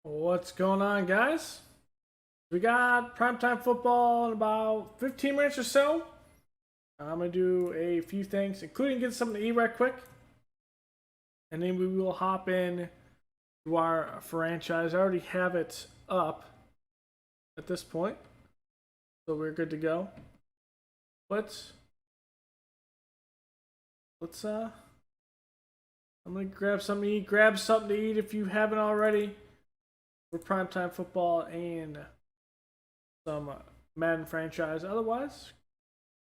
What's going on, guys? We got primetime football in about 15 minutes or so. I'm going to do a few things, including get something to eat right quick. And then we will hop in to our franchise. I already have it up at this point, so we're good to go. But I'm going to grab something to eat. Grab something to eat if you haven't already. For primetime football and some Madden franchise. Otherwise,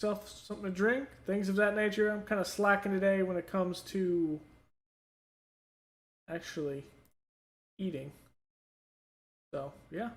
self something to drink, things of that nature. I'm kind of slacking today when it comes to actually eating. So, yeah.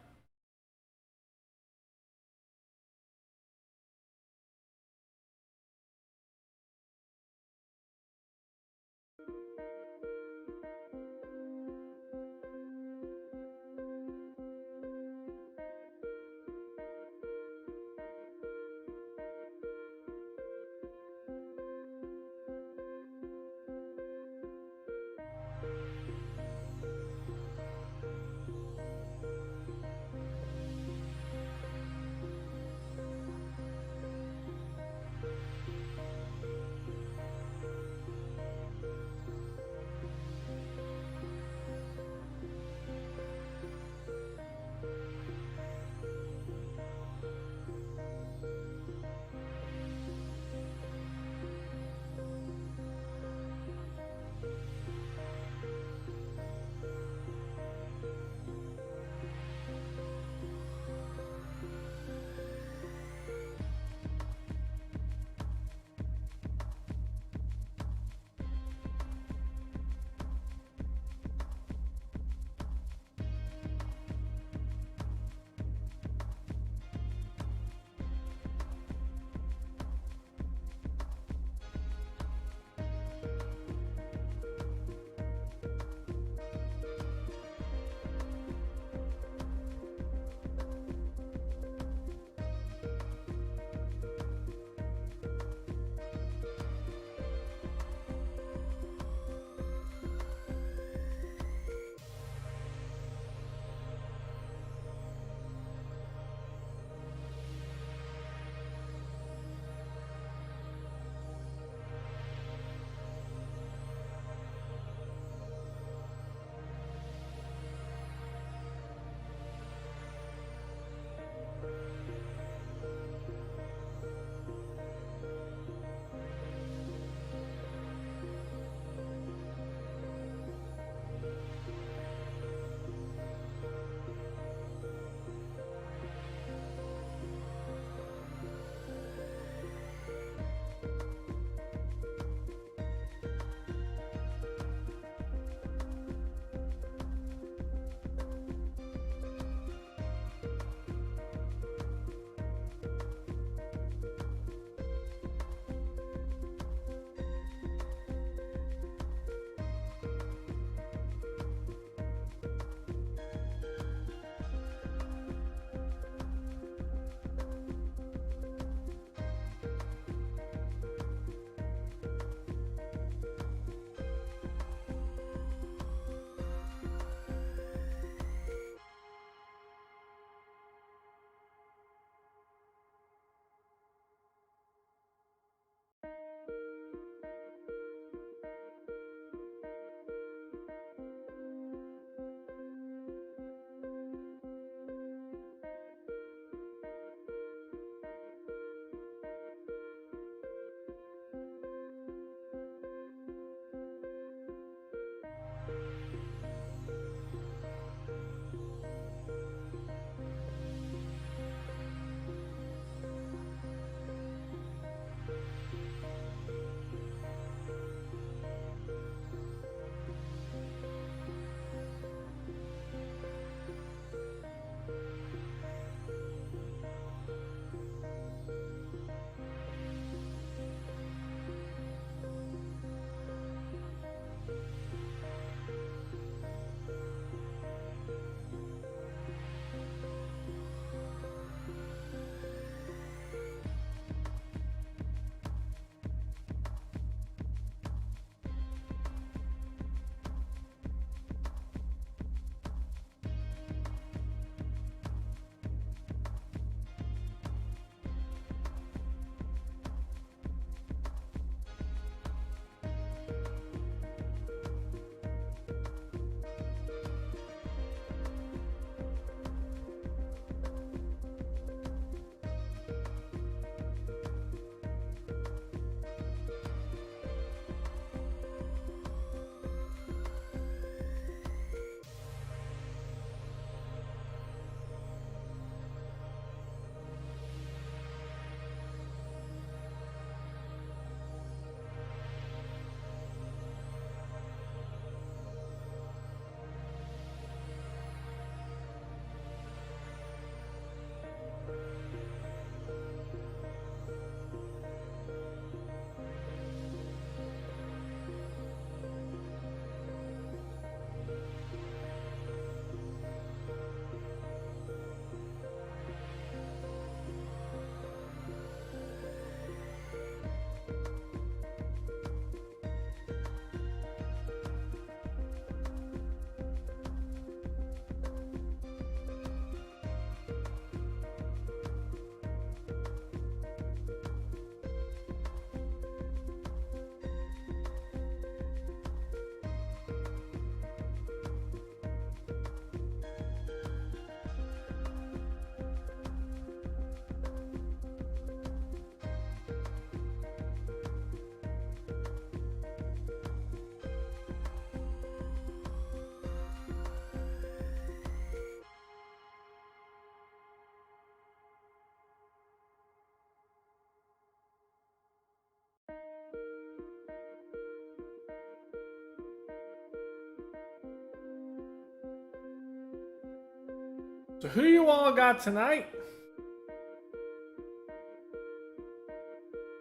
So who you all got tonight?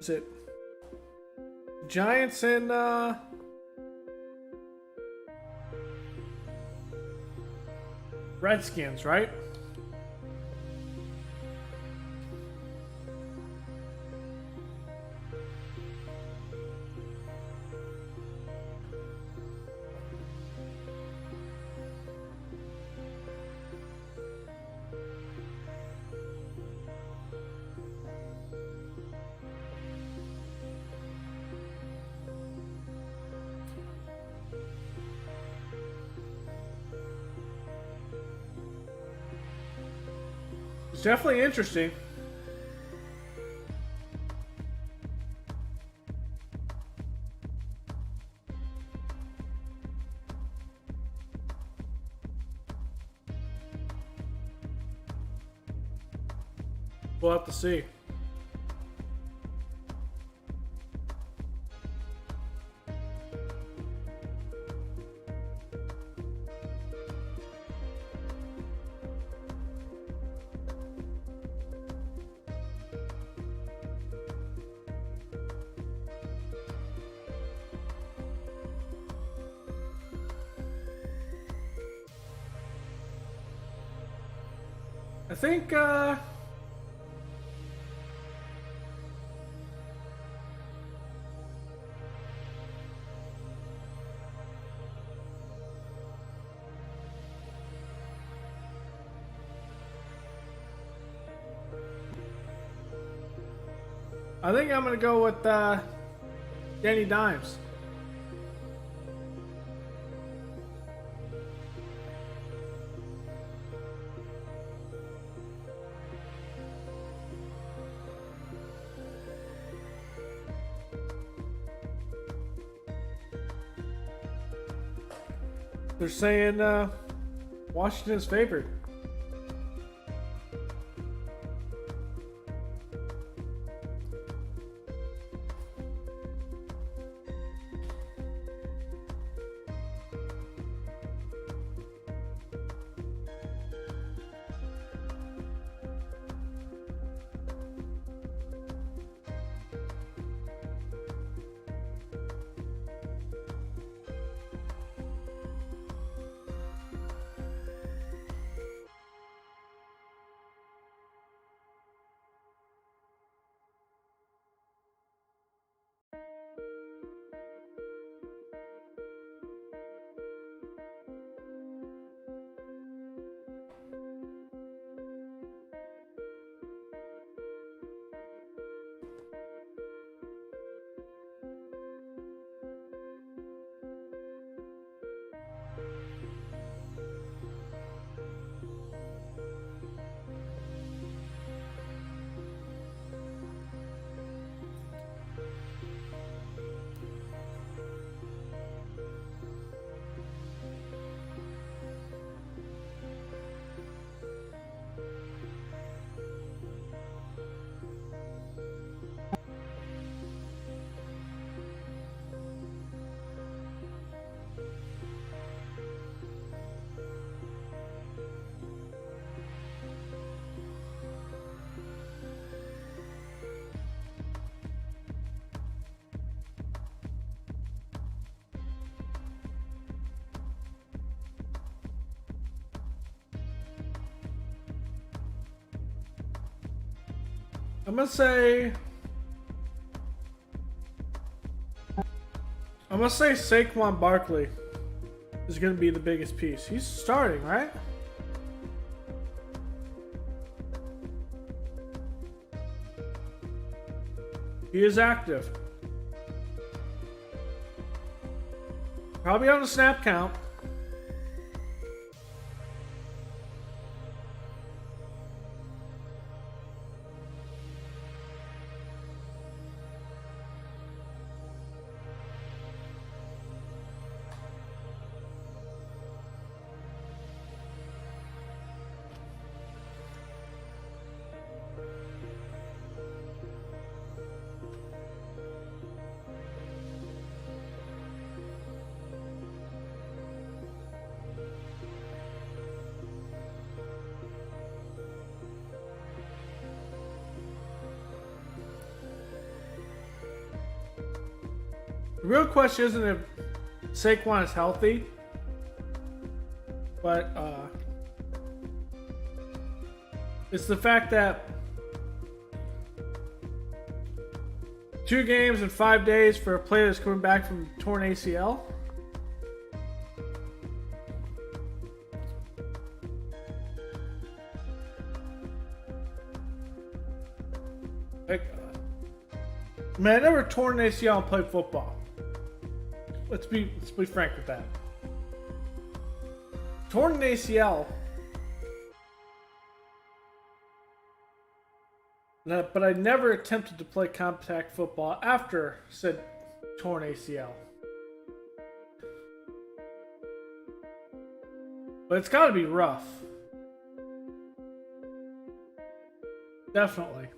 Is it Giants and Redskins, right? It's definitely interesting. We'll have to see. I think I'm gonna go with Danny Dimes. They're saying Washington's favored. I'm gonna say Saquon Barkley is gonna be the biggest piece. He's starting, right? He is active. Probably on the snap count. The real question isn't if Saquon is healthy, but it's the fact that 2 games in 5 days for a player that's coming back from torn ACL. Like, man, I never torn an ACL and played football. Let's be frank with that. Torn an ACL, but I never attempted to play contact football after said torn ACL. But it's got to be rough. Definitely.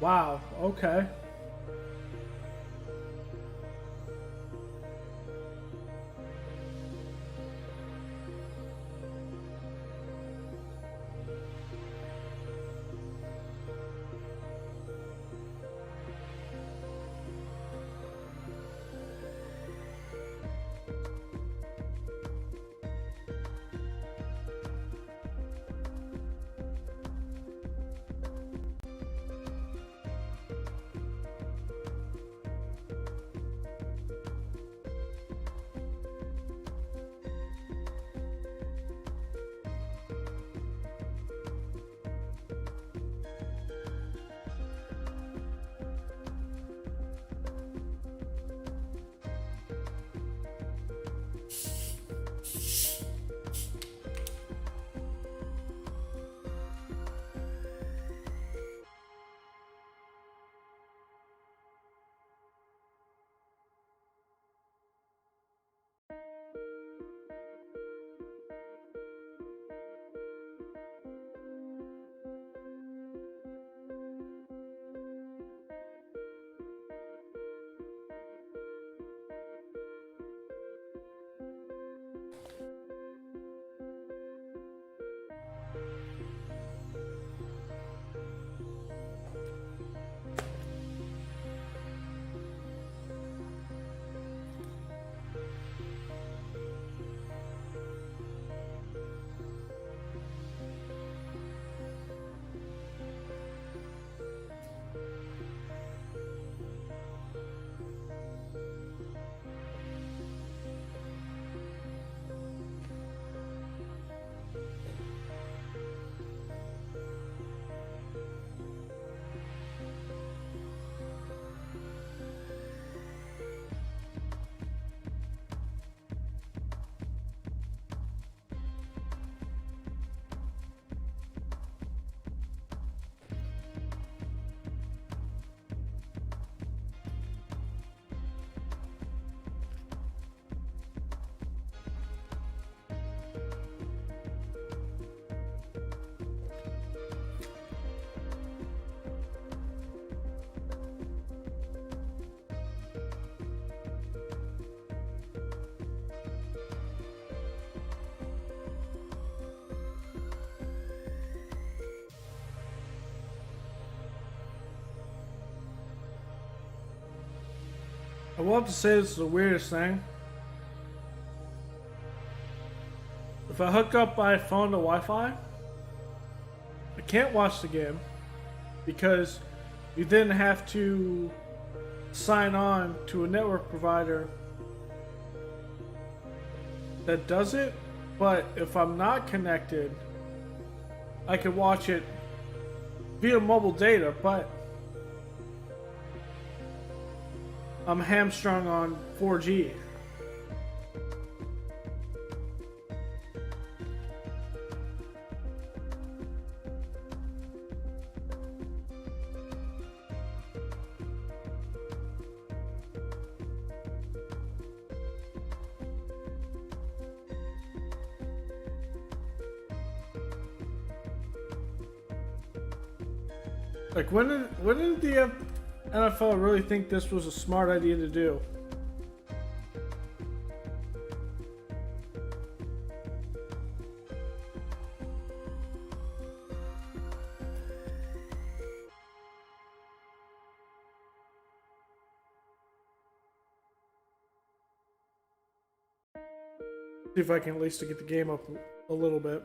Wow, okay. I will have to say this is the weirdest thing. If I hook up my phone to Wi-Fi, I can't watch the game because you then have to sign on to a network provider that does it. But if I'm not connected, I can watch it via mobile data, but I'm hamstrung on 4G. Like, when did the NFL really think this was a smart idea to do? See if I can at least get the game up a little bit.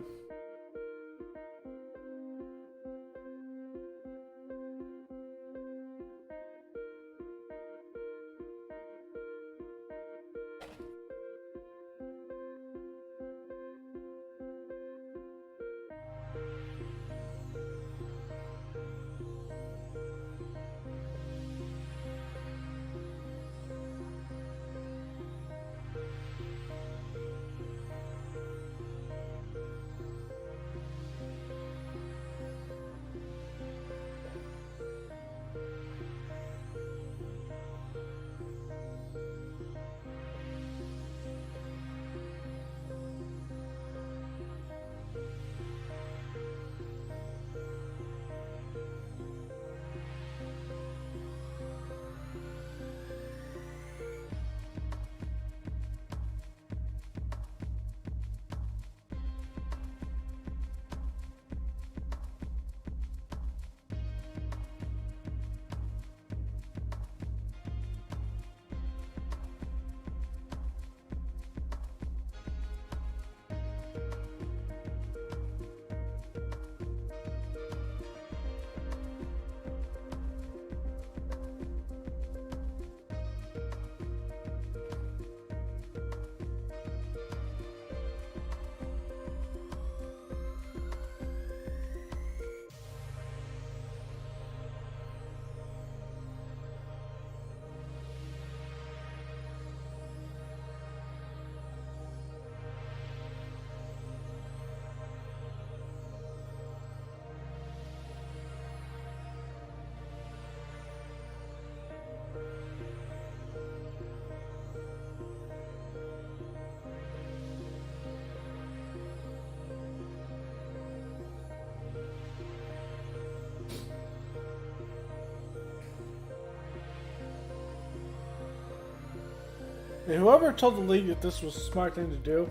And whoever told the league that this was a smart thing to do,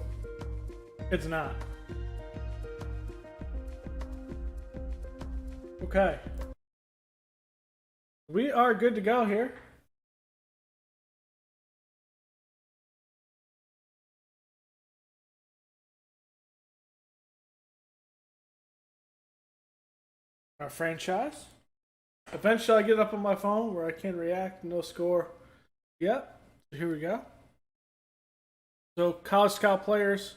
it's not. Okay. We are good to go here. Our franchise. Eventually I get up on my phone where I can react, no score. Yep. So here we go. So college scout players.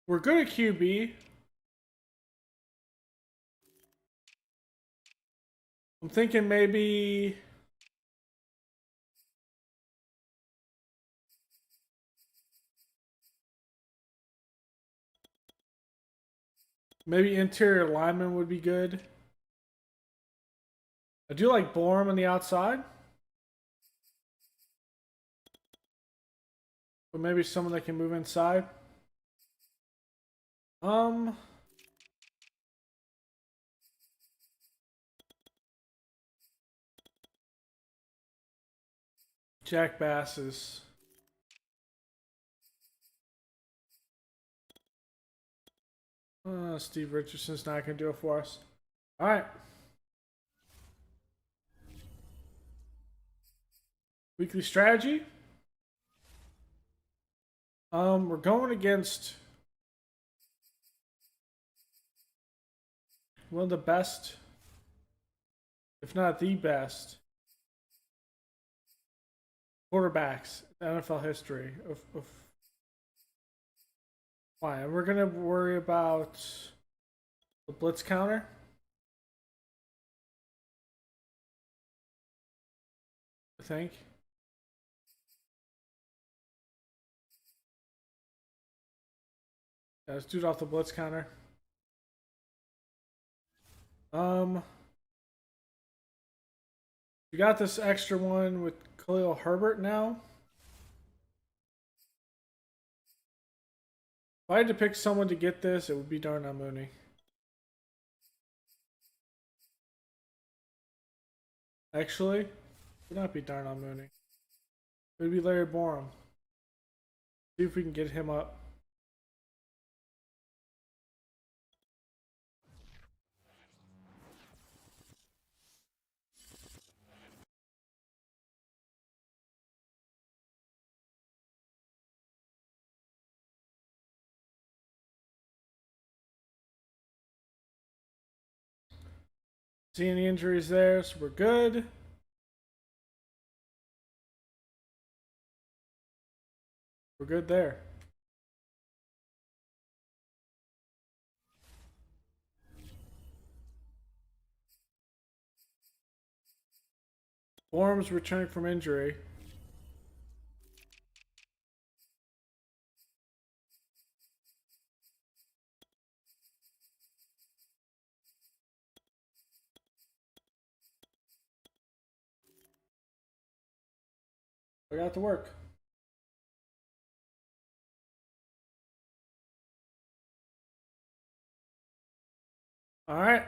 We're good at QB. I'm thinking maybe interior lineman would be good. I do like Borum on the outside. But maybe someone that can move inside. Jack Bass is... Steve Richardson's not going to do it for us. All right. Weekly strategy. We're going against one of the best, if not the best, quarterbacks in NFL history. Fine, we're gonna worry about the blitz counter. I think. Yeah, let's do it off the blitz counter. We got this extra one with Khalil Herbert now. If I had to pick someone to get this, it would be Darnell Mooney. Actually, it would not be Darnell Mooney. It would be Larry Borum. See if we can get him up. See any injuries there, so we're good. We're good there. Borum's returning from injury. I got to work. All right.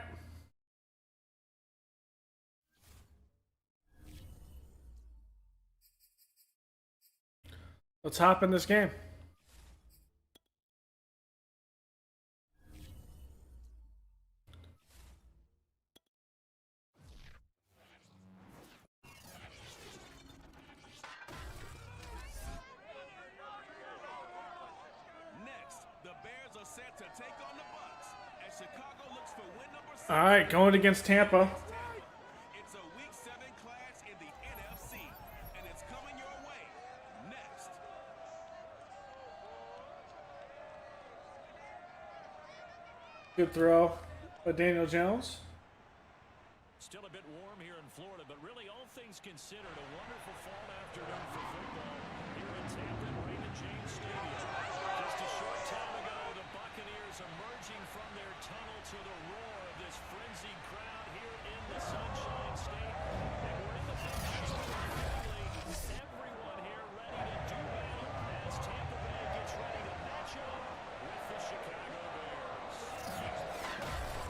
Let's hop in this game. All right, going against Tampa. It's a Week 7 clash in the NFC, and it's coming your way next. Good throw by Daniel Jones. Still a bit warm here in Florida, but really all things considered, a wonderful fall afternoon for football here in Tampa at Raymond James Stadium. Just a short time ago, the Buccaneers emerging from their tunnel to the roar of this frenzied crowd here in the Sunshine State. And we're in the finish. Everyone here ready to do battle as Tampa Bay gets ready to match up with the Chicago Bears.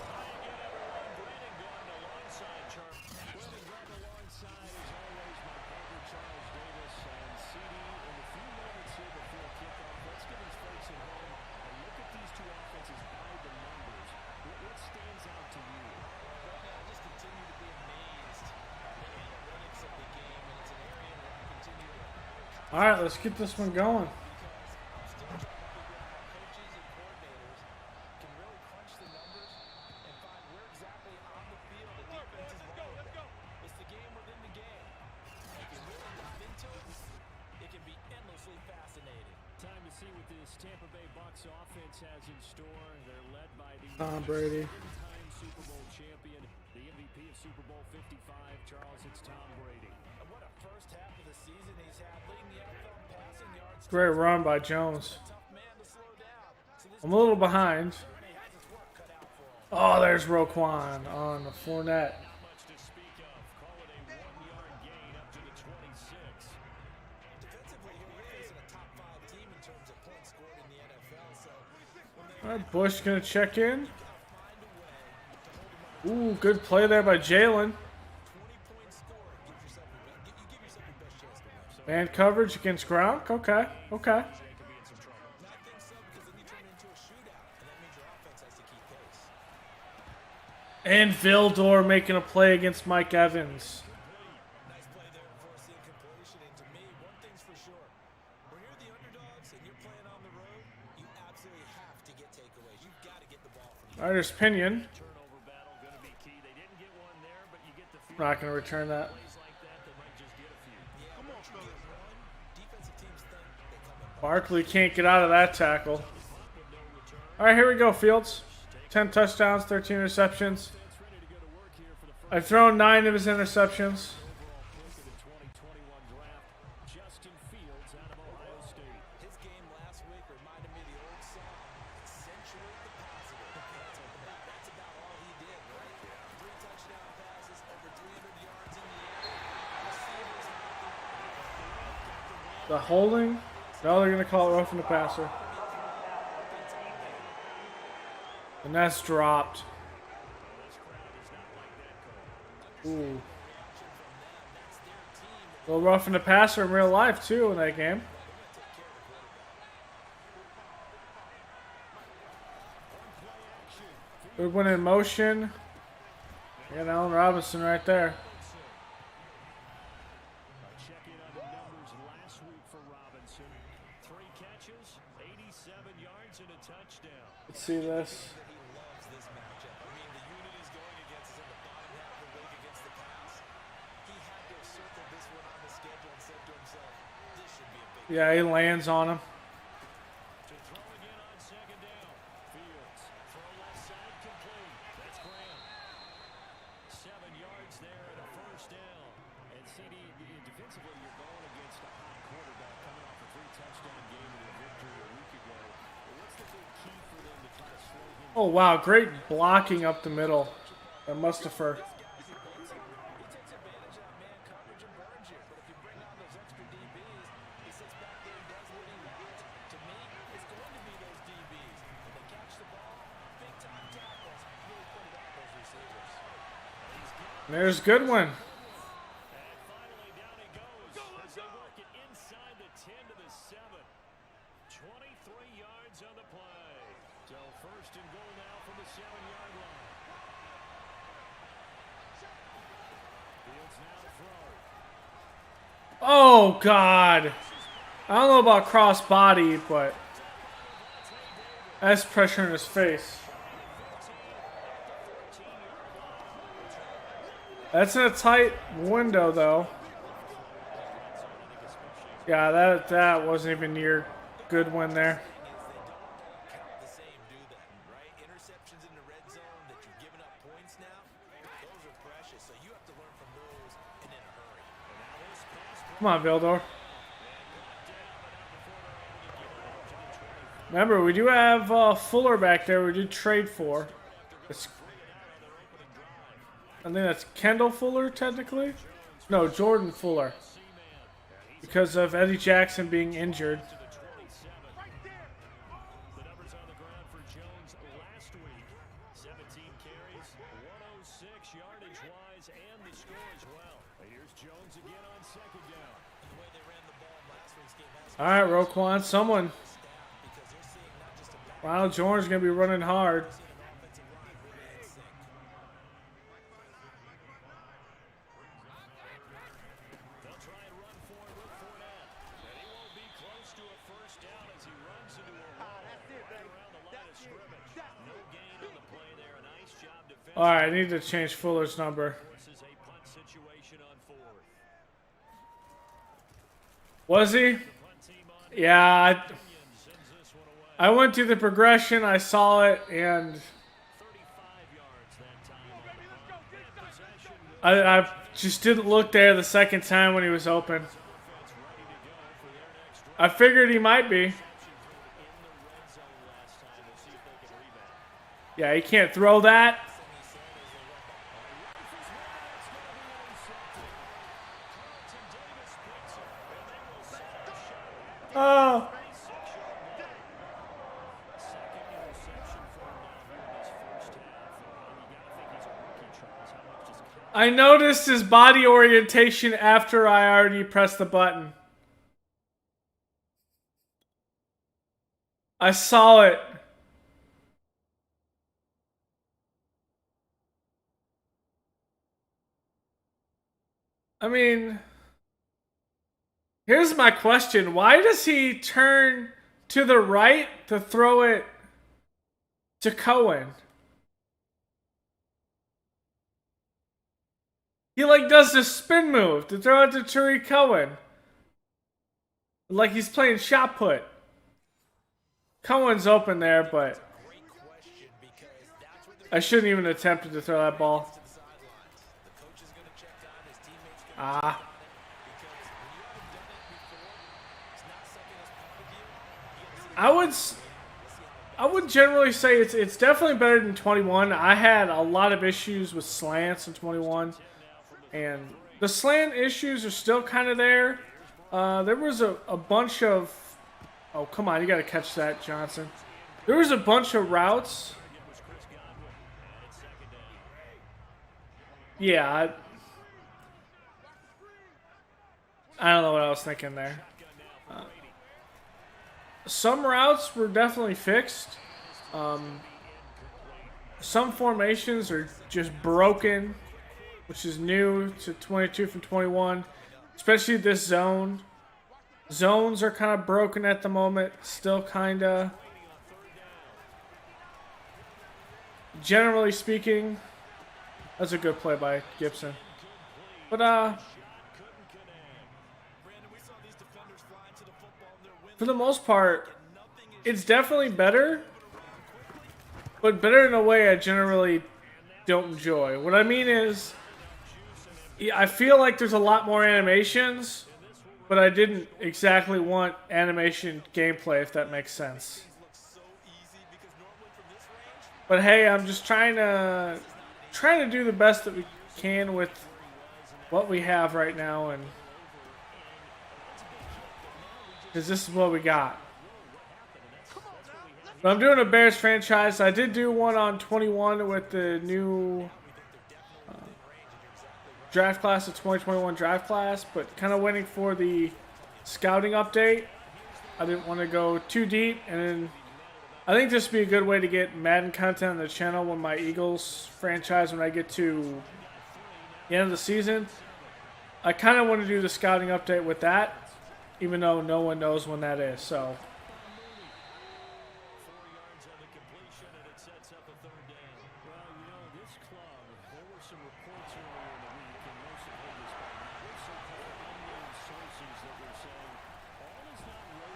Hi again, everyone. Brandon Gordon alongside Charles. Brandon Gordon alongside, as always, my partner Charles Davis and CD. In the few moments here before kickoff, let's get these folks at home and look at these two offenses by the numbers. What stands out to you? Well, I just continue to be amazed at the analytics of the game, and it's an area where I continue to... All right, let's get this one going. Because I'm still trying to figure out how coaches and coordinators can really crunch the numbers and find where exactly on the field the defense is vulnerable. It's the game within the game. If you're willing to dive into it, it can be endlessly fascinating. Time to see what this Tampa Bay Bucs offense has in store. They're led by the Tom Brady. seven-time Super Bowl champion, the MVP of Super Bowl 55. Charles, it's Tom Brady. And what a first half of the season he's had, leading the NFL in passing yards. Great run by Jones. Tough man to slow down. So this I'm a little behind. Brady has his work cut out for him. Oh, there's Roquan on the Fournette. Not much to speak of. Call it a 1-yard gain up to the 26. Defensively, here we're facing a top 5 team in terms of points scored in the NFL. So when they All right, Bush gonna check in. find a way to hold them Ooh, good play there by Jalen. 20-point score, give yourself your best chance to win. Man coverage against Gronk. Okay, okay. They could be in some trouble. And I think so because then you turn it into a shootout, and that means your offense has to keep pace. And Vildor making a play against Mike Evans. Nice play there to force the incompletion. And to me, one thing's for sure. When you're the underdogs and you're playing on the road, you absolutely have to get takeaways. You've got to get the ball from All right, there's Pinion. Turnover battle going to be key. They didn't get one there, but you get the feeling Not going to return that. plays like that, they might just get a few. Yeah, once you get one, defensive teams think they come in. Barkley can't get out of that tackle. All right, here we go, Fields. 10 touchdowns, 13 interceptions. I've thrown 9 of his interceptions. Justin Fields out of Ohio State. His game last week reminded me of the old song, accentuate the positive. That's about all he did, right? 3 touchdown passes, over 300 yards in the air. Receivers happy. The holding. Now they're going to call it roughing the passer. And that's dropped. Ooh. A little roughing the passer in real life, too, in that game. Good one in motion. And Allen Robinson right there. Check in on the numbers last week for Robinson. 3 catches, 87 yards, and a touchdown. Let's see this. He loves this matchup. I mean, the unit he's going against is in the bottom half of the league against the pass. He had to have circled this one on the schedule and said to himself, this should be a big Yeah, he lands on him. To throw again on 2nd down. Fields. Throw left side complete. That's Graham. 7 yards there and a 1st down. And CD, defensively, you're going against a hot quarterback coming off a 3-touchdown game in a victory a week ago. What's the big key for them to try to slow him Oh, wow. Great blocking up the middle. That Mustafa. He takes advantage of that man coverage and burns you. But if you bring on those extra DBs, he sits back there and does what he wants. To me, it's going to be those DBs. When they catch the ball, big time tackles, really put it on those receivers. There's a good one. And finally, down he goes as they work it inside the 10 to the 7. 23 yards on the play. So 1st and goal now from the 7-yard line. Fields now to throw. Oh, God. I don't know about cross body, but that's pressure in his face. That's in a tight window, though. Yeah, that wasn't even near good win there. The same, do that, right? Interceptions in the red zone that you've given up points now, those are precious. So you have to learn from those and in a hurry. Come on, Vildor. Remember, we do have Fuller back there we did trade for. I think that's Kendall Fuller, technically? No, Jordan Fuller. Because of Eddie Jackson being injured. The numbers on the ground for Jones last week. 17 carries, 106 yardage-wise, and the score as well. Here's Jones again on 2nd down. The way they ran the ball in last week's game has All right, Roquan, someone. because they're seeing not just a Ronald Jones going to be running hard. offensive line really in sync. They'll try and run forward with Fournette. And he won't be close to a 1st down as he runs into a wall right around the line of scrimmage. No gain on the play there. A nice job defensively. All right, I need to change Fuller's number. Forces a punt situation on 4th. Was he? Punt team on Yeah, Sends this one away. I went through the progression. I saw it, and 35 yards that time on the punt. And possession I just didn't look there the second time when he was open. defense ready to go for their next drive. I figured he might be. In the red zone last time. We'll see if they can rebound. Yeah, he can't throw that. Oh. I noticed his body orientation after I already pressed the button. I saw it. mean, here's my question. Why does he turn to the right to throw it to Cohen? He like does this spin move to throw it to Tariq Cohen. Like he's playing shot put. Cohen's open there, but I shouldn't even attempt to throw that ball. Ah. I would generally say it's definitely better than 21. I had a lot of issues with slants in 21, and the slant issues are still kind of there. There was a bunch of, oh come on, you got to catch that, Johnson. There was a bunch of routes. Yeah, I don't know what I was thinking there. Some routes were definitely fixed. Some formations are just broken, which is new to 22 from 21, especially this zone. Zones are kind of broken at the moment, still kind of. Generally speaking, that's a good play by Gibson. But for the most part, it's definitely better, but better in a way I generally don't enjoy. What I mean is, I feel like there's a lot more animations, but I didn't exactly want animation gameplay, if that makes sense. But hey, I'm just trying to do the best that we can with what we have right now, and because this is what we got. But I'm doing a Bears franchise. I did do one on 21 with the new draft class, the 2021 draft class, but kind of waiting for the scouting update. I didn't want to go too deep, and then I think this would be a good way to get Madden content on the channel when my Eagles franchise, when I get to the end of the season. I kind of want to do the scouting update with that, even though no one knows when that is. So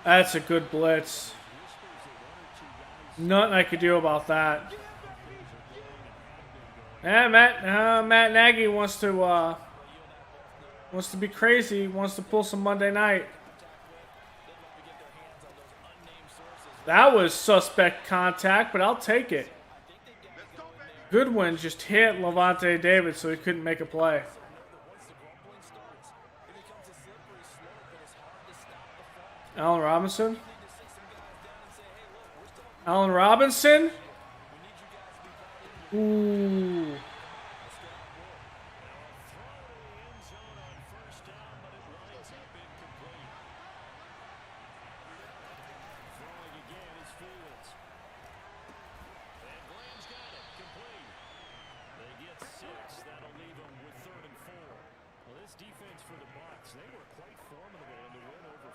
that's a good blitz. Nothing I could do about that. Yeah, Matt Nagy wants to be crazy. Wants to pull some Monday night. That was suspect contact, but I'll take it. Goodwin just hit Levante David, so he couldn't make a play. Allen Robinson? Allen Robinson? Ooh.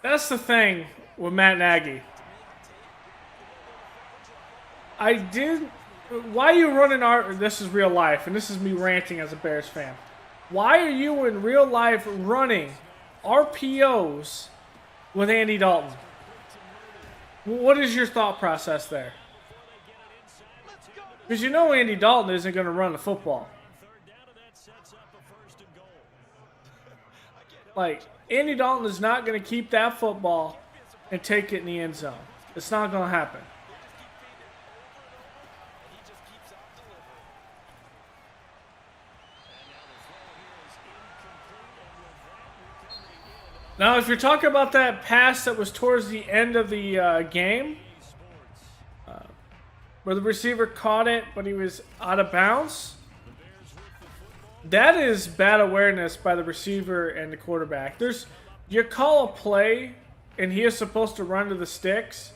That's the thing with Matt Nagy. Why are you running this is real life, and this is me ranting as a Bears fan. Why are you in real life running RPOs with Andy Dalton? What is your thought process there? Because you know Andy Dalton isn't going to run the football. Like, Andy Dalton is not going to keep that football and take it in the end zone. It's not going to happen. Now, if you're talking about that pass that was towards the end of the game, where the receiver caught it, but he was out of bounds, that is bad awareness by the receiver and the quarterback. You call a play, and he is supposed to run to the sticks,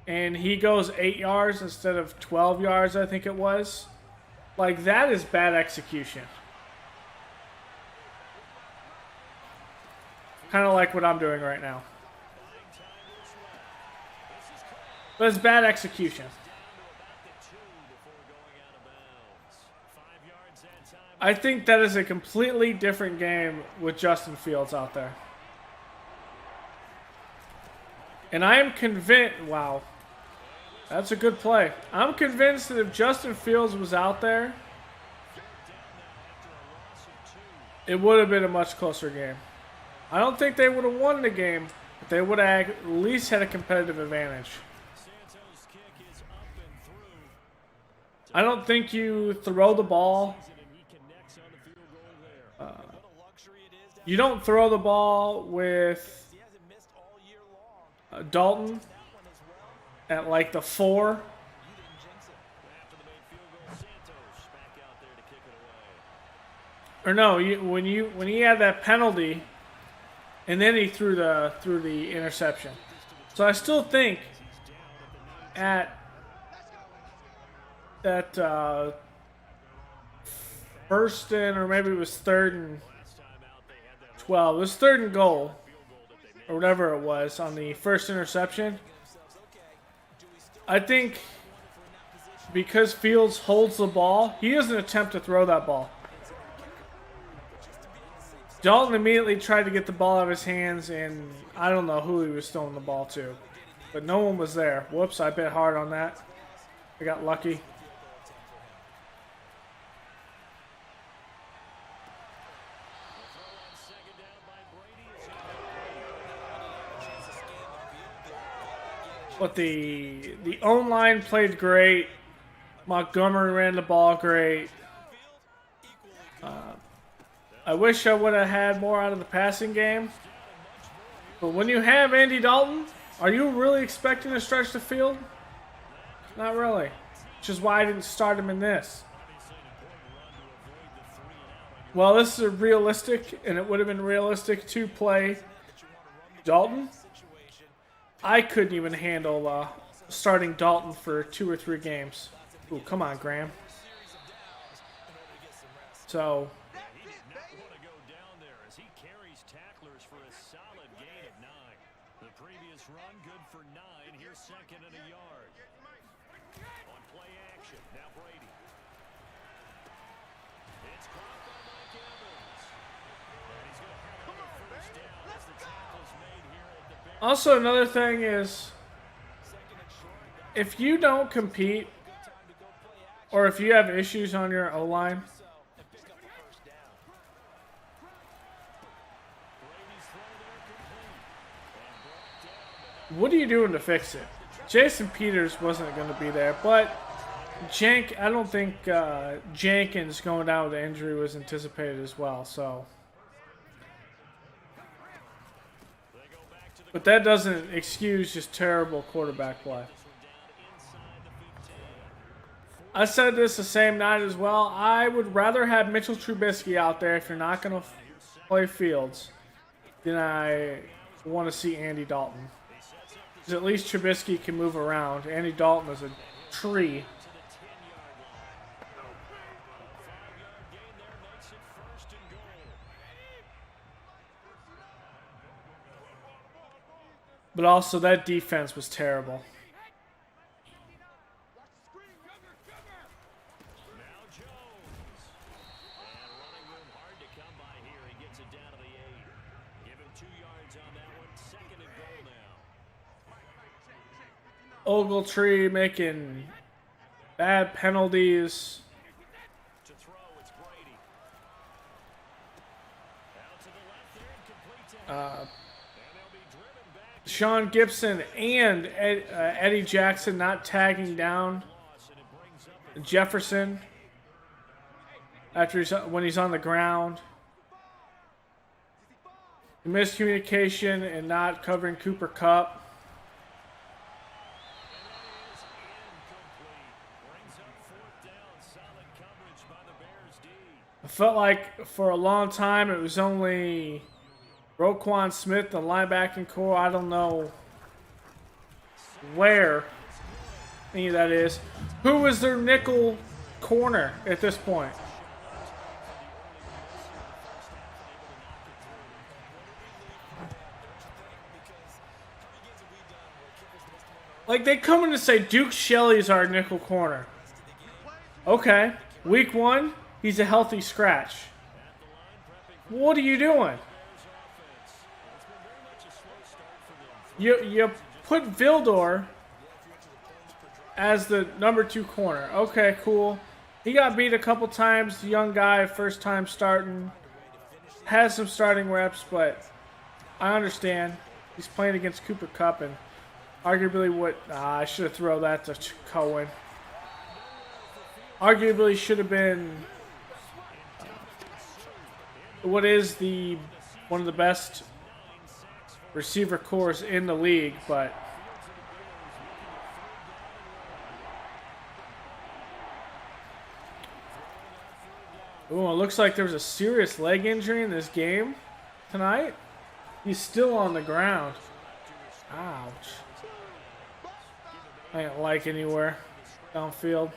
and he goes 8 yards instead of 12 yards, I think it was. Like, that is bad execution. Kind of like what I'm doing right now. But it's bad execution. I think that is a completely different game with Justin Fields out there. And I am convinced, wow, that's a good play. I'm convinced that if Justin Fields was out there, it would have been a much closer game. I don't think they would have won the game, but they would have at least had a competitive advantage. I don't think you throw the ball. You don't throw the ball with Dalton at like the 4. Or no, when he had that penalty, and then he threw the interception. So I still think at that first and, or maybe it was 3rd and 12. It was 3rd and goal, or whatever it was, on the first interception. I think because Fields holds the ball, he doesn't attempt to throw that ball. Dalton immediately tried to get the ball out of his hands, and I don't know who he was throwing the ball to. But no one was there. Whoops, I bet hard on that. I got lucky. But the O-line played great. Montgomery ran the ball great. I wish I would have had more out of the passing game. But when you have Andy Dalton, are you really expecting to stretch the field? Not really. Which is why I didn't start him in this. Well, this is realistic, and it would have been realistic to play Dalton. I couldn't even handle starting Dalton for 2 or 3 games. Ooh, come on, Graham. So... Run good for 9. Here's 2nd and a yard. On play action. Now Brady. It's caught by Mike Evans. And he's going to have a first down as the tackle's made here at the Bears. Also, another thing is, if you don't compete, or if you have issues on your O-line, what are you doing to fix it? Jason Peters wasn't going to be there, but I don't think Jenkins going down with the injury was anticipated as well. So, but that doesn't excuse just terrible quarterback play. I said this the same night as well. I would rather have Mitchell Trubisky out there if you're not going to play Fields than I want to see Andy Dalton. Because at least Trubisky can move around. Andy Dalton is a tree. But also, that defense was terrible. Ogletree making bad penalties. To throw, it's Brady. Out to the left there, incomplete. And they'll be driven back. Sean Gibson and Eddie Jackson not tagging down Jefferson when he's on the ground. Miscommunication and not covering Cooper Kupp. I felt like for a long time it was only Roquan Smith, the linebacking core. I don't know where any of that is. Who was their nickel corner at this point? Like, they come in and say Duke Shelley's our nickel corner. Okay. Week 1, he's a healthy scratch. What are you doing? You put Vildor as the number 2 corner. Okay, cool. He got beat a couple times. Young guy, first time starting. Has some starting reps, but I understand. He's playing against Cooper Kupp, and arguably I should have thrown that to Cohen. Arguably should have been what is one of the best receiver cores in the league, but ooh, it looks like there was a serious leg injury in this game tonight. He's still on the ground. Ouch. I ain't like anywhere downfield.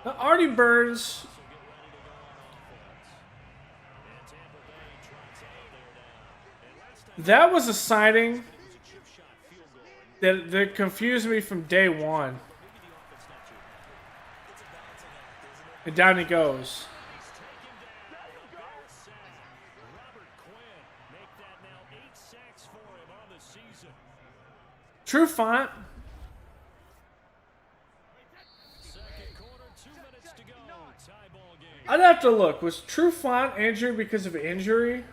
Now, Artie Burns, that was a signing that confused me from day one. And down he goes. True font. I'd have to look. Was True Font injured because of injury?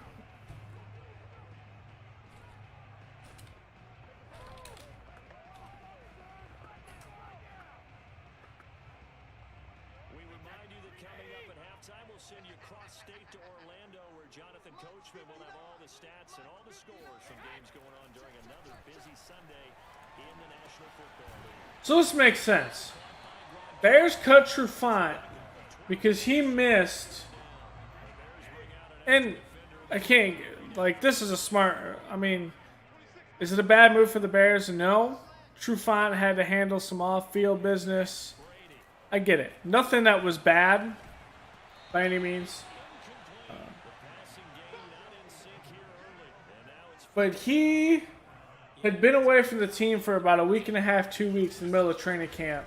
We remind you that coming up at halftime, we'll send you cross-state to Orlando, where Jonathan Coachman will have all the stats and all the scores from games going on during another busy Sunday in the National Football League. So this makes sense. Bears cut True Font because he missed, and I can't, like, this is a smart, I mean, is it a bad move for the Bears? No. True Font had to handle some off-field business. I get it. Nothing that was bad by any means. But he had been away from the team for about a week and a half, 2 weeks in the middle of training camp.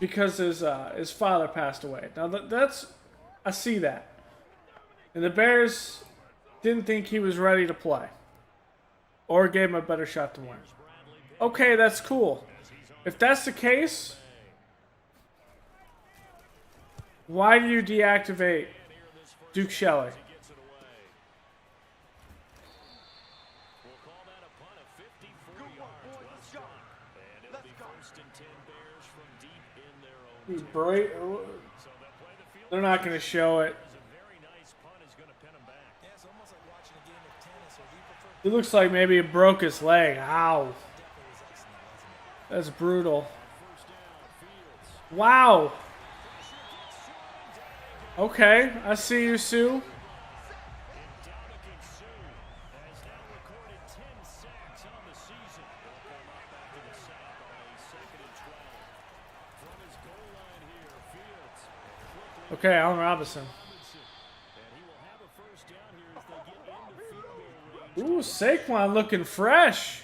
Because his father passed away. Now I see that. And the Bears didn't think he was ready to play. Or gave him a better shot to win. Okay, that's cool. If that's the case, why do you deactivate Duke Shelley? They're not going to show it. It looks like maybe it broke his leg. Ow. That's brutal. Wow. Okay, I see you, Sue. Okay, Allen Robinson. Ooh, Saquon looking fresh.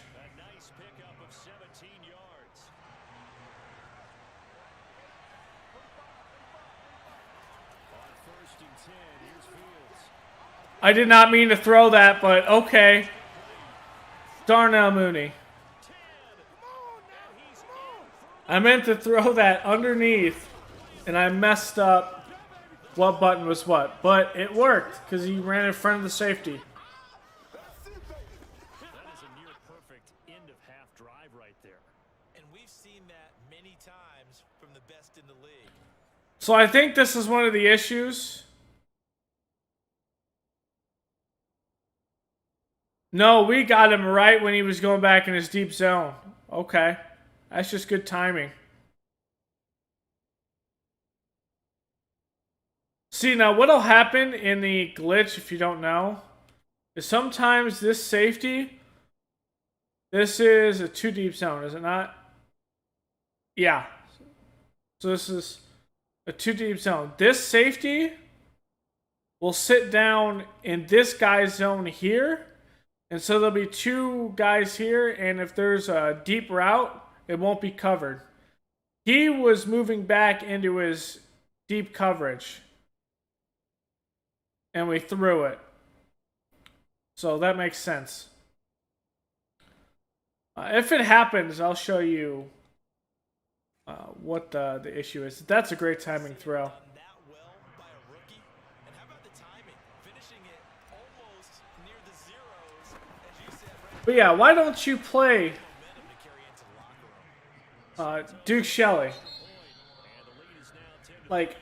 I did not mean to throw that, but okay. Darnell Mooney. I meant to throw that underneath, and I messed up what button was what. But it worked, because he ran in front of the safety. That is a near perfect end of half drive right there. And we've seen that many times from the best in the league. So I think this is one of the issues. No, we got him right when he was going back in his deep zone. Okay. That's just good timing. See, now what'll happen in the glitch, if you don't know, is sometimes this safety, this is a too deep zone, is it not? Yeah. So this is a too deep zone. This safety will sit down in this guy's zone here. And so there'll be two guys here. And if there's a deep route, it won't be covered. He was moving back into his deep coverage. And we threw it. So that makes sense. If it happens, I'll show you what the issue is. That's a great timing throw. That well by a rookie. And how about the timing? Finishing it almost near the zeros, as you said, right? But yeah, why don't you play Momentum to carry into the locker room. Duke Shelley? And the lead is now 10 to Like,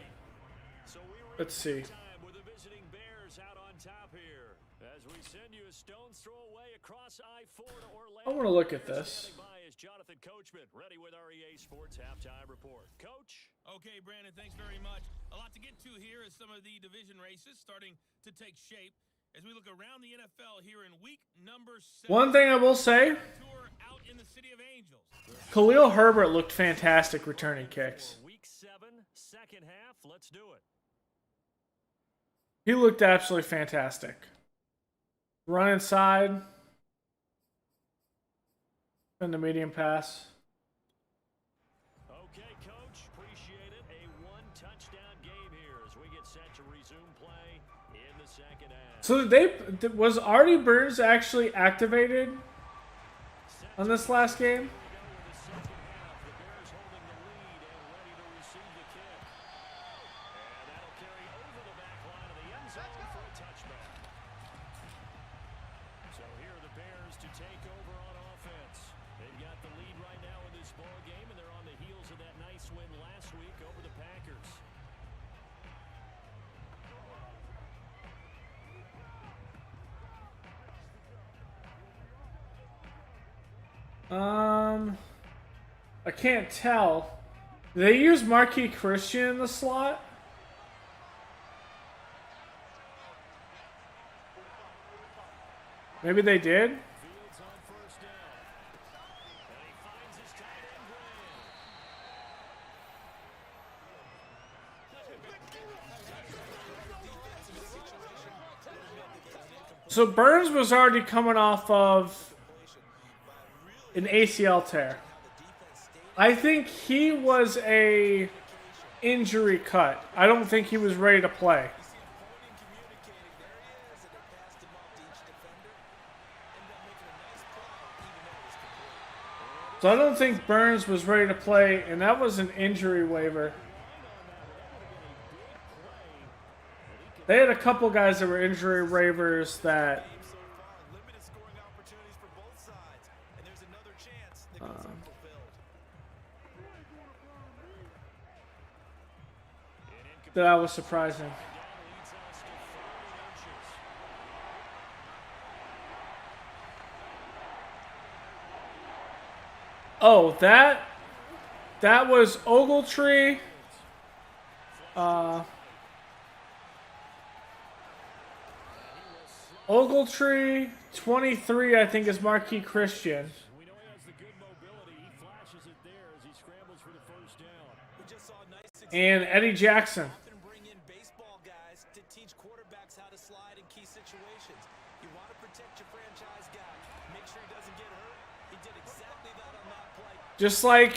So we were let's see. time with the visiting Bears out on top here. As we send you a stone's throw away across I-4 to Orlando. I want to look at this. Standing by is Jonathan Coachman, ready with our EA Sports halftime report. Coach. Okay, Brandon, thanks very much. A lot to get to here as some of the division races starting to take shape as we look around the NFL here in week number 7. One thing I will say, Tour out in the City of Angels. Khalil Herbert looked fantastic returning kicks. For week 7, second half, let's do it. He looked absolutely fantastic. Run inside. And the medium pass. Okay, Coach, appreciate it. A one-touchdown game here as we get set to resume play in the second half. So was Artie Burns actually activated on this last game? With the second half, the Bears holding the lead and ready to receive the kick. And that'll carry over the back line of the end zone for a touchback. So here are the Bears to take over on offense. They've got the lead right now in this ball game, and they're on the heels of that nice win last week over the Packers. I can't tell. Do they use Marquis Christian in the slot? Maybe they did. Fields on first down. And he finds his tight end, So Burns was already coming off of an ACL tear. I think he was a injury cut. I don't think he was ready to play. So I don't think Burns was ready to play, and that was an injury waiver. They had a couple guys that were injury waivers that Limited scoring opportunities for both sides, and there's another chance that goes unfulfilled. that was surprising. leads us to 30 inches. Oh, that was Ogletree. Ogletree 23, I think, is Marquis Christian. We know he has the good mobility. He flashes it there as he scrambles for the first down. We just saw a nice success. And Eddie Jackson. Often bring in baseball guys to teach quarterbacks how to slide in key situations. You want to protect your franchise guy. Make sure he doesn't get hurt. He did exactly that on that play. Just like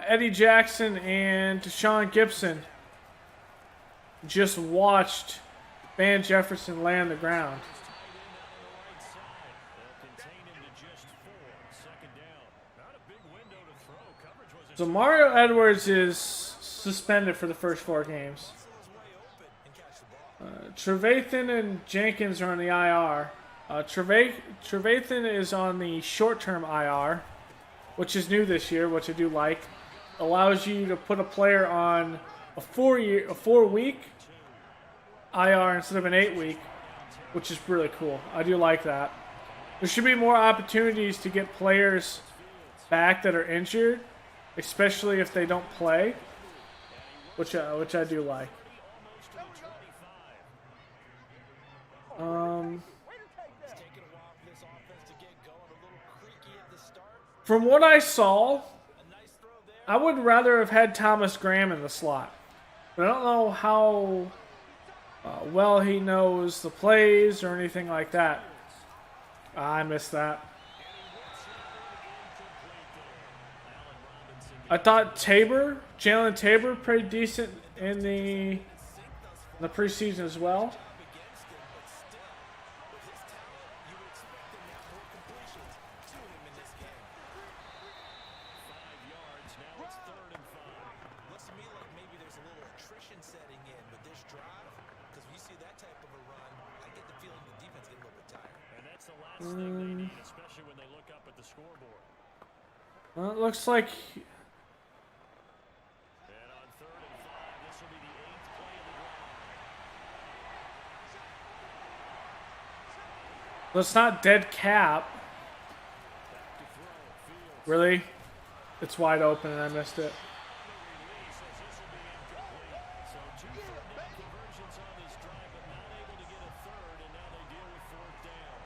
Eddie Jackson and Deshaun Gibson just watched Van Jefferson land the ground. So Mario Edwards is suspended for the first 4 games. Trevathan and Jenkins are on the IR. Trevathan is on the short-term IR, which is new this year, which I do like. Allows you to put a player on a 4-week IR instead of an 8-week, which is really cool. I do like that. There should be more opportunities to get players back that are injured, especially if they don't play, which I do like. From what I saw, A nice throw there. I would rather have had Thomas Graham in the slot. But I don't know how well he knows the plays or anything like that. I missed that. I thought Jalen Tabor, played decent in the preseason as well. Against him, but still, with his talent, you would expect him to have more completions to him in this game. 5 yards, now it's 3rd and 5. Looks to me like maybe there's a little attrition setting in with this drive, because when you see that type of a run, I get the feeling the defense get a little bit tired. And that's the last thing they need, especially when they look up at the scoreboard. Well, it looks like And on 3rd and 5, this will be the 8th play of the drive. it's not dead cap. Back to throw, Fields. Really? It's wide open and I missed it. Release as this will be incomplete. So 2 third down conversions on this drive, but not able to get a third, and now they deal with 4th down.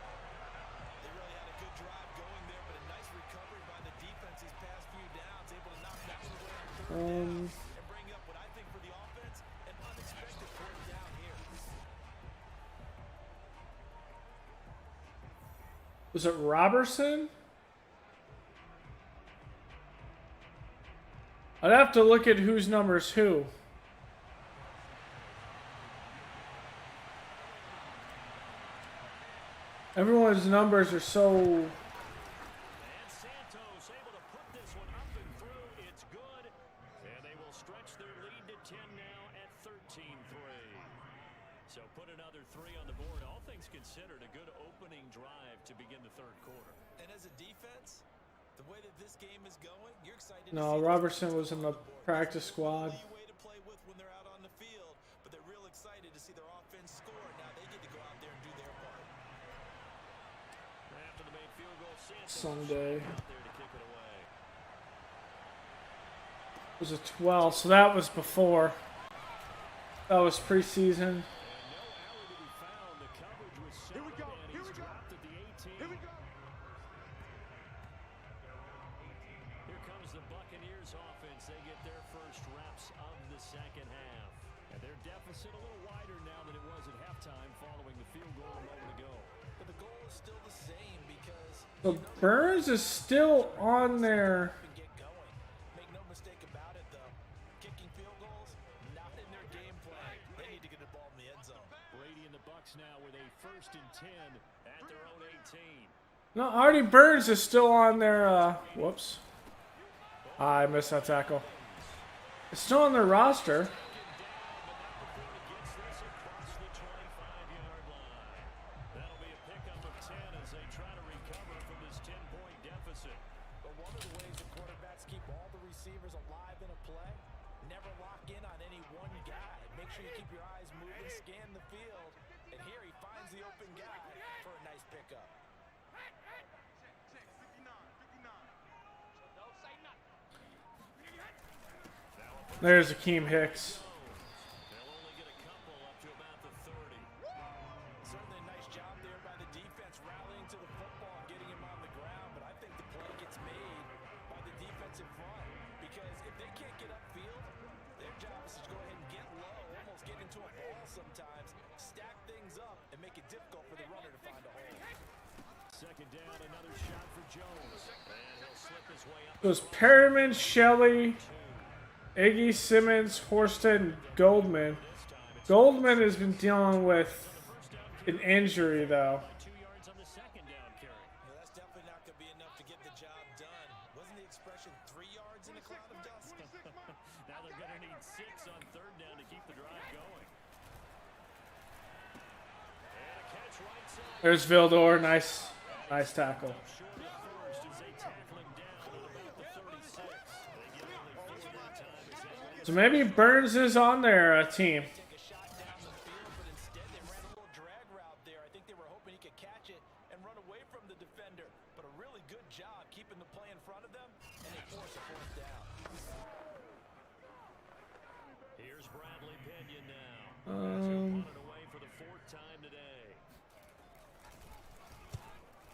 They really had a good drive going there, but a nice recovery by the defense these past few downs, able to knock that one away on 3rd down and bring up what I think for the offense, an unexpected 4th down here. Was it Robertson? I'd have to look at whose number's who. Everyone's numbers are so... And Santos able to put this one up and through. It's good. And they will stretch their lead to 10 now at 13-3. So put another 3 on the board. All things considered, a good opening drive to begin the 3rd quarter. And as a defense, the way that this game is going, you're excited to No, see Robertson was in the practice squad. leeway to play with when they're out on the field, but they're real excited to see their offense score. Now they get to go out there and do their part. After the main field goal, Santos Sunday. out there to kick it away. It was a 12, so that was before. That was preseason. And no alley to be found. The coverage was sound, and he's dropped at the 18. Here comes the Buccaneers offense. They get their first reps of the 2nd half. And their deficit a little wider now than it was at halftime following the field goal a moment ago. But the goal is still the same because So Burns is still on there. and get going. Make no mistake about it, though. Kicking field goals, not in their game plan. They need to get the ball in the end zone. Brady and the Bucs now with a 1st and 10 at their own 18. No, Artie Burns is still on their, whoops. I missed that tackle. It's still on their roster. Gets this across the 25-yard line. That'll be a pickup of 10 as they try to recover from this 10-point deficit. But one of the ways the quarterbacks keep all the receivers alive in a play, never lock in on any one guy. Make sure you keep your eyes moving, scan the field, and here he finds the open guy for a nice pickup. There's Akeem Hicks. They'll only get a couple up to about the 30. Certainly a nice job there by the defense rallying to the football and getting him on the ground, but I think the play gets made by the defensive front because if they can't get upfield, their job is to go ahead and get low, almost get into a ball sometimes, stack things up, and make it difficult for the runner to find a hole. 2nd down, another shot for Jones. And he'll slip his way up. It was Perriman, Shelley, Iggy, Simmons, Horsted, and Goldman. Goldman has been dealing with an injury, though. 2 yards on the 2nd down carry. Yeah, that's definitely not going to be enough to get the job done. Wasn't the expression 3 yards in a cloud of dust? Now they're going to need 6 on 3rd down to keep the drive going. And a catch right side. There's Vildor. Nice tackle. Short of first as they tackle him down at about the 36. They give him only 4 that time as they So maybe Burns is on their team. Take a shot down the field, but instead they ran a little drag route there. I think they were hoping he could catch it and run away from the defender. But a really good job keeping the play in front of them, and they force a 4th down. Here's Bradley Pinion now. As he'll punt it away for the 4th time today.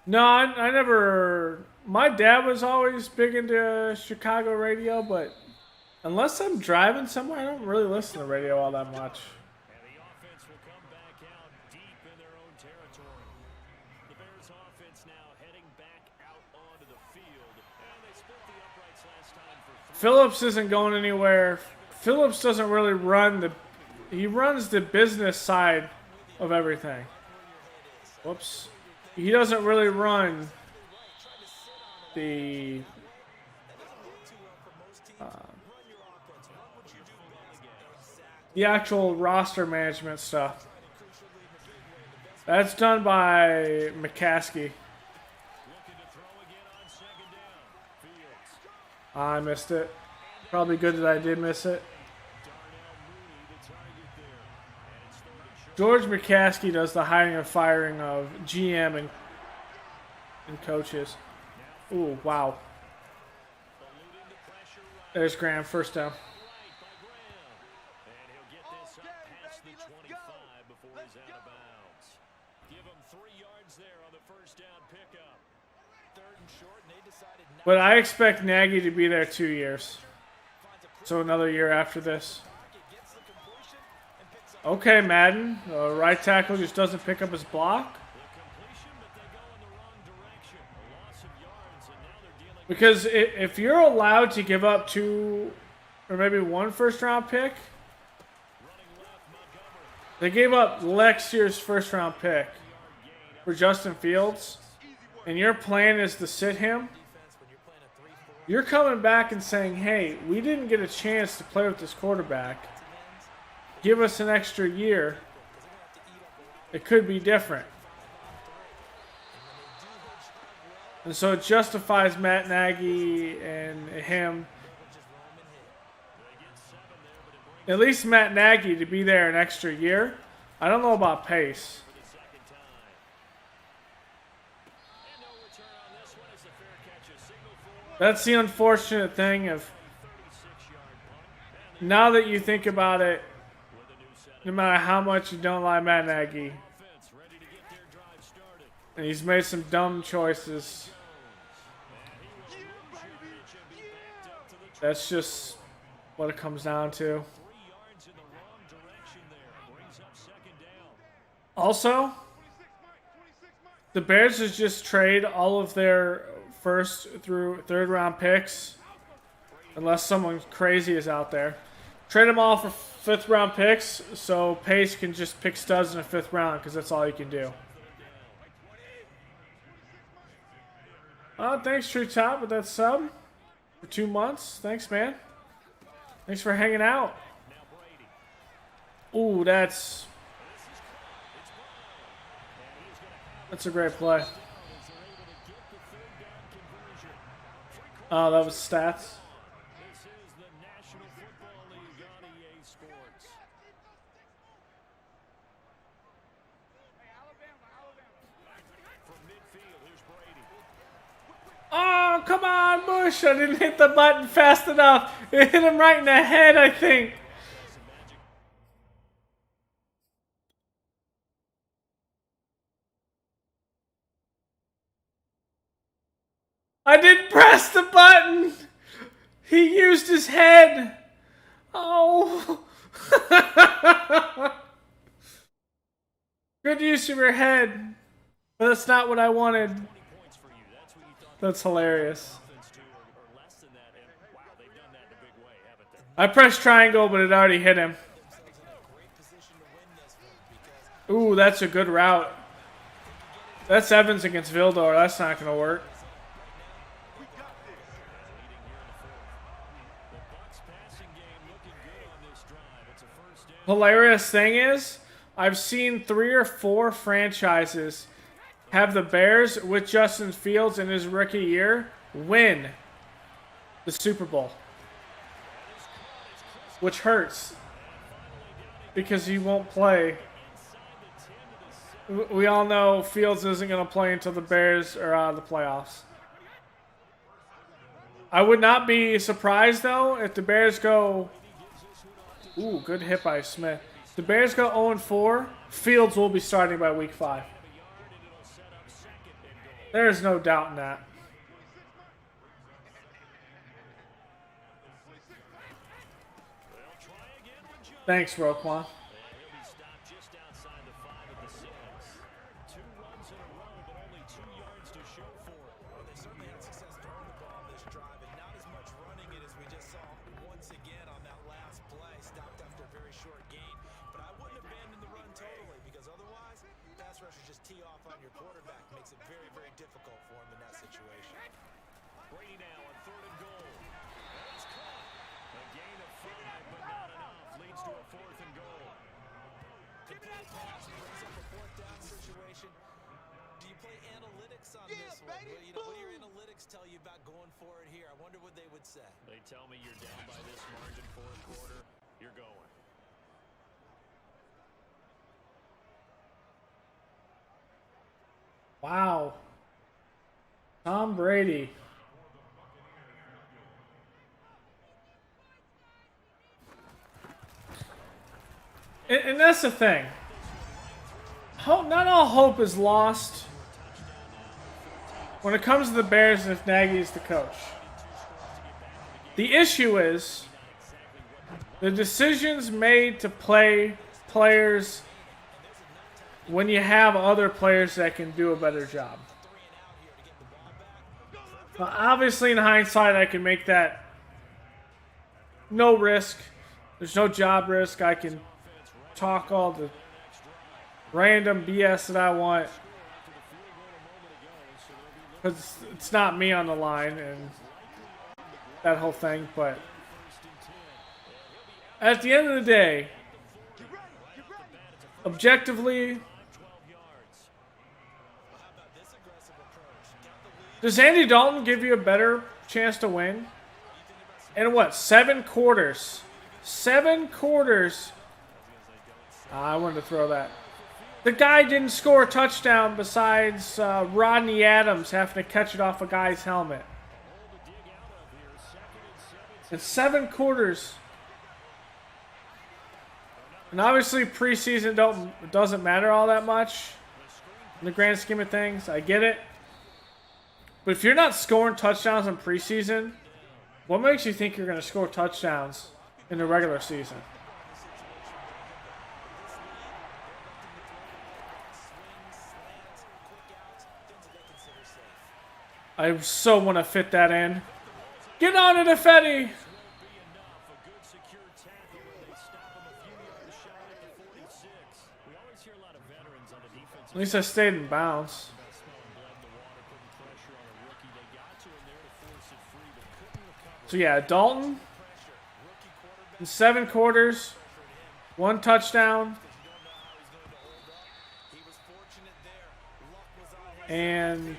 No, I never. My dad was always big into Chicago radio, but unless I'm driving somewhere, I don't really listen to radio all that much. And the offense will come back out deep in their own territory. The Bears offense now heading back out onto the field. And they split the uprights last time for 3. Phillips isn't going anywhere. Phillips doesn't really run the. He runs the business side of everything. Whoops. He doesn't really run the actual roster management stuff. That's done by McCaskey. I missed it. Probably good that I did miss it. George McCaskey does the hiring and firing of GM and coaches. Ooh, wow. There's Graham, first down. And he'll get this up past the 25 before he's out of bounds. Give him 3 yards there on the first down pickup. 3rd and short, and they decided not But I expect Nagy to be there 2 years. So another year after this. to get the completion and picks up Okay, Madden. Right tackle just doesn't pick up his block. The completion, but they go in the wrong direction. A loss of yards, and now they're dealing Because if you're allowed to give up 2 or maybe 1 first round pick, running left. Montgomery. they gave up next year's first round pick for Justin Fields, and your plan is to sit him. You're coming back and saying, hey, we didn't get a chance to play with this quarterback. Give us an extra year. It could be different. And so it justifies Matt Nagy and him. At least Matt Nagy to be there an extra year. I don't know about Pace. That's the unfortunate thing of now that you think about it, no matter how much you don't like Matt Nagy, and he's made some dumb choices. That's just what it comes down to. Also, the Bears has just trade all of their first through 3rd round picks, unless someone crazy is out there. Trade them all for 5th round picks, so Pace can just pick studs in the 5th round because that's all he can do. Thanks, True Top, with that sub for 2 months. Thanks, man. Thanks for hanging out. Ooh, that's a great play. Oh, that was stats. This is the National Football League on EA Sports. From midfield, here's Brady. Oh, come on, Bush. I didn't hit the button fast enough. It hit him right in the head, I think. I didn't press the button. He used his head. Oh. Good use of your head. But that's not what I wanted. That's hilarious. I pressed triangle, but it already hit him. Ooh, that's a good route. That's Evans against Vildor. That's not going to work. Hilarious thing is, I've seen 3 or 4 franchises have the Bears with Justin Fields in his rookie year win the Super Bowl. Which hurts because he won't play. We all know Fields isn't going to play until the Bears are out of the playoffs. I would not be surprised, though, if the Bears go... Ooh, good hit by Smith. The Bears go 0-4. Fields will be starting by week 5. There's no doubt in that. Thanks, Roquan. He'll be stopped just outside the 5 at the 6. 2 runs in a row, but only 2 yards to show for it. Well, they certainly had success throwing the ball this drive, and not as much running it as we just saw once again on that last play. Stopped after a very short gain. But I wouldn't abandon the run totally, because otherwise, pass rushers just tee off on your quarterback. Makes it very, very difficult for him in that situation. Brady now on 3rd and goal. That's caught. A gain of 5, but not enough. Leads to a 4th and goal. Complete pass brings up a 4th down situation. Do you play analytics on this one? What do your analytics tell you about going for it here? I wonder what they would say. They tell me you're down by this margin, 4th quarter. You're going. Wow. Tom Brady. And that's the thing. Not all hope is lost when it comes to the Bears and if Nagy is the coach. The issue is the decisions made to play players when you have other players that can do a better job. Now, obviously, in hindsight, I can make that no risk. There's no job risk. I can talk all the random BS that I want. Because it's not me on the line and that whole thing. But at the end of the day, objectively, does Andy Dalton give you a better chance to win? In what, 7 quarters? 7 quarters. I wanted to throw that. The guy didn't score a touchdown besides Rodney Adams having to catch it off a guy's helmet. In 7 quarters. And obviously preseason doesn't matter all that much in the grand scheme of things. I get it. But if you're not scoring touchdowns in preseason, what makes you think you're going to score touchdowns in the regular season? I so want to fit that in. Get on it, Effetti! At least I stayed in bounds. So yeah, Dalton in 7 quarters, 1 touchdown, and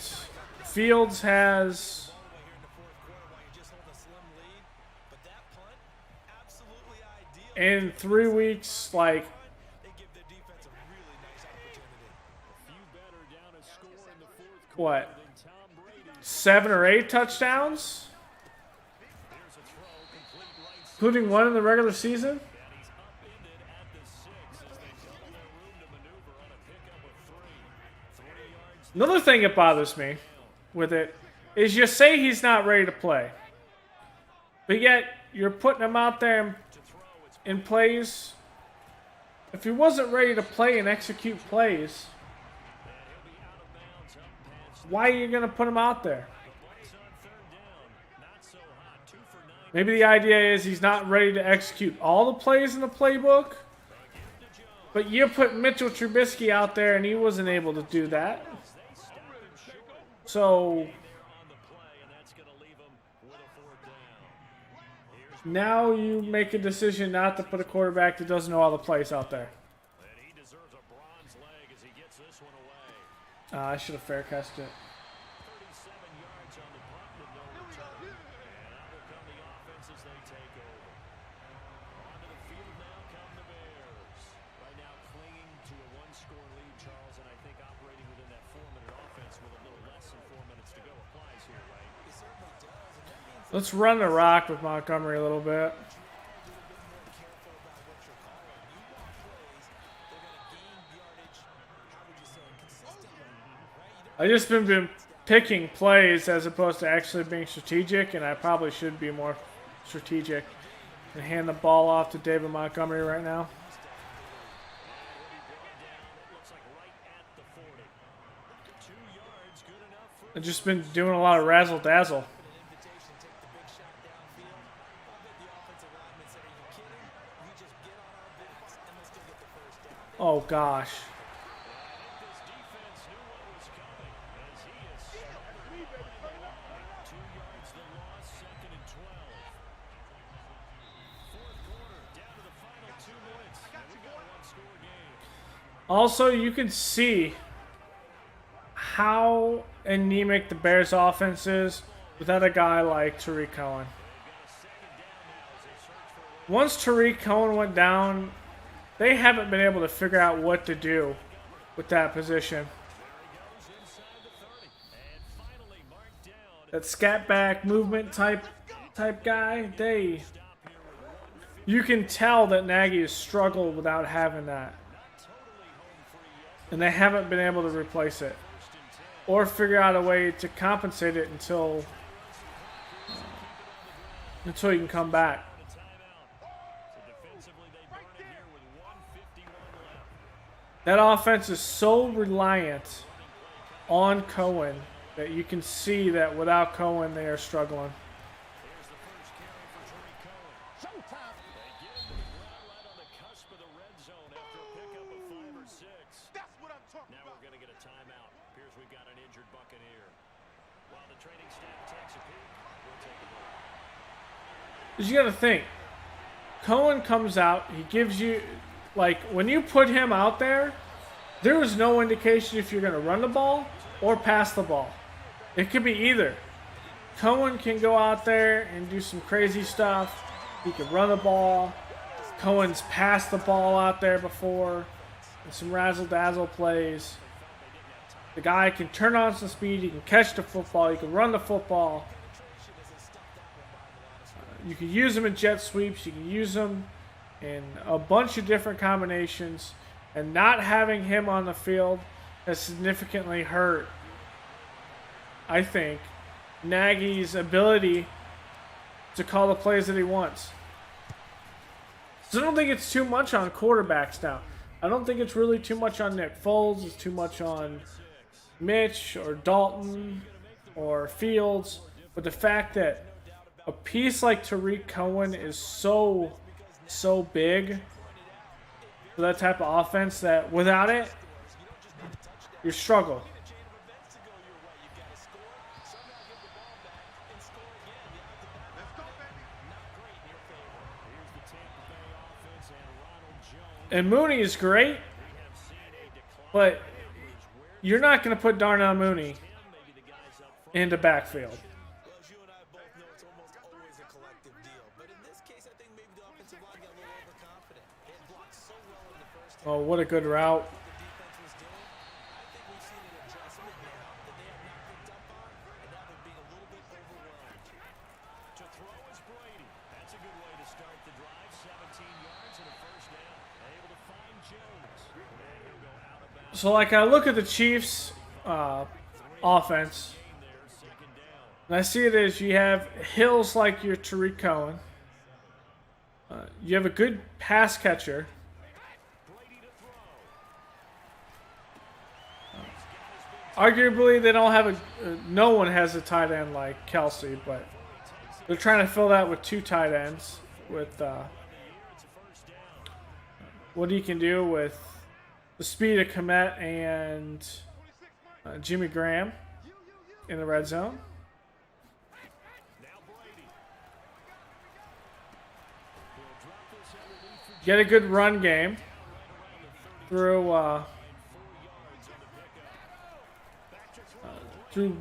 Fields has in 3 weeks, like, what, 7 or 8 touchdowns? Including 1 in the regular season? Another thing that bothers me with it is you say he's not ready to play. But yet, you're putting him out there in plays. If he wasn't ready to play and execute plays, why are you going to put him out there? Maybe the idea is he's not ready to execute all the plays in the playbook. But you put Mitchell Trubisky out there and he wasn't able to do that. So now you make a decision not to put a quarterback that doesn't know all the plays out there. I should have fair casted it. Let's run the rock with Montgomery a little bit. I just been picking plays as opposed to actually being strategic, and I probably should be more strategic and hand the ball off to David Montgomery right now. I've just been doing a lot of razzle dazzle. Oh gosh. Also, you can see how anemic the Bears' offense is without a guy like Tariq Cohen. Once Tariq Cohen went down, they haven't been able to figure out what to do with that position. That scat back movement type guy, you can tell that Nagy has struggled without having that. And they haven't been able to replace it or figure out a way to compensate it until he can come back. That offense is so reliant on Cohen that you can see that without Cohen they are struggling. Because you got to think, Cohen comes out, he gives you, like, when you put him out there, there is no indication if you're going to run the ball or pass the ball. It could be either. Cohen can go out there and do some crazy stuff. He can run the ball. Cohen's passed the ball out there before in some razzle-dazzle plays. The guy can turn on some speed. He can catch the football. He can run the football. You can use him in jet sweeps. You can use him in a bunch of different combinations. And not having him on the field has significantly hurt, I think, Nagy's ability to call the plays that he wants. So I don't think it's too much on quarterbacks now. I don't think it's really too much on Nick Foles. It's too much on Mitch or Dalton or Fields. But the fact that a piece like Tariq Cohen is so big for that type of offense that without it, you struggle. And Mooney is great, but you're not going to put Darnell Mooney into backfield. Oh, what a good route. So, like, I look at the Chiefs' offense, and I see it as you have Hills like your Tariq Cohen. You have a good pass catcher. Arguably, they don't have no one has a tight end like Kelsey, but they're trying to fill that with two tight ends with what he can do with the speed of Komet and Jimmy Graham in the red zone. Get a good run game through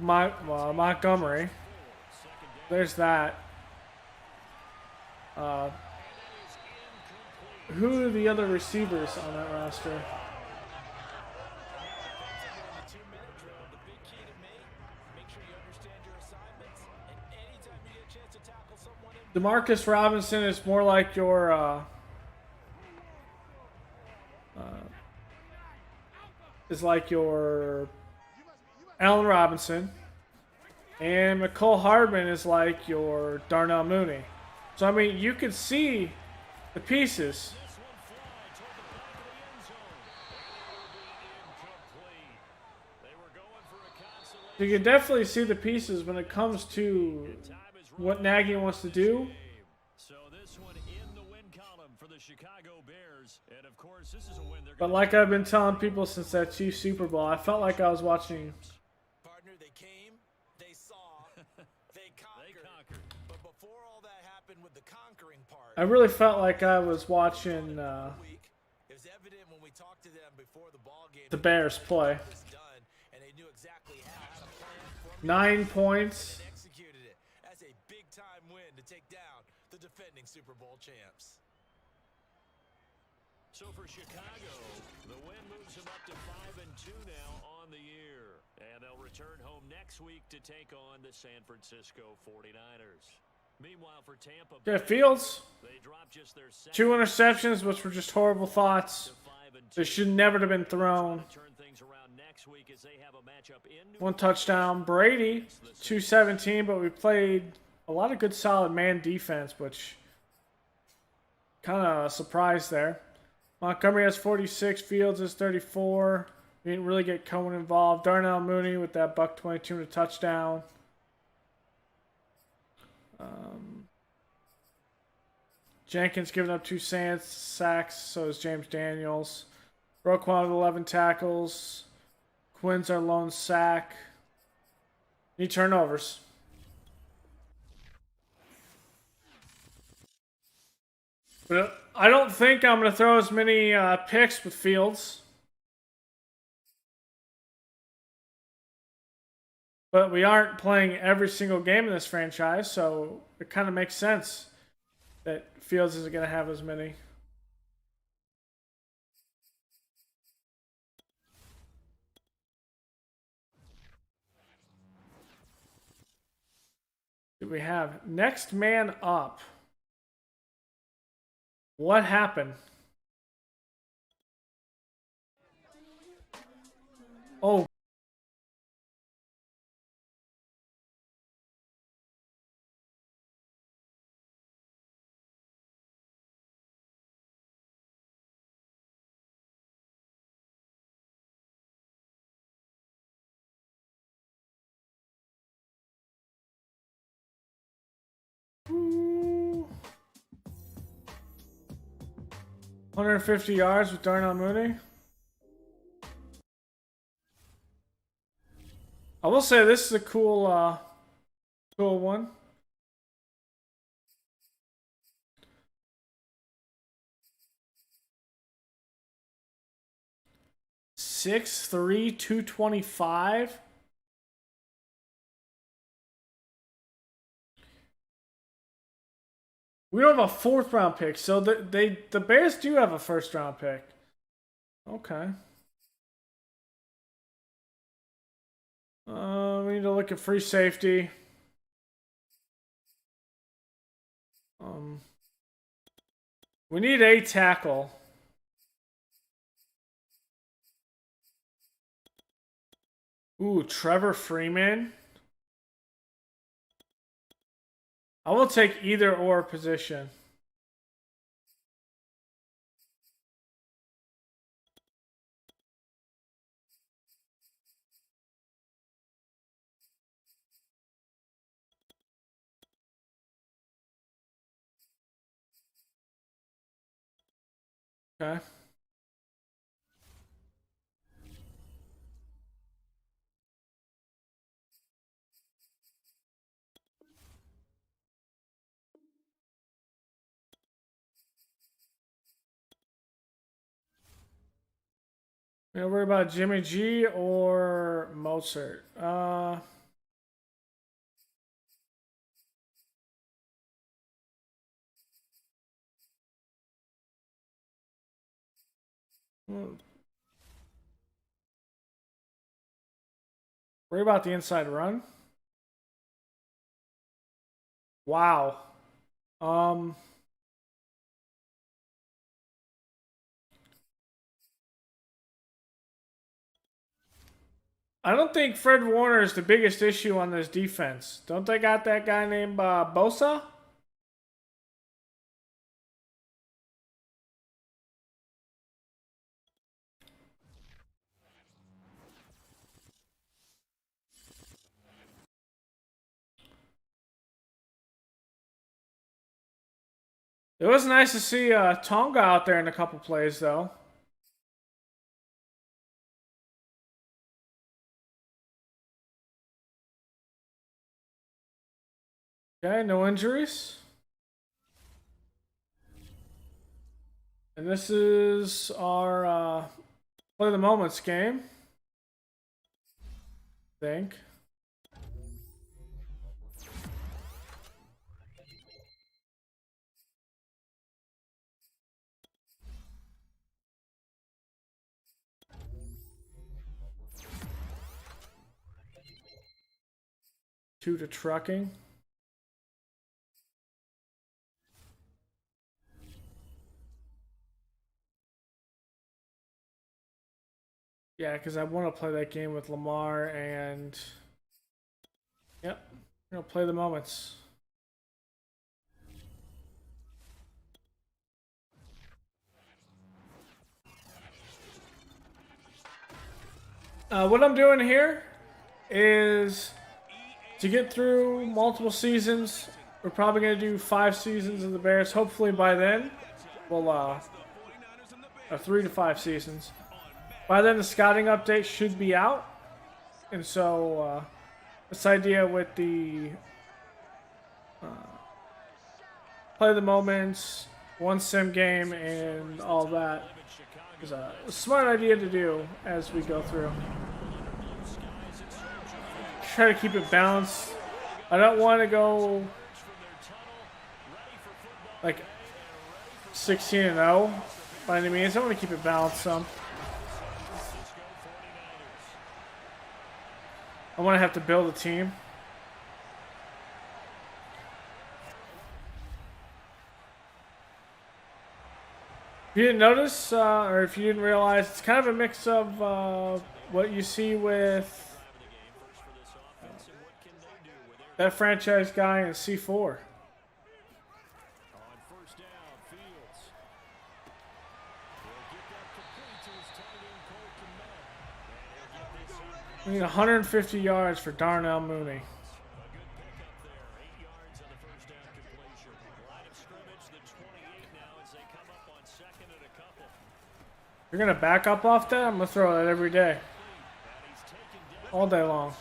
Montgomery. There's that. Who are the other receivers on that roster? Demarcus Robinson is more like your Allen Robinson And McCole Hardman is like your Darnell Mooney. So, I mean, you could see the pieces. This one fly toward the back of the end zone. It will be incomplete. They were going for a consolation. So you can definitely see the pieces when it comes to what Nagy wants to do. So this one in the win column for the Chicago Bears. And of course, this is a win they're But going like I've been telling people since that Chiefs Super Bowl, I felt like I was watching. Partner, they came, they saw, they conquered. But before all that happened with the conquering part, I really felt like I was watching week, it was evident when we talked to them before the ball game. the Bears play. was done, and they knew exactly how to plan, 9 points. and executed it. That's a big-time win to take down the defending Super Bowl champs. So for Chicago, the win moves them up to 5-2 now on the year. And they'll return home next week to take on the San Francisco 49ers. Meanwhile, for Tampa Yeah, Bay, Fields, they dropped just their 2 interceptions, which were just horrible thoughts. They should never have been thrown. turn things around next week as they have a matchup in New 1 touchdown. Brady, 217, but we played a lot of good solid man defense, which kind of a surprise there. Montgomery has 46, Fields has 34. We didn't really get Cohen involved. Darnell Mooney with that $122 and a touchdown. Jenkins giving up 2 sacks, so is James Daniels. Roquan with 11 tackles. Quinn's our lone sack. Any turnovers? But I don't think I'm going to throw as many picks with Fields. But we aren't playing every single game in this franchise, so it kind of makes sense that Fields isn't going to have as many. Do we have next man up? What happened? Oh. Ooh. 150 yards with Darnell Mooney. I will say this is a cool one. (6'3", 225). We don't have a 4th round pick, so the Bears do have a 1st round pick. Okay. We need to look at free safety. We need a tackle. Ooh, Trevor Freeman. I will take either or position. Okay. You know, worry about Jimmy G or Mozart. Worry about the inside run. Wow. I don't think Fred Warner is the biggest issue on this defense. Don't they got that guy named Bosa? It was nice to see Tonga out there in a couple plays, though. Okay, no injuries. And this is our play the moments game. I think. Two to trucking. Yeah, because I want to play that game with Lamar and... Yep, I'm going to play the moments. What I'm doing here is to get through multiple seasons. We're probably going to do 5 seasons of the Bears. Hopefully by then, we'll 3 to 5 seasons. By then, the scouting update should be out. And so, this idea with the play the moments, one sim game, and all that is a smart idea to do as we go through. Try to keep it balanced. I don't want to go like 16-0 by any means. I want to keep it balanced some. I want to have to build a team. If you didn't notice, or if you didn't realize, it's kind of a mix of what you see with that franchise guy in C4. We need 150 yards for Darnell Mooney. You're going to back up off that? I'm going to throw that every day. All day long.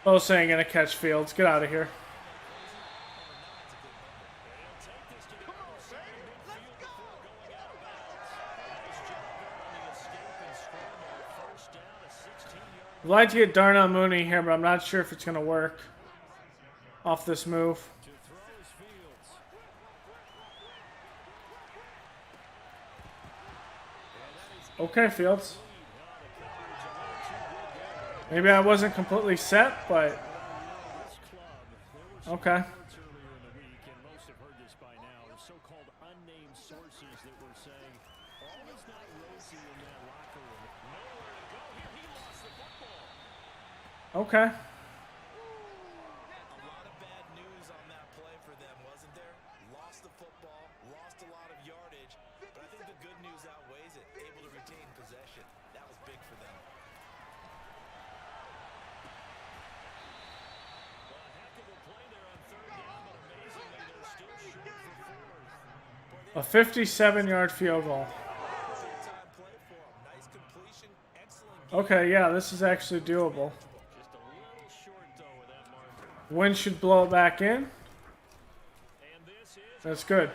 Bosa ain't gonna catch Fields. Get out of here. I'd like to get Darnell Mooney here, but I'm not sure if it's gonna work off this move. Okay, Fields. Maybe I wasn't completely set, but okay. Okay. A lot of bad news on that play for them, wasn't there? Lost the football, lost a lot of yardage, but I think the good news outweighs it. Able to retain possession. That was big for them. A 57-yard field goal. Okay, yeah, this is actually doable. Wind should blow it back in. That's good.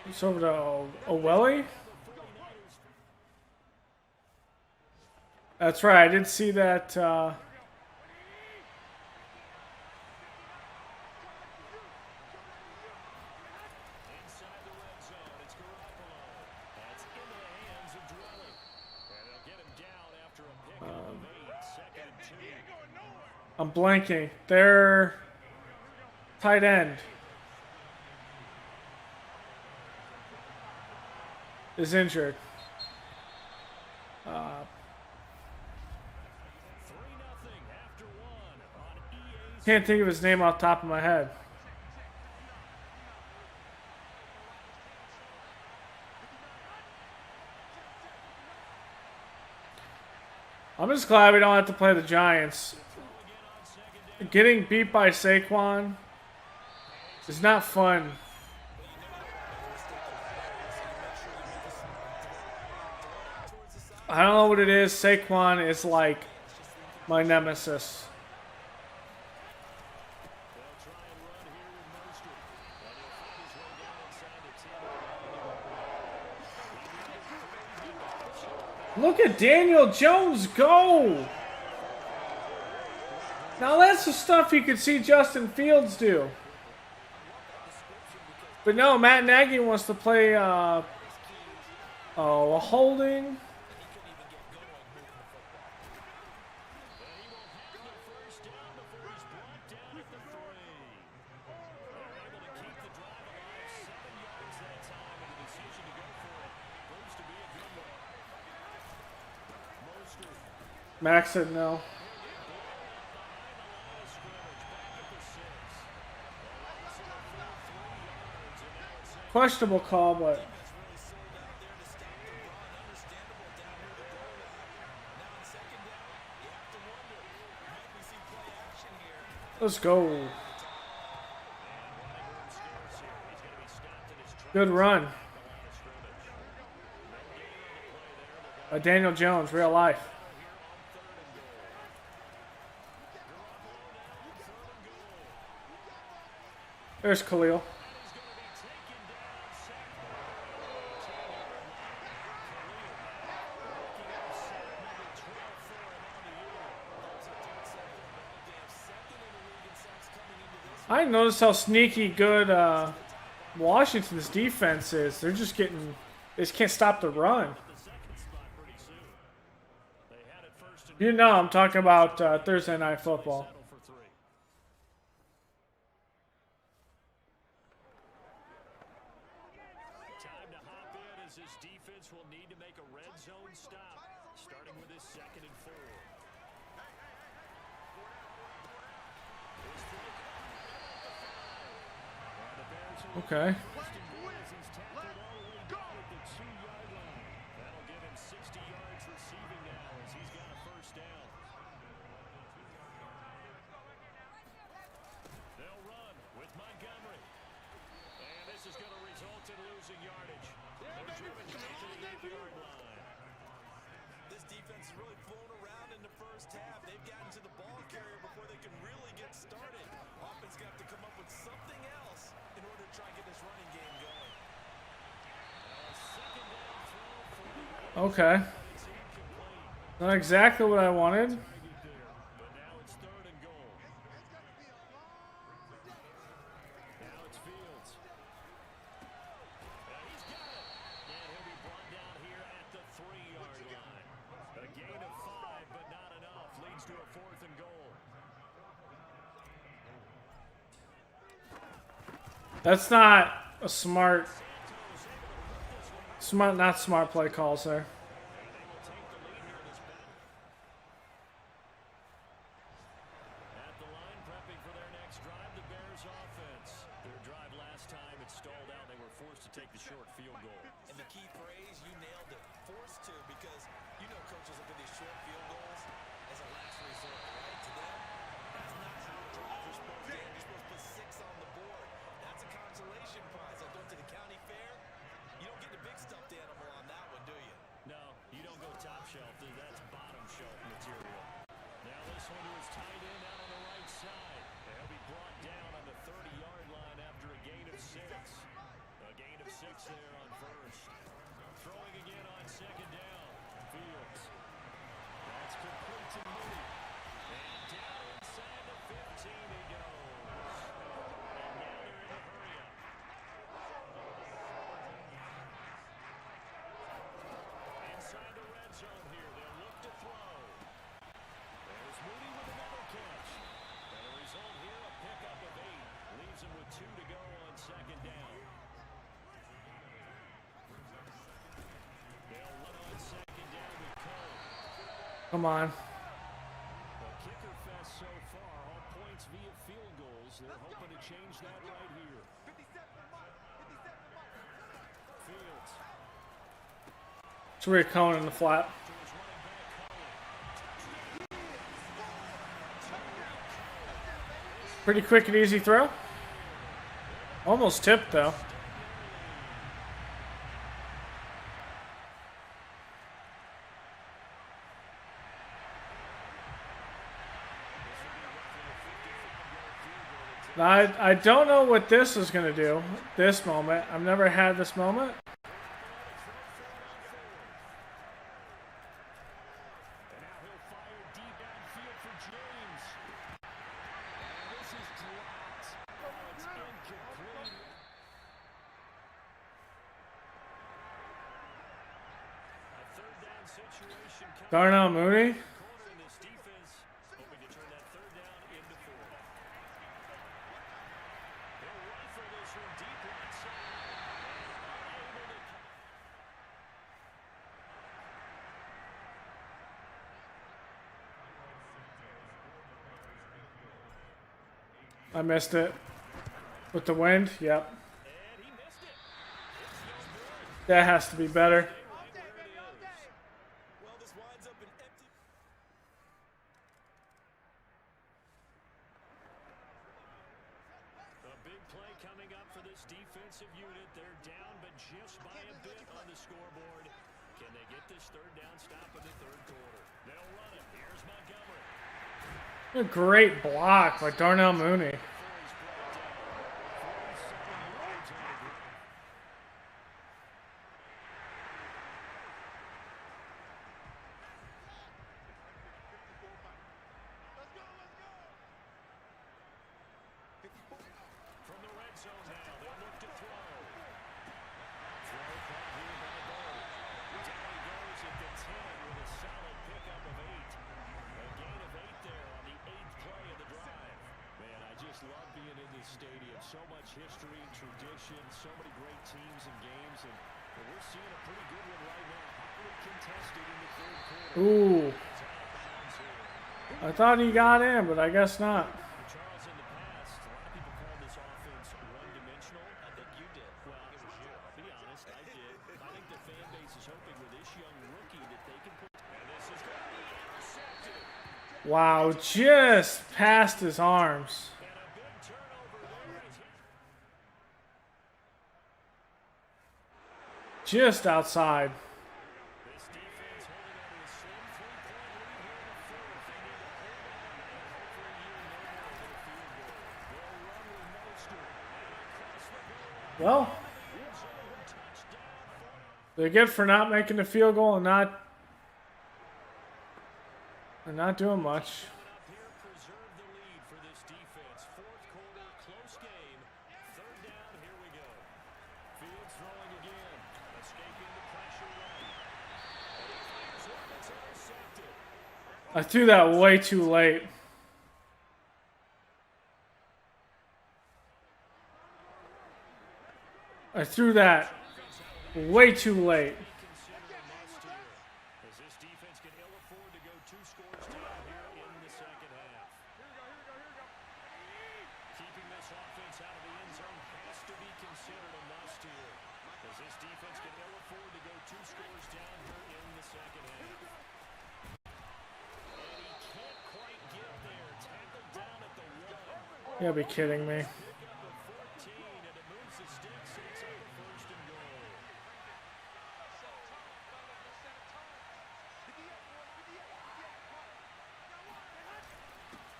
It's over to Owelli. That's right. I did see that. Inside the red zone, it's Garoppolo. That's into the hands of Dwelly. And they'll get him down after a pickup of 8, 2nd and 2. I'm blanking. Their tight end is injured. 3-0 after 1 on EA. Can't think of his name off the top of my head. I'm just glad we don't have to play the Giants. Getting beat by Saquon is not fun. I don't know what it is. Saquon is like my nemesis. Look at Daniel Jones go! Now that's the stuff you could see Justin Fields do. But no, Matt Nagy wants to play a holding. Max said no. Questionable call, but let's go. Good run. Daniel Jones, real life. There's Khalil. I noticed how sneaky good Washington's defense is. They're just getting, they just can't stop the run. You know, I'm talking about Thursday Night Football. Time to hop in as this defense will need to make a red zone stop, starting with this 2nd and 4. Okay. That'll give him 60 yards receiving now as he's got a first down. They'll run with Montgomery. And this is going to result in losing yardage. They're driven down to the 8-yard line. This defense has really flown around in the first half. They've gotten to the ball carrier before they can really get started. Offense got to come up with something else in order to try and get this running game going. Okay. Not exactly what I wanted. But now it's 3rd and goal. Now it's Fields. He's got it. And he'll be brought down here at the 3-yard line. A gain of 5, but not enough. Leads to a 4th and goal. That's not a not smart play calls there. At the line, prepping for their next drive, the Bears offense. Their drive last time, it stalled out. They were forced to take the short field goal. And the key phrase, you nailed it. Forced to, because you know coaches look at these short field goals as a last resort, right? To them, that's not how drives are supposed to end. You're supposed to put 6 on the board. That's a consolation prize. Like going to the county fair, you don't get the big stuffed animal on that one, do you? No, you don't go top shelf. That's bottom shelf material. Now this one to his tight end out on the right side. They'll be brought down on the 30-yard line after a gain of 6. A gain of 6 there. complete to Moody. And down inside the 15 he goes. And now they're in a hurry-up. Inside the red zone here. They'll look to throw. There's Moody with another catch. And the result here, a pickup of 8. Leaves him with 2 to go on second down. They'll run on second down with Cole. Come on. The kicker fest so far, all points via field goals. They're hoping to change that right here. Fields. It's Rick Cohen in the flat. To his running back, Cole. Pretty quick and easy throw. Almost tipped though. I don't know what this is going to do. This moment. I've never had this moment. And now he'll fire deep downfield for James. And this is dropped. Oh, it's incomplete. A third down situation. Darnell Mooney. Corner in this defense, hoping to turn that third down into 4. He'll rifle this one deep right side. Unable to. I missed it. With the wind, yep. And he missed it. It's no good. That has to be better. Right where it is. Well, this winds up an empty. A big play coming up for this defensive unit. They're down, but just by a bit on the scoreboard. Can they get this third down stop in the third quarter? They'll run it. Here's Montgomery. A great block by Darnell Mooney. Before he's brought down. 47 yards on the ground. From the red zone now, they'll look to throw. Throw caught here by Bow. Down he goes at the 10 with a solid pickup of 8. A gain of 8 there on the 8th play of the drive. Man, I just love being in this stadium. So much history and tradition, so many great teams and games, and we're seeing a pretty good one right now. Hotly contested in the third quarter. Ooh. It's out of bounds here. I thought he got in, but I guess not. Charles, in the past, a lot of people call this offense one-dimensional. I think you did. Well, I'll be honest, I did. I think the fan base is hoping with this young rookie that they can put. And this is going to be intercepted. Wow, just past his arms. And a big turnover there. Just outside. This defense holding on to a slim 3-point lead here in the fourth. They need to hold on and hope for a year no more than a field goal. They'll run with Mostert. And across the goal. Well, End zone touchdown. they're good for not making the field goal and not doing much. Coming up here, preserve the lead for this defense. Fourth quarter, close game. Third down, here we go. Fields throwing again. Escaping the pressure right. And he fires one that's intercepted. I threw that way too late. I threw that way too late. Considered a must here, as this defense can ill afford to go 2 scores down here in the second half. Keeping this offense out of the end zone has to be considered a must here, as this defense can ill afford to go 2 scores down here in the second half. And he can't quite get there. Tackled down at the 1. You gotta be kidding me. Pickup of 14, and it moves the sticks, and it's on the first and goal.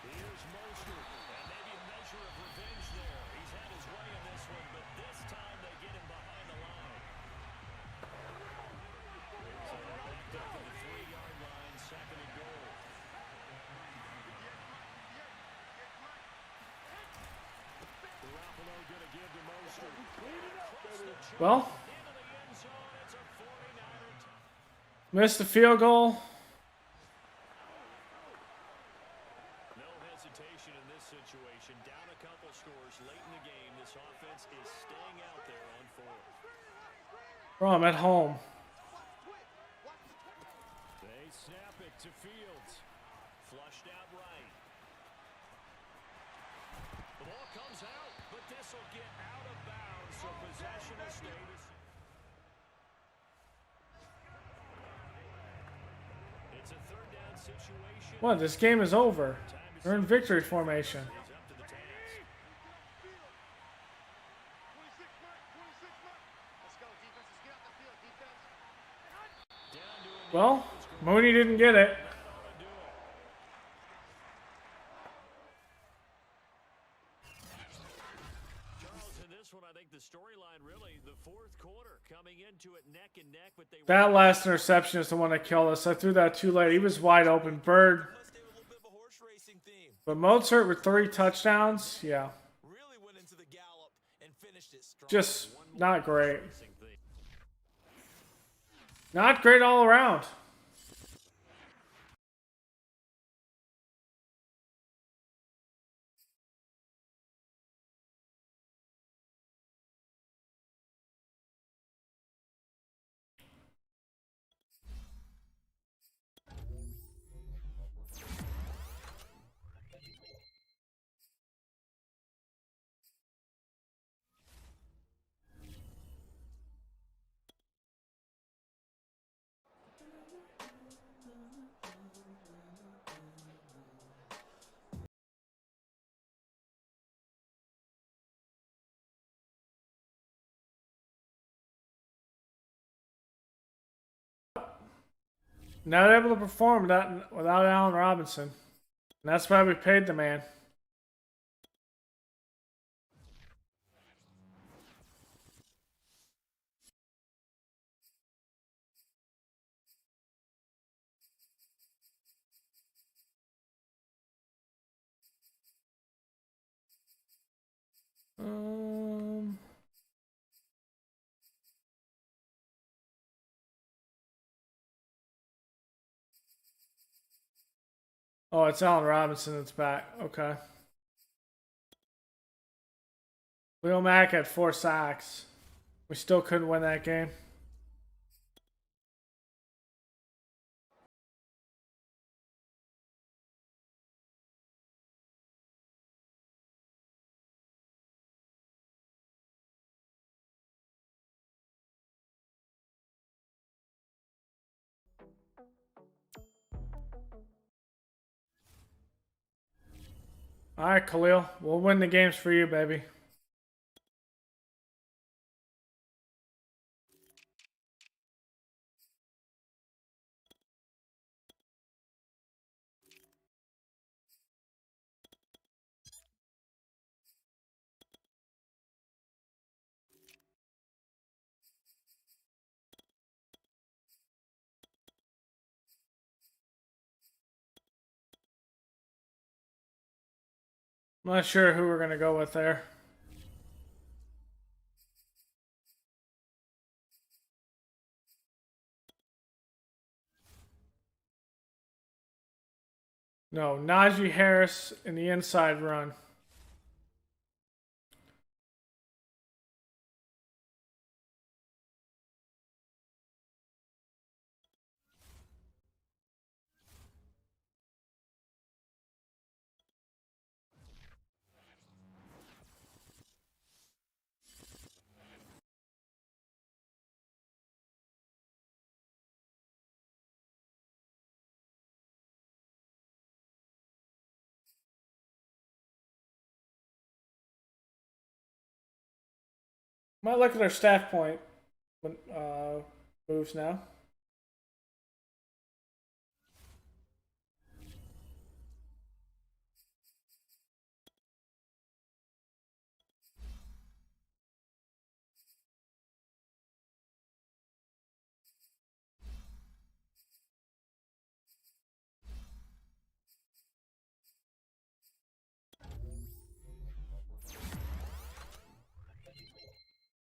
Here's Mostert, and maybe a measure of revenge there. He's had his way in this one, but this time they get him behind the line. So they're backed up to the 3-yard line, second and goal. Well, missed the field goal. No hesitation in this situation. Down a couple scores late in the game. This offense is staying out there on fourth. Bro, I'm at home. They snap it to Fields. Flushed out right. The ball comes out, but this will get out of bounds, so possession will stay the same. It's a third down situation. What? This game is over. We're in victory formation. He's up to the task. Down to a Well, Mooney didn't get it. Charles, in this one, I think the storyline really, the fourth quarter, coming into it neck and neck, but they That last interception is the one that killed us. I threw that too late. He was wide open. Bird. Plus, they have a little bit of a horse racing theme. But Mozart with 3 touchdowns. Yeah. Really went into the gallop and finished it strong. Just not great. racing thing. Not great all around. Not able to perform without Allen Robinson. And that's why we paid the man. Oh, it's Allen Robinson that's back. Okay. Leo Mack had 4 sacks. We still couldn't win that game. All right, Khalil. We'll win the games for you, baby. I'm not sure who we're going to go with there. No, Najee Harris in the inside run. Might look at our staff point moves now.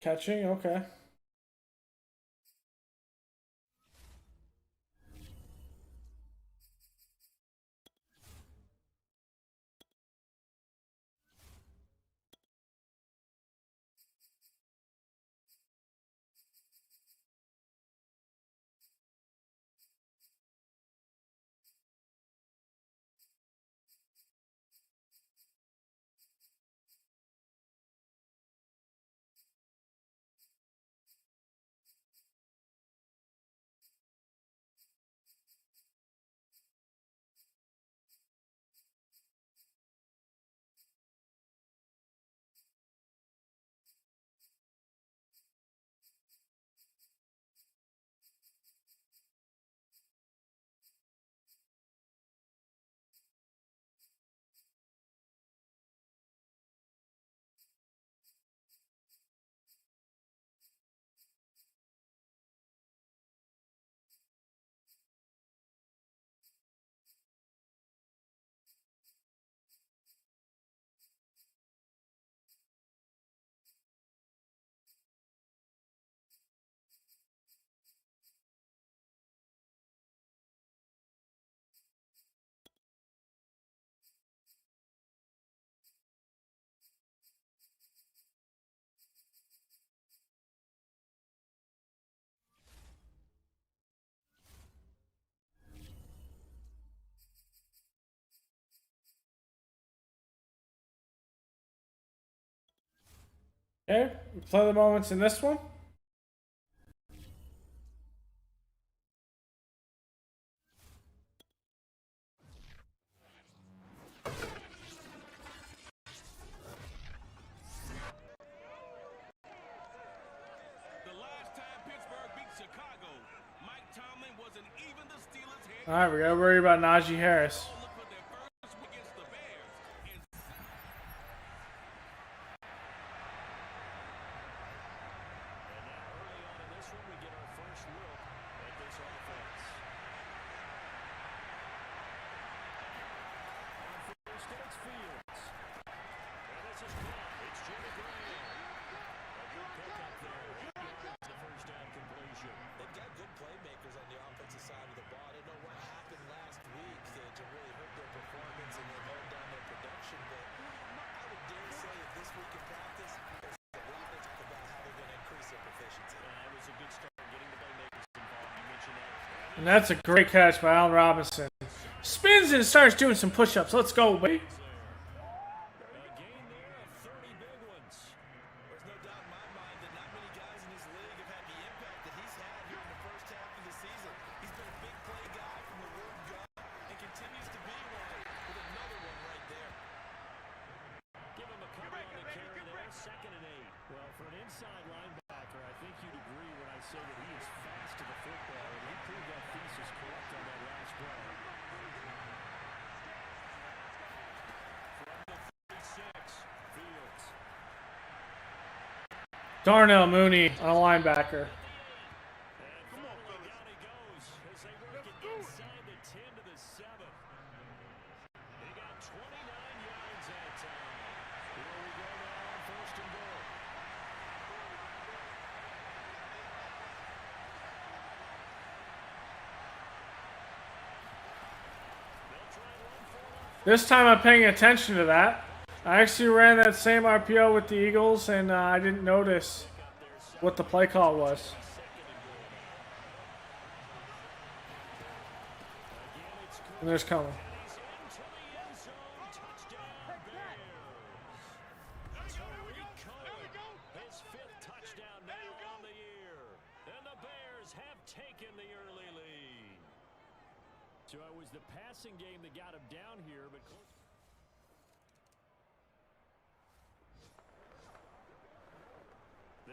Catching, okay. Okay, we play the moments in this one. Alright, we gotta worry about Najee Harris. And that's a great catch by Allen Robinson. Spins and starts doing some push-ups. Let's go, baby. Darnell Mooney on a linebacker. This time I'm paying attention to that. I actually ran that same RPO with the Eagles, and I didn't notice what the play call was. And there's Cohen. So it was the passing game that got him down here, but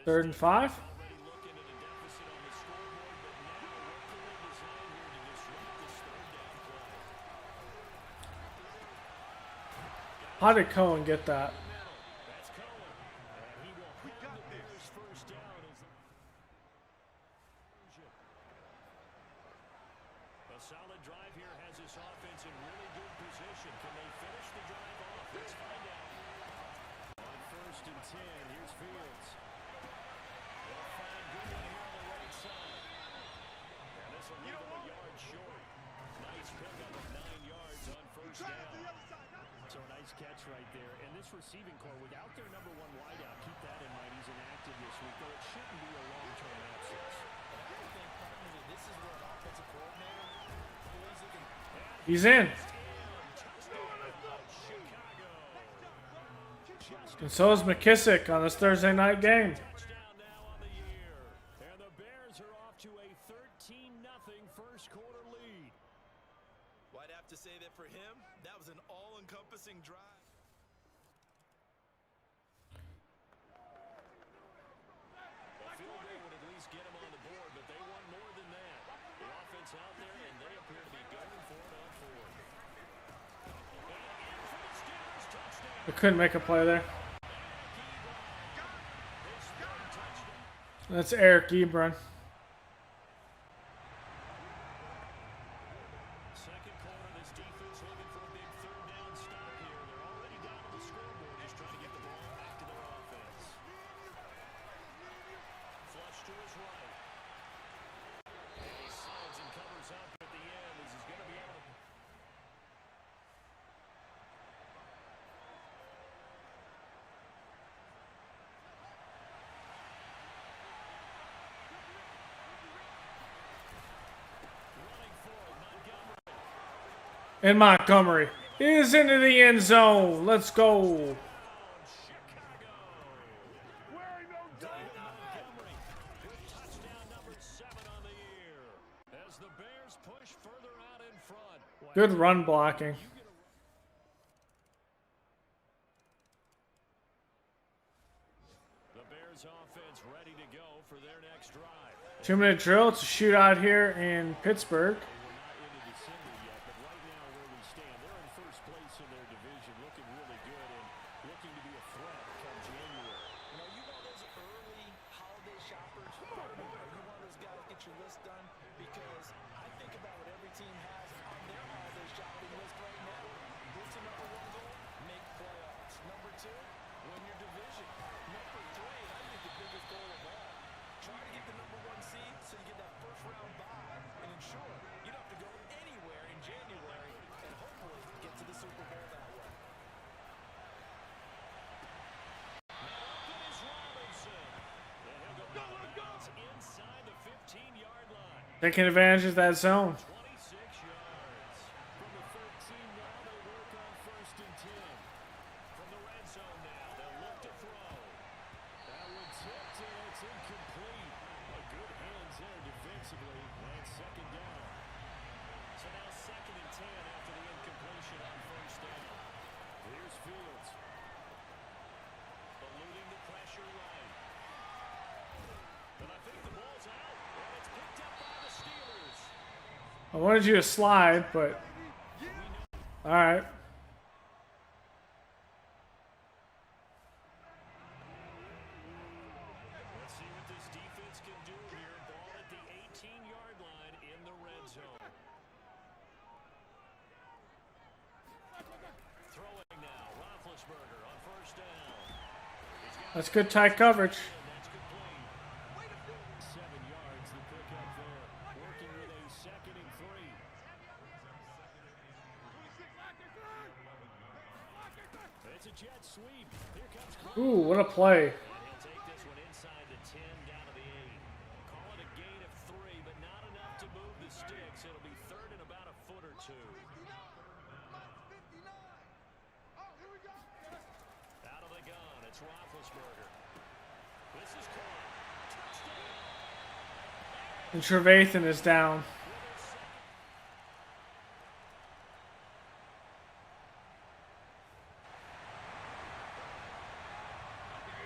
Third and 5. How did Cohen get that? A solid drive here has this offense in really good position. Can they finish the drive off? Let's find out. On 1st and 10, here's Fields. this receiving core, without their number one wideout, keep that in mind. He's inactive this week, though it shouldn't be a long-term absence. And I really think partly this is where an offensive coordinator believes he can. He's in. And so is McKissick on this Thursday night game. Touchdown now on the year. And the Bears are off to a 13-0 first quarter lead. Well, I'd have to say that for him, that was an all-encompassing drive. A field goal would at least get them on the board, but they want more than that. The offense out there, and they appear to be going for it on fourth. And in for the Steelers, touchdown. I couldn't make a play there. That's Eric Ebron. Second quarter, this defense looking for a big third down stop here. They're already down on the scoreboard, just trying to get the ball back to their offense. Flush to his right. And he slides and covers up at the end as he's going to be out. And Montgomery is into the end zone. Let's go. Good run blocking. The Bears offense ready to go for their next drive. 2-minute drill. It's a shootout here in Pittsburgh. We're not into December yet, but right now where we stand, they're in first place in their division, looking really good and looking to be a threat come January. You know those early holiday shoppers? You're one of those guys get your list done because I think about what every team has on their holiday shopping list right now. What's the number one goal? Make playoffs. Number two, win your division. Number three, I think the biggest goal of all, try to get the number one seed so you get that first round bye and ensure you don't have to go anywhere in January and hopefully get to the Super Bowl that way. Open is Robinson. And he'll go out of bounds inside the 15-yard line. Taking advantage of that zone. 26 yards. From the 13 now, they work on 1st and 10. From the red zone now, they'll look to throw. That one tipped and it's incomplete. A good hands there defensively, and second down. So now 2nd and 10 after the incompletion on 1st down. Here's Fields. Eluding the pressure right. But I think the ball's out, and it's picked up by the Steelers. I wanted you to slide, but all right. Let's see what this defense can do here. Ball at the 18-yard line in the red zone. Throwing now, Roethlisberger on 1st down. That's good tight coverage. That's complete. 7 yards, the pickup there. Working with a 2nd and 3. It's a jet sweep. Here comes Clark. Ooh, what a play. And he'll take this one inside the 10, down to the 8. Call it a gain of 3, but not enough to move the sticks. It'll be 3rd and about a foot or two. Out of the gun, it's Roethlisberger. This is caught. Touchdown. And Trevathan is down.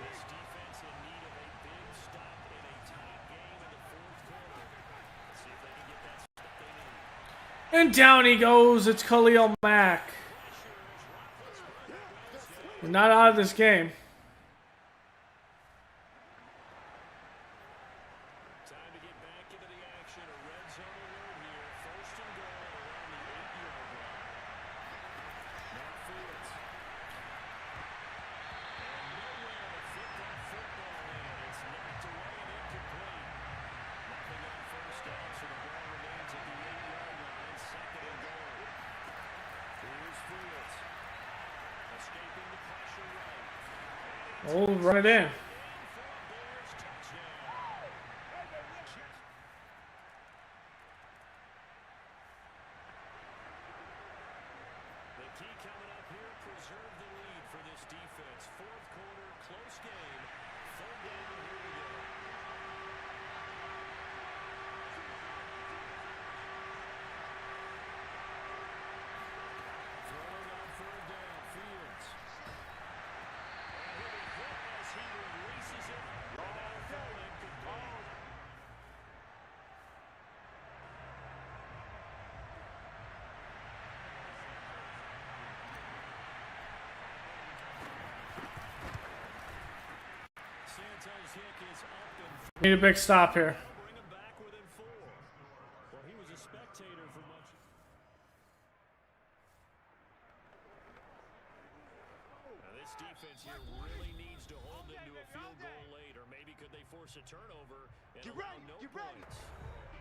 This defense in need of a big stop in a tight game in the 4th quarter. Let's see if they can get that stop they need. And down he goes. It's Khalil Mack. We're not out of this game. Time to get back into the action. A red zone alert here. 1st and goal around the 8-yard line. Now Fields. And nowhere to fit that football in. It's knocked away and incomplete. Nothing on 1st down, so the ball remains at the 8-yard line. 2nd and goal. Here's Fields. Escaping the pressure Oh, run it in. The key coming up here, preserve the lead for this defense. Fourth quarter, close game. Third down, here we go. Throwing on third down, Fields. And he'll be hit as he releases it. Rebound thrown incomplete. Santos Hick is up and Need a big stop here. bring him back within 4. Well, he was a spectator for much. Now this defense here really needs to hold them to a field goal late, or maybe could they force a turnover and allow no points?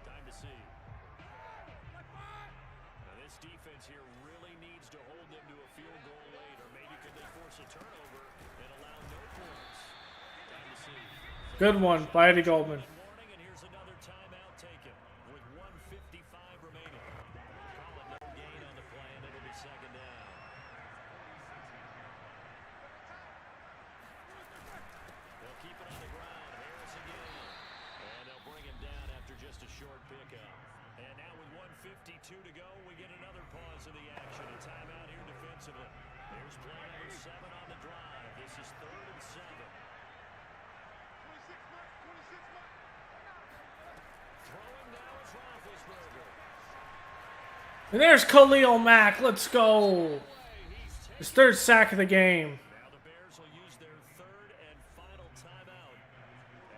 Time to see. Now this defense here really needs to hold them to a field goal late, or maybe could they force a turnover and allow no points? Time to see. Good one by Eddie Goldman. Warning, and here's another timeout taken with 1:55 remaining. Call it no gain on the play, and it'll be second down. They'll keep it on the ground. Harris again. And they'll bring him down after just a short pickup. And now with 1:52 to go, we get another pause in the action. A timeout here defensively. Here's play number 7 on the drive. This is 3rd and 7. Throwing now is Roethlisberger. And there's Khalil Mack. Let's go. His 3rd sack of the game. Now the Bears will use their 3rd and final timeout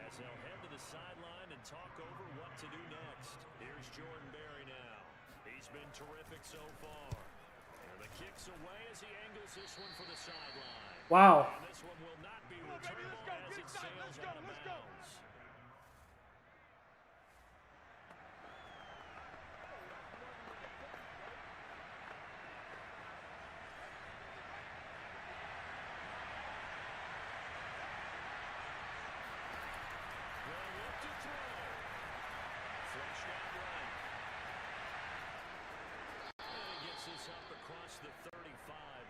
as they'll head to the sideline and talk over what to do next. Here's Jordan Berry now. He's been terrific so far. And the kick's away as he angles this one for the sideline. Wow. And this one will not be returnable as it sails out of bounds. They'll look to throw. Flushed out right. And he gets this up across the 35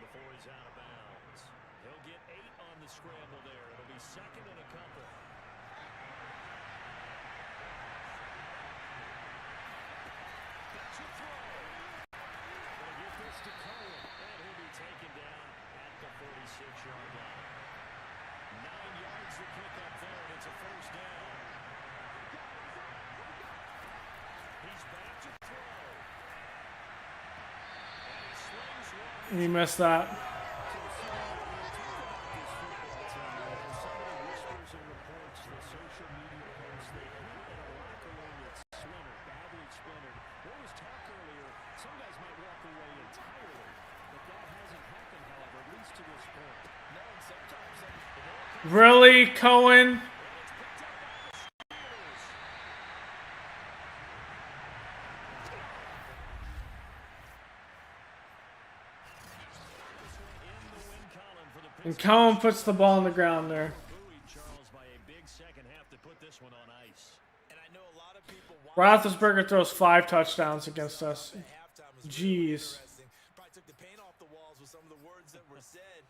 before he's out of bounds. He'll get 8 on the scramble there. It'll be 2nd and a couple. Back to throw. Gonna get this to Cohen, and he'll be taken down at the 46-yard line. 9 yards to pick up there, and it's a first down. He's back to throw. And he slings one. He missed that. Really, Cohen? And Cohen puts the ball on the ground there. Charles by a big second half to put this one on ice. And I know a lot of people want Roethlisberger throws 5 touchdowns against us. at halftime was Jeez. interesting. Probably took the paint off the walls with some of the words that were said.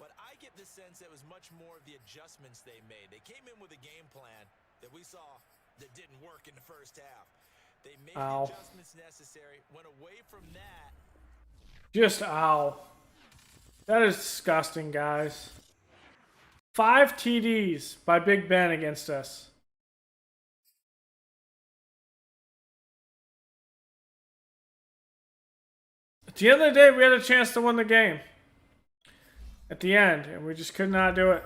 But I get the sense that it was much more of the adjustments they made. They came in with a game plan that we saw that didn't work in the first half. They made Ow. the adjustments necessary, went away from that. Just ow. That is disgusting, guys. 5 TDs by Big Ben against us. At the end of the day, we had a chance to win the game. At the end, and we just could not do it.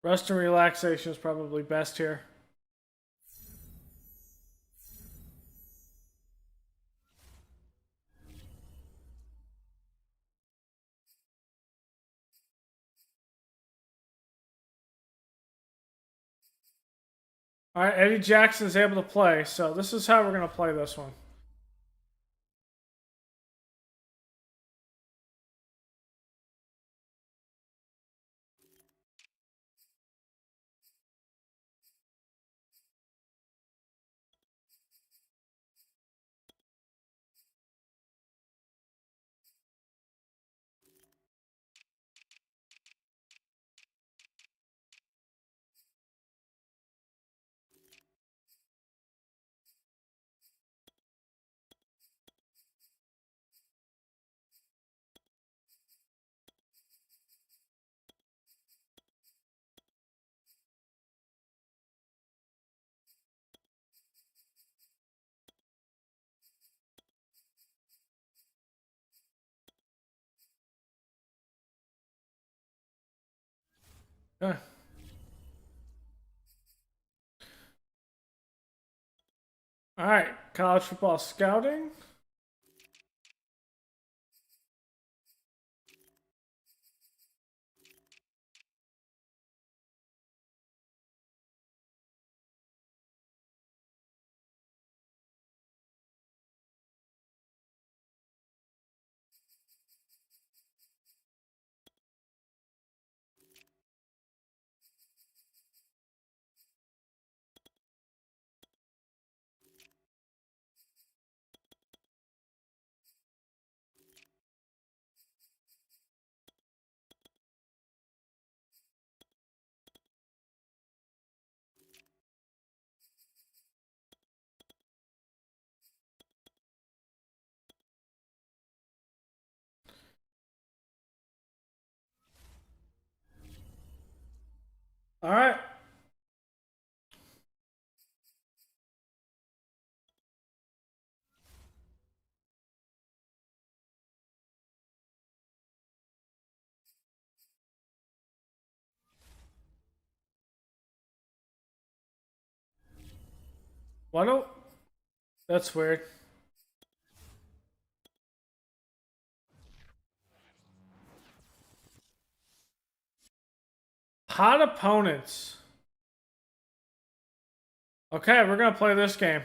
Rest and relaxation is probably best here. All right, Eddie Jackson is able to play, so this is how we're going to play this one. Okay. All right, college football scouting. All right. Why don't... That's weird. Hot opponents. Okay, we're going to play this game.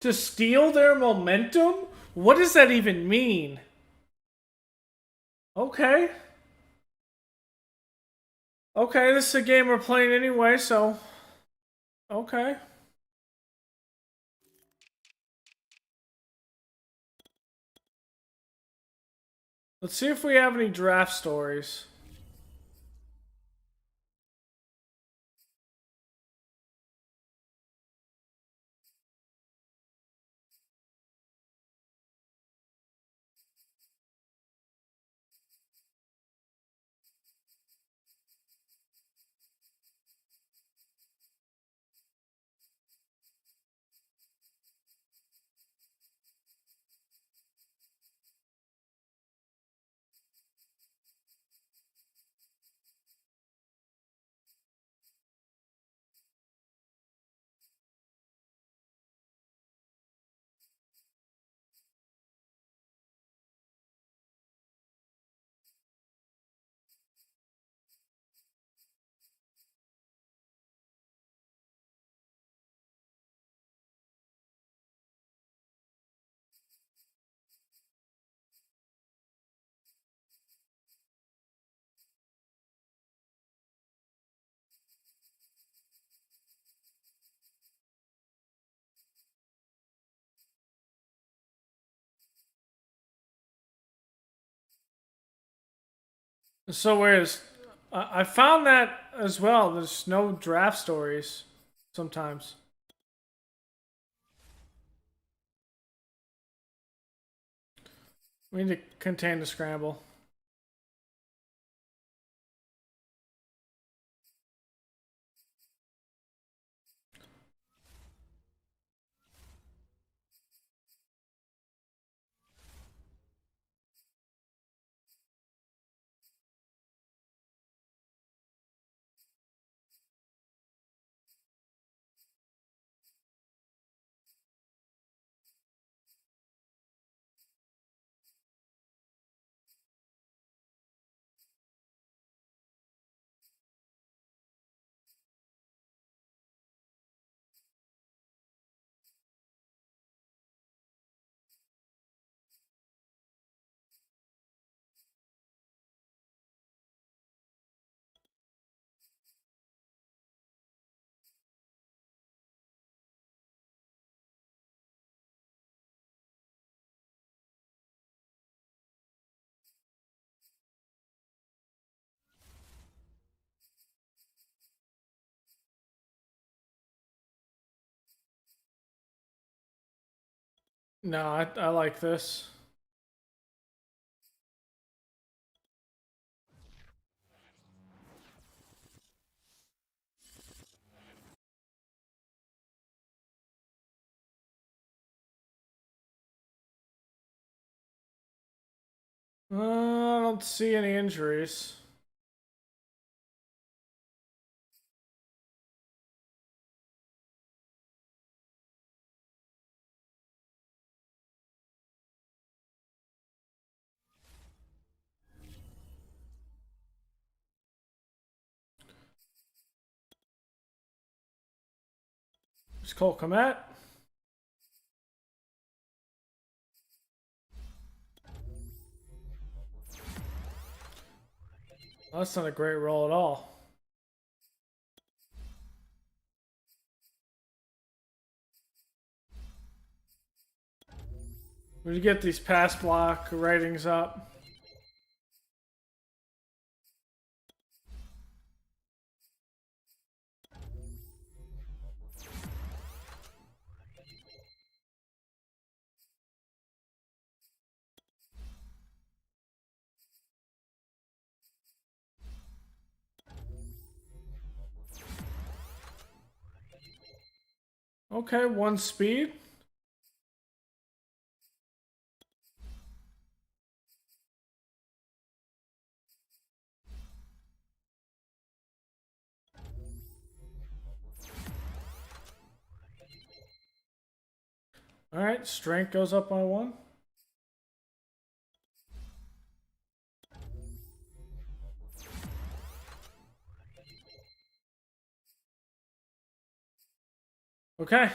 To steal their momentum? What does that even mean? Okay. Okay, this is a game we're playing anyway, so... Okay. Let's see if we have any draft stories. It's so weird. I found that as well. There's no draft stories sometimes. We need to contain the scramble. No, I like this. I don't see any injuries. It's Cole Komet. That's not a great roll at all. We get these pass block ratings up. Okay, 1 speed. All right, strength goes up by 1. Okay.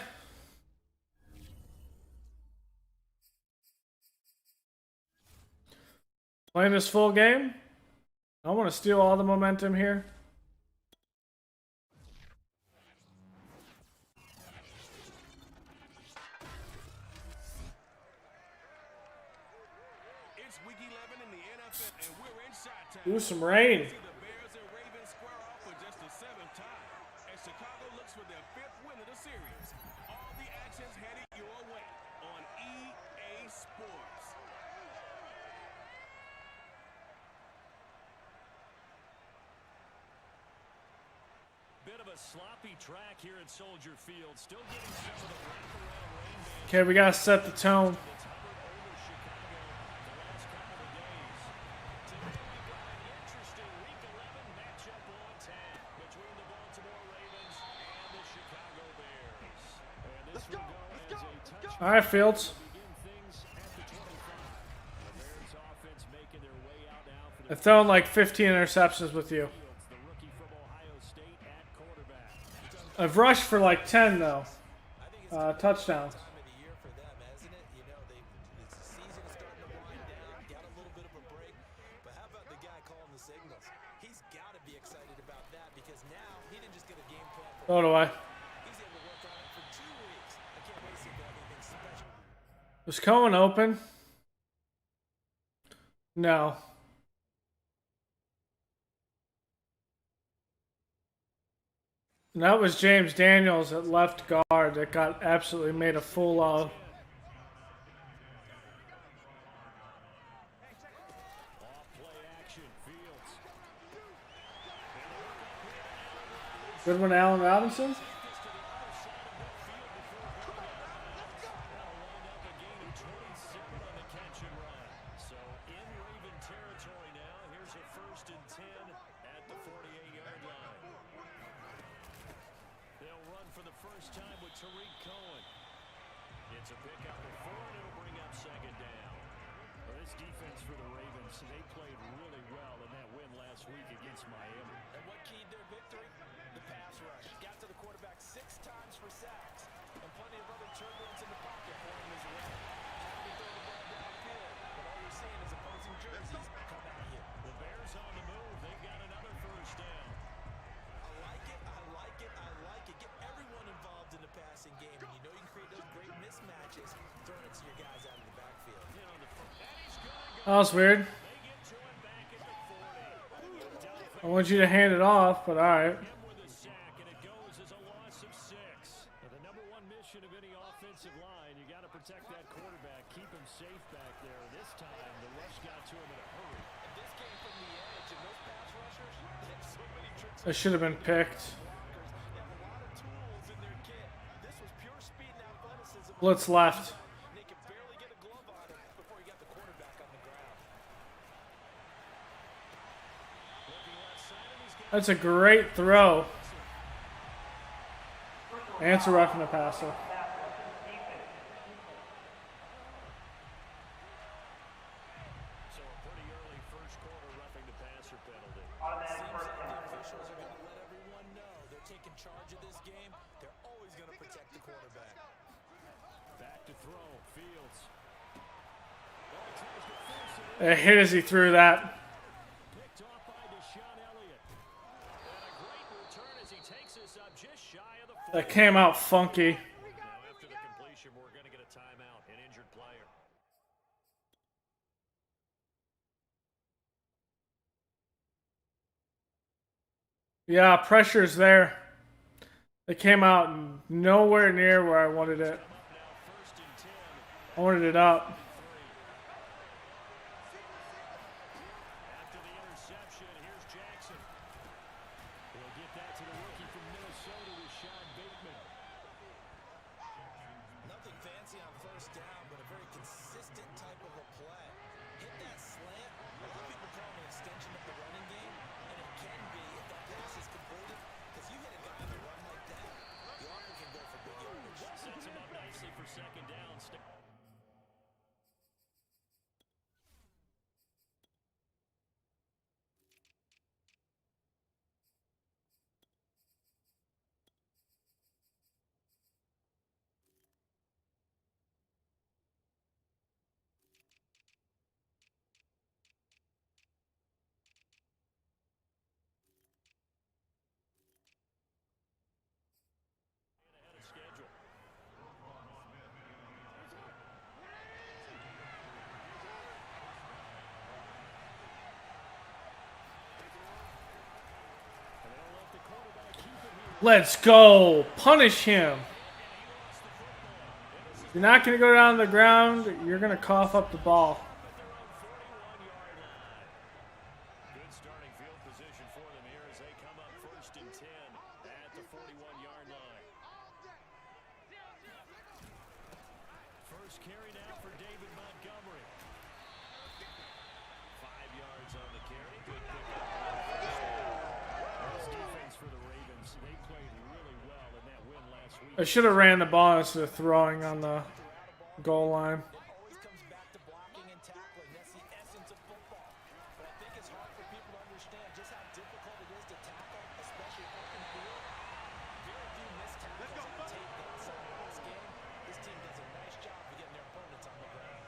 Playing this full game. I want to steal all the momentum here. It's week 11 in the NFL, and we're inside time. Ooh, some rain. The Bears and Ravens square off for just the 7th time, as Chicago looks for their 5th win of the series. All the action's headed your way on EA Sports. Bit of a sloppy track here at Soldier Field. Still getting some of the wraparound rain bands. Okay, we gotta set the tone. That's hovered over Chicago the last couple of days. Today we've got an interesting Week 11 matchup on tap between the Baltimore Ravens and the Chicago Bears. And this will go as a touchdown. All right, Fields. Begin things at the 25. The Bears offense making their way out now for the I've thrown like 15 interceptions with you. Fields, the rookie from Ohio State at quarterback. I've rushed for like 10 though. Touchdowns. Time of the year for them, hasn't it? You know, it's the season is starting to wind down, got a little bit of a break. But how about the guy calling the signals? He's got to be excited about that because now he didn't just get a game plan for So do I. he's able to work on it for 2 weeks. I can't wait to see if they have anything special. Was Cohen open? No. And that was James Daniels at left guard that got absolutely made a fool of. Good one, Allen Robinson. It's a pickup of 4, and it'll bring up second down. Well, this defense for the Ravens, they played really well in that win last week against Miami. And what keyed their victory? The pass rush. Got to the quarterback 6 times for sacks. And plenty of other turbulence in the pocket for him as well. Trying to throw the ball downfield. But all you're seeing is opposing jerseys come at you. The Bears on the move. They've got another first down. I like it. I like it. I like it. Get everyone involved in the passing game. And you know you can create those great mismatches throwing it to your guys out of the backfield. That was weird. I want you to hand it off, but all right. The number one mission of any offensive line, you got to protect that quarterback, keep him safe back there. This time, the rush got to him in a hurry. And this came from the edge, and those pass rushers, they have so many tricks. I should have been picked. They have a lot of tools in their kit. This was pure speed and athleticism. Blitz left. They could barely get a glove on him before he got the quarterback on the ground. That's a great throw. Answer roughing the passer. So a pretty early first quarter roughing the passer penalty. Seems like the officials are going to let everyone know they're taking charge of this game. They're always going to protect the quarterback. Back to throw, Fields. It hit as he threw that. Picked off by Deshaun Elliott. And a great return as he takes us up just shy of the 40. That came out funky. Now after the completion, we're going to get a timeout, an injured player. Yeah, pressure's there. It came out nowhere near where I wanted it. I wanted it up. After the interception, here's Jackson. He'll get that to the rookie from Minnesota with Sean Bateman. Nothing fancy on first down, but a very consistent type of a play. Hit that slant. A lot of people call it an extension of the running game, and it can be if that pass is completed. Because you hit a guy on the run like that, you often can go for big yardage. Sets him up nicely for second down. Ahead of schedule. And they'll let the quarterback keep it here. Let's go. Punish him. If you're not going to go down to the ground, you're going to cough up the ball. Good starting field position for them here as they come up 1st and 10 at the 41-yard line. First carry now for David Montgomery. 5 yards on the carry. Good pickup. This defense for the Ravens, they played really well in that win last week. I should have ran the ball instead of throwing on the goal line. It always comes back to blocking and tackling. That's the essence of football. But I think it's hard for people to understand just how difficult it is to tackle, especially open field. Very few missed tackles on tape that I saw last game. This team does a nice job of getting their opponents on the ground.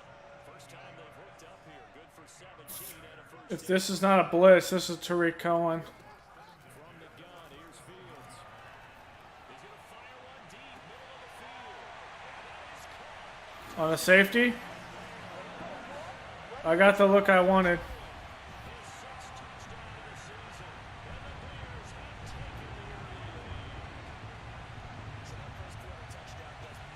First time they've hooked up here. Good for 17 and a first If this is not a blitz, this is Tariq Cohen. from the gun. Here's Fields. He's going to fire one deep, middle of the field. On the safety. I got the look I wanted.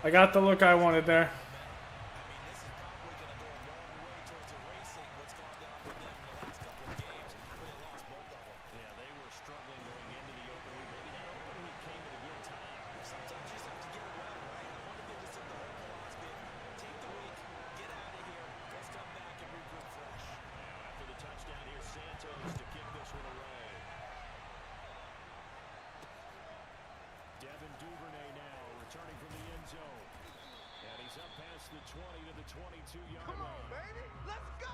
I got the look I wanted there. I mean, this is probably going to go a long way towards erasing what's gone down for them in the last couple of games where they lost both of them. Yeah, they were struggling going into the open week. Maybe that open week came at a good time. Sometimes you just have to get it right, right? I wonder if they just took the whole philosophy of take the week, get out of here, let's come back and regroup fresh. Now, after the touchdown here, Santos to kick this one away. Devin Duvernay now returning from the end zone. And he's up past the 20 to the 22-yard line. baby. Let's go.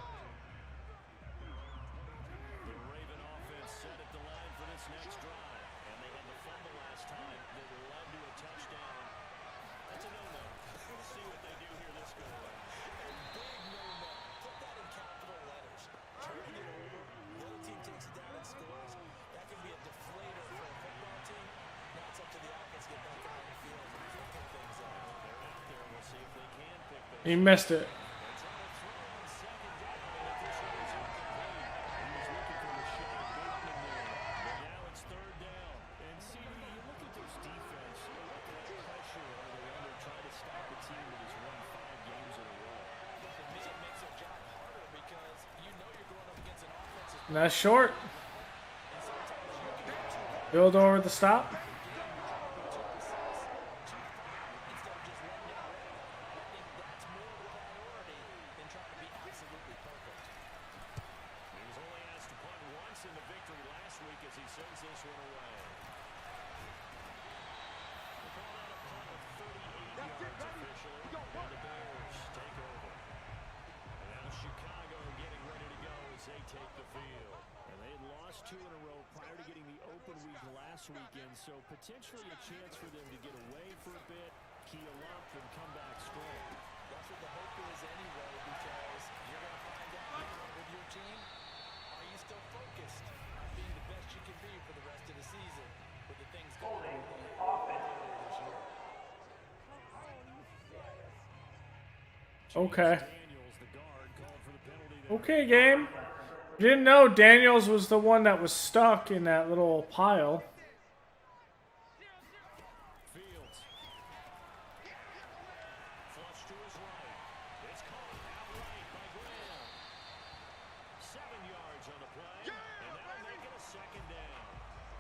The Raven offense set at the line for this next drive. And they had the fumble last time that led to a touchdown. That's a no-no. We'll see what they do here this go-around. Big no-no. Put that in capital letters. Turning it over, the other team takes it down and scores. That can be a deflator for a football team. Now it's up to the offense to get back out on the field and pick things up. They're out there. We'll see if they can pick those. He missed it. They try to throw on second down, but this one is incomplete. He was looking for Rashad Bateman there, but now it's third down. And CD, you look at this defense, what kind of pressure are they under trying to stop a team that has won 5 games in a row? To me, it makes their job harder because you know you're going up against an offense that's And that's short. and sometimes you can get too hard. Build over the stop. Instead of just running it away. I think that's more of a priority than trying to be absolutely perfect. He was only asked to punt once in the victory last week as he sends this one away. They call that a punt of 38 yards officially, and the Bears take over. And now Chicago getting ready to go as they take the field. And they had lost 2 in a row prior to getting the open week last weekend, so potentially a chance for them to get away for a bit, keel up, and come back strong. That's what the hope is anyway, because you're going to find out now with your team, are you still focused on being the best you can be for the rest of the season with the things going on this year? Okay. Daniels, the guard, called for the penalty there. Okay, game. Didn't know Daniels was the one that was stuck in that little pile. Fields. Flush to his right. It's caught outright by Graham. 7 yards on the play, and that'll make it a second down.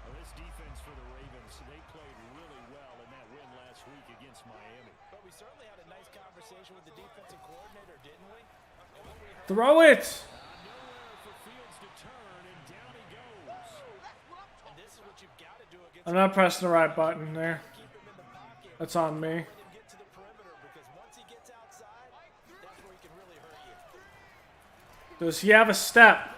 Well, this defense for the Ravens, they played really well in that win last week against Miami. But we certainly had a nice conversation with the defensive coordinator, didn't we? And what we heard, Throw it. Nowhere for Fields to turn, and down he goes. and this is what you've got to do against I'm not pressing the right button there. keep him in the pocket. That's on me. Let him get to the perimeter because once he gets outside, that's where he can really hurt you. Does he have a step?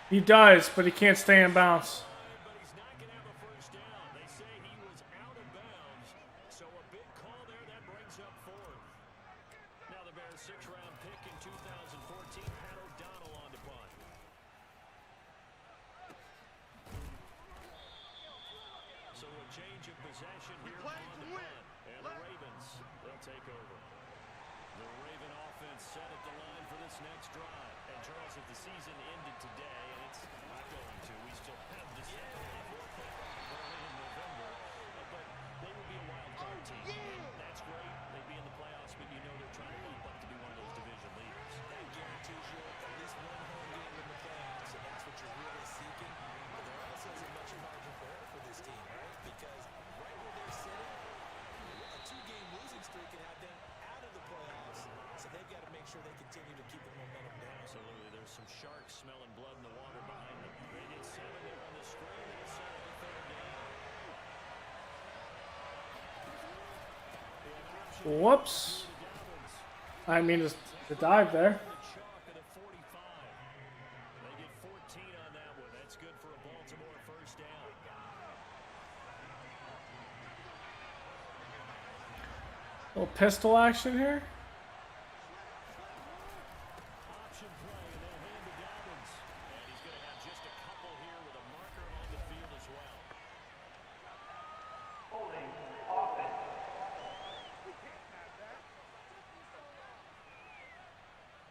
He does, but he can't stay in bounds. But he's not going to have a first down. They say he was out of bounds, so a big call there that brings up 4th. Now the Bears' 6th-round pick in 2014, Pat O'Donnell on to punt. So a change of possession here on the punt, and the Ravens, they'll take over. The Raven offense set at the line for this next drive. And Charles, if the season ended today, and it's not going to, we still have December early in November, but they would be a wild card team. And that's great. They'd be in the playoffs, but you know they're trying to keep up to be one of those division leaders. That guarantees you at least one home game in the playoffs, and that's what you're really seeking. But there also isn't much margin for error for this team, right? Because right where they're sitting, a 2-game losing streak can have them out of the playoffs. So they've got to make sure they continue to keep the momentum down. Absolutely. There's some sharks smelling blood in the water behind them. They get 7 there on the screen, and it's set up a 3rd down. Whoops. I mean, the dive there. Chalk at a 45. They get 14 on that one. That's good for a Baltimore first down. Little pistol action here. Option play, and they'll hand to Dobbins. And he's going to have just a couple here with a marker on the field as well.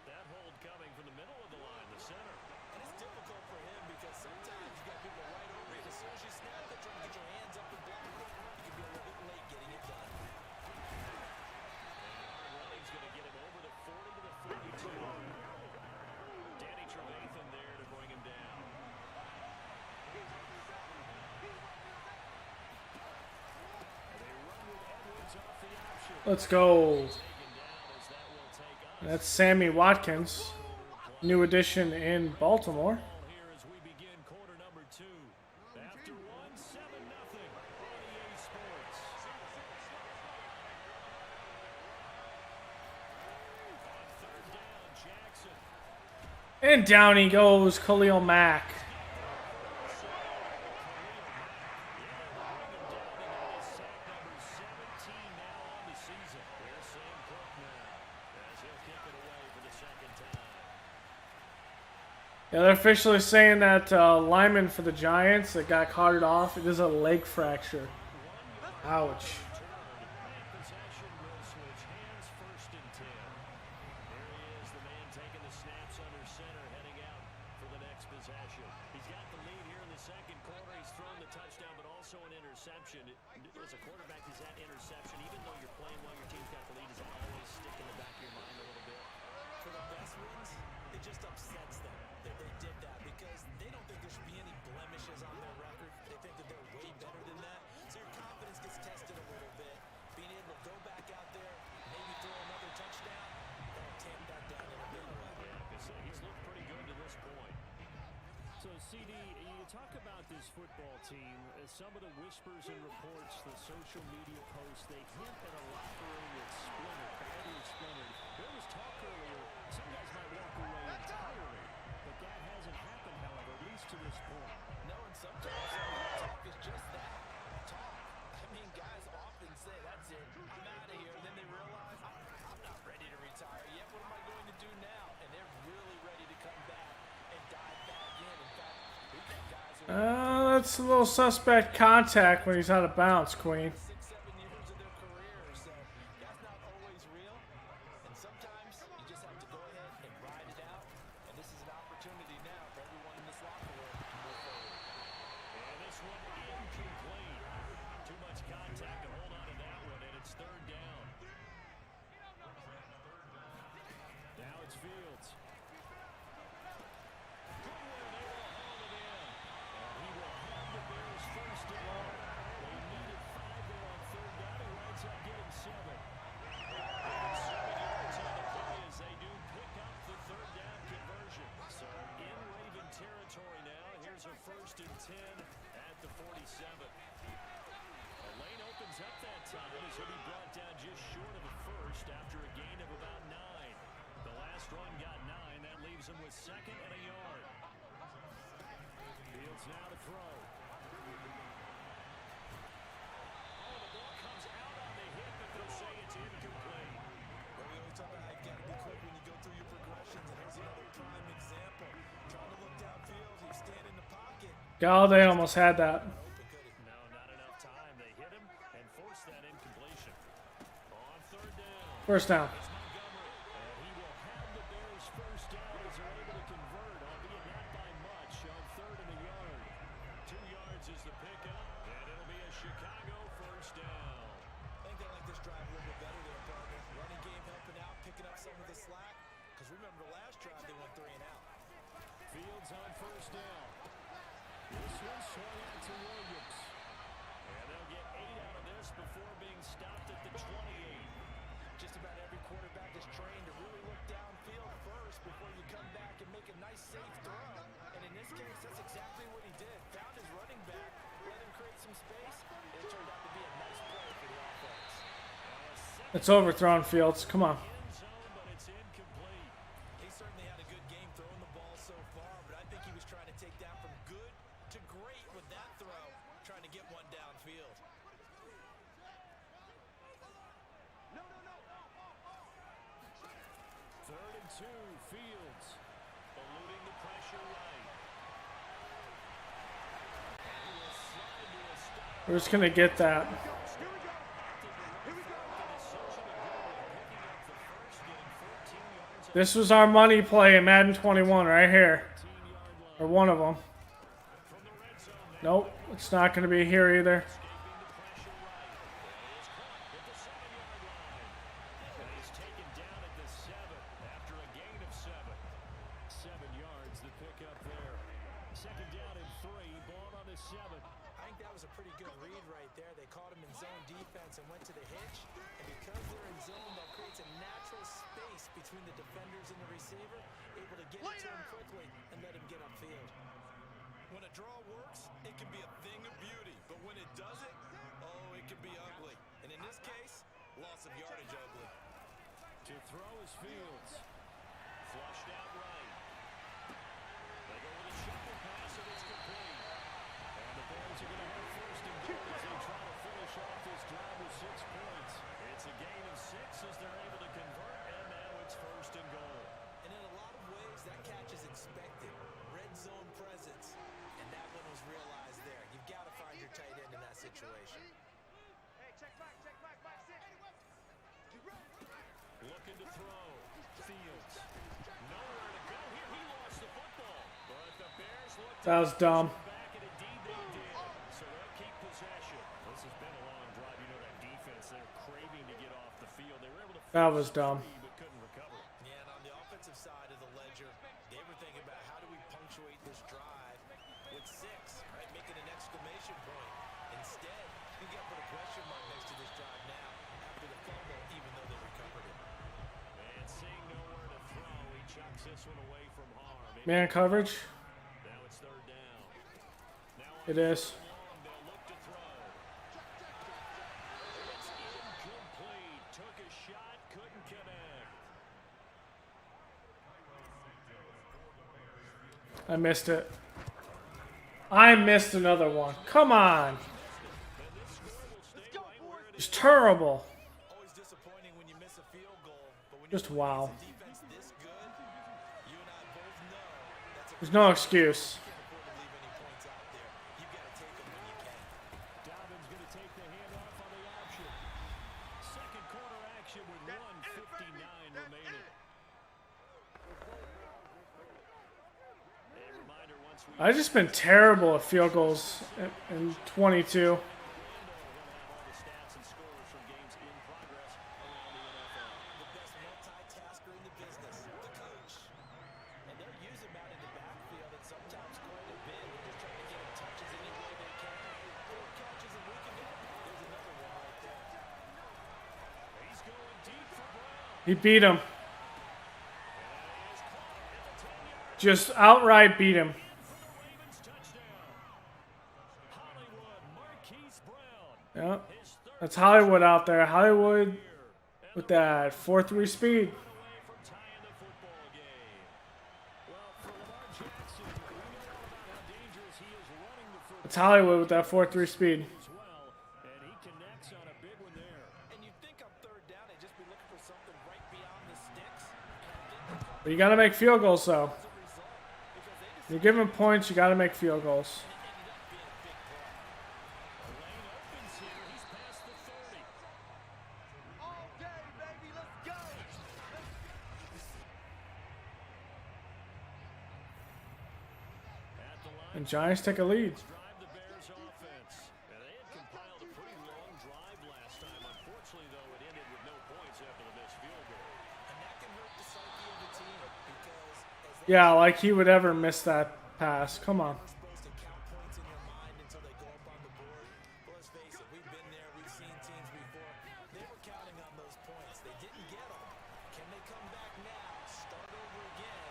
That hold coming from the middle of the line, the center. And it's difficult for him because sometimes you got people right over you. As soon as you snap, they're trying to get your hands up and block it. You can be a little bit late getting it done. Let's go. That's Sammy Watkins, new addition in Baltimore. Here as we begin quarter number 2. After 1, 7-0 on EA Sports. On third down, Jackson. And down he goes, Khalil Mack. Yeah, they're officially saying that lineman for the Giants that got carted off, it is a leg fracture. Ouch. Possession will switch hands, first and 10. There he is, the man taking the snaps under center, heading out for the next possession. He's got the lead here in the second quarter. He's thrown the touchdown, but also an interception. As a quarterback, is that interception, even though you're playing while your team's got the lead, does that always stick in the back of your mind a little bit? For the best ones, it just upsets them that they did that because they don't think there should be any blemishes on their record. They think that they're way better than that. So your confidence gets tested a little bit. Being able to go back out there, maybe throw another touchdown, that'll tamp that down in a big way. Yeah, because he's looked pretty good to this point. So, CD, you talk about this football team, some of the whispers and reports, the social media posts, they hint at a locker room that's splintered, badly splintered. There was talk earlier, some guys might walk away entirely, but that hasn't happened, however, at least to this point. No, and sometimes talk is just that, talk. I mean, guys often say, that's it, I'm out of here, and then they realize, I'm not ready to retire yet, what am I going to do now? And they're really ready to come back and dive back in. In fact, we've got guys who That's a little suspect contact when he's out of bounds, Queen. 6, 7 years of their career, so that's not always real. And sometimes you just have to go ahead and ride it out. And this is an opportunity now for everyone in this locker room to move forward. And this one incomplete. Too much contact to hold on to that one, and it's third down. Now it's Fields. Goodwin able to haul it in. And he will have the Bears first and long. They needed 5 there on third down. He winds up getting 7. And 7 yards on the play as they do pick up the third down conversion. So in Raven territory now. Here's a first and 10 at the 47. A lane opens up that time as he'll be brought down just short of the first after a gain of about 9. The last run got 9. That leaves him with 2nd and a yard. Fields now to throw. Oh, the ball comes out on the hit, but they'll say it's incomplete. Well, we always talk about how you got to be quick when you go through your progressions. And here's another prime example. Trying to look downfield, he's standing in the pocket. Galladay almost had that. No, not enough time. They hit him and forced that incompletion. On third down. First down. It's Montgomery, and he will have the Bears first down as they're able to convert, albeit not by much, on third and a yard. 2 yards is the pickup, and it'll be a Chicago first down. I think they like this drive a little bit better there, partner. Running game helping out, picking up some of the slack. Because remember, the last drive they went 3 and out. Fields on first down. This one swung out to Williams. And they'll get 8 out of this before being stopped at the 28. Just about every quarterback is trained to really look downfield first before you come back and make a nice safe throw. And in this case, that's exactly what he did. Found his running back, let him create some space. It turned out to be a nice play for the offense. It's overthrown, Fields. Come on. End zone, but it's incomplete. He certainly had a good game throwing the ball so far, but I think he was trying to take that from good to great with that throw, trying to get one downfield. Third and 2, Fields eluding the pressure right. And he will slide to a stop. We're just going to get that. This was our money play in Madden 21 right here. Or one of them. Nope, it's not going to be here either. He's taken down at the 7 after a gain of 7. 7 yards, the pickup there. Second down and 3, ball on the 7. I think that was a pretty good read right there. They caught him in zone defense and went to the hitch. And because between the defenders and the receiver, able to get it to him quickly and let him get upfield. When a draw works, it can be a thing of beauty. But when it doesn't, oh, it can be ugly. And in this case, loss of yardage ugly. To throw is Fields. Flushed out right. They go with a shuffle pass and it's complete. And the Bears are going to have first and goal as they try to finish off this drive with 6 points. It's a gain of 6 as they're able to convert, and now it's first and goal. And in a lot of ways, that catch is expected. Red zone presence. And that one was realized there. You've got to find your tight end in that situation. Looking to throw. Fields. Nowhere to go here. He lost the football. But the Bears look to That was dumb. back, and indeed they did. So they'll keep possession. This has been a long drive. You know that defense, they're craving to get off the field. They were able to That finish was dumb. free, but couldn't recover. Yeah, and on the offensive side of the ledger, they were thinking about how do we punctuate this drive with 6, right? Making an exclamation point. Instead, you got to put a question mark next to this drive now after the fumble, even though they recovered it. And seeing nowhere to throw, he chucks this one away from harm. Man coverage. Now it's third down. Now It is. long, they'll look to throw. It's incomplete. Took a shot, couldn't connect. I missed it. I missed another one. Come on. It's terrible. Always disappointing when you miss a field goal, but when Just you wow. defense this good, you and I both know that's a There's no excuse. can't afford to leave any points out there. You've got to take them when you can. Dobbins going to take the handoff on the option. Second quarter action with 1:59 remaining. A reminder once we I've just been terrible at field goals in 22. all the stats and scores from games in progress around the NFL. The best multitasker in the business, the coach. And they'll use him out in the backfield and sometimes quite a bit. They're just trying to get him touches any way they can. 4 catches a week ago. There's another one right there. He's going deep for Brown. He beat him. Just outright beat him. Ravens touchdown. Hollywood, Marquise Brown. Yeah. His third That's Hollywood out there. Hollywood with that 4.3 speed. away from tying the football game. Well, for Lamar Jackson, we know about how dangerous he is running the football It's Hollywood with that 4.3 speed. as well, and he connects on a big one there. And you think on third down, they'd just be looking for something right beyond the sticks. And I think that's But you got to make field goals, though. a result because they just You're giving points, you got to make field goals. ended up being a big play. The lane opens here. He's past the 30. All day, baby, let's go. At the line, And Giants take a lead. drive the Bears offense. And they had compiled a pretty long drive last time. Unfortunately, though, it ended with no points after the missed field goal. And that can hurt the psyche of the team because as they Yeah, like he would ever miss that pass. Come on. are supposed to count points in your mind until they go up on the board. But let's face it, we've been there, we've seen teams before. They were counting on those points. They didn't get them. Can they come back now, start over again,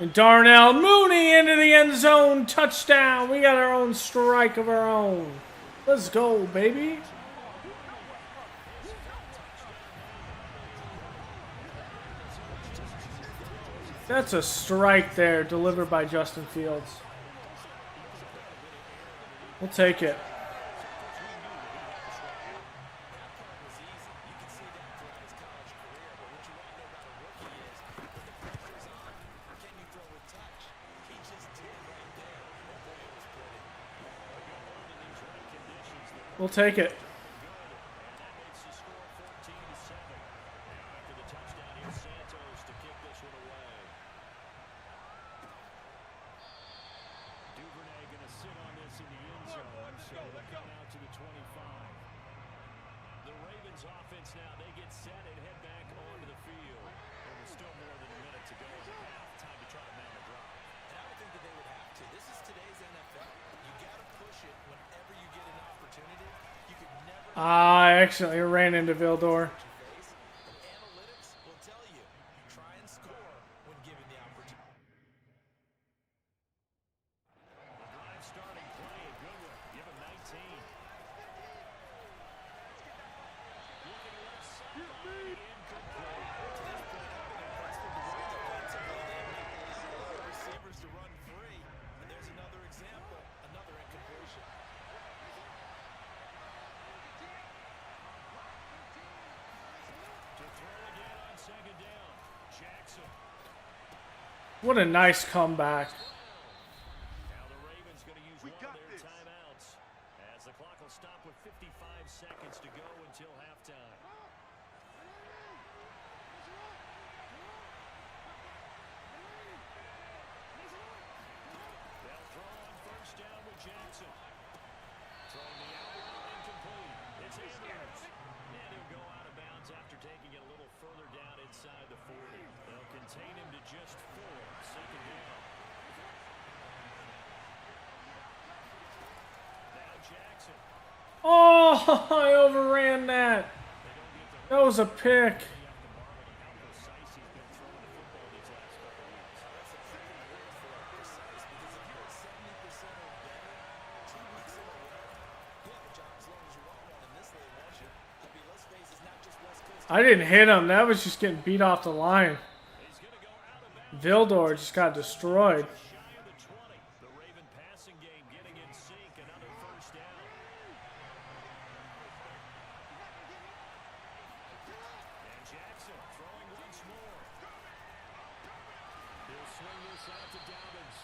And Darnell Mooney into the end zone. Touchdown. We got our own strike of our own. Let's go, baby. That's a strike there delivered by Justin Fields. We'll take it. was easy. You can see that throughout his college career. But what you want to know about a rookie is when the pressure's on, can you throw with touch? He just did right there. And boy, it was pretty. We'll take it. Makes the score 14-7. After the touchdown, here's Santos to kick this one away. Duvernay going to sit on this in the end zone, so it'll come out to the 25. The Ravens offense now, they get set and head back onto the field. There was still more than a minute to go in the half. Time to try to man the drive. And I would think that they would have to. This is today's NFL. You got to push it whenever you get an opportunity. You could never I accidentally ran into Vildor. face. Analytics will tell you. Try Jackson. What a nice comeback. Now the Ravens going to use one of their timeouts as the clock will stop with 55 seconds to go until halftime. They'll throw on first down with Jackson. Throwing the out route incomplete. It's Andrews. And he'll go out of bounds after taking it a little further down inside the 40. They'll contain him to just 4. Second down. Now Jackson. Oh, I overran that. That was a pick. I didn't hit him. That was just getting beat off the line. Vildor just got destroyed. Shy of the 20. The Raven passing game getting in sync. Another first down. And Jackson throwing once more. He'll swing this out to Dobbins.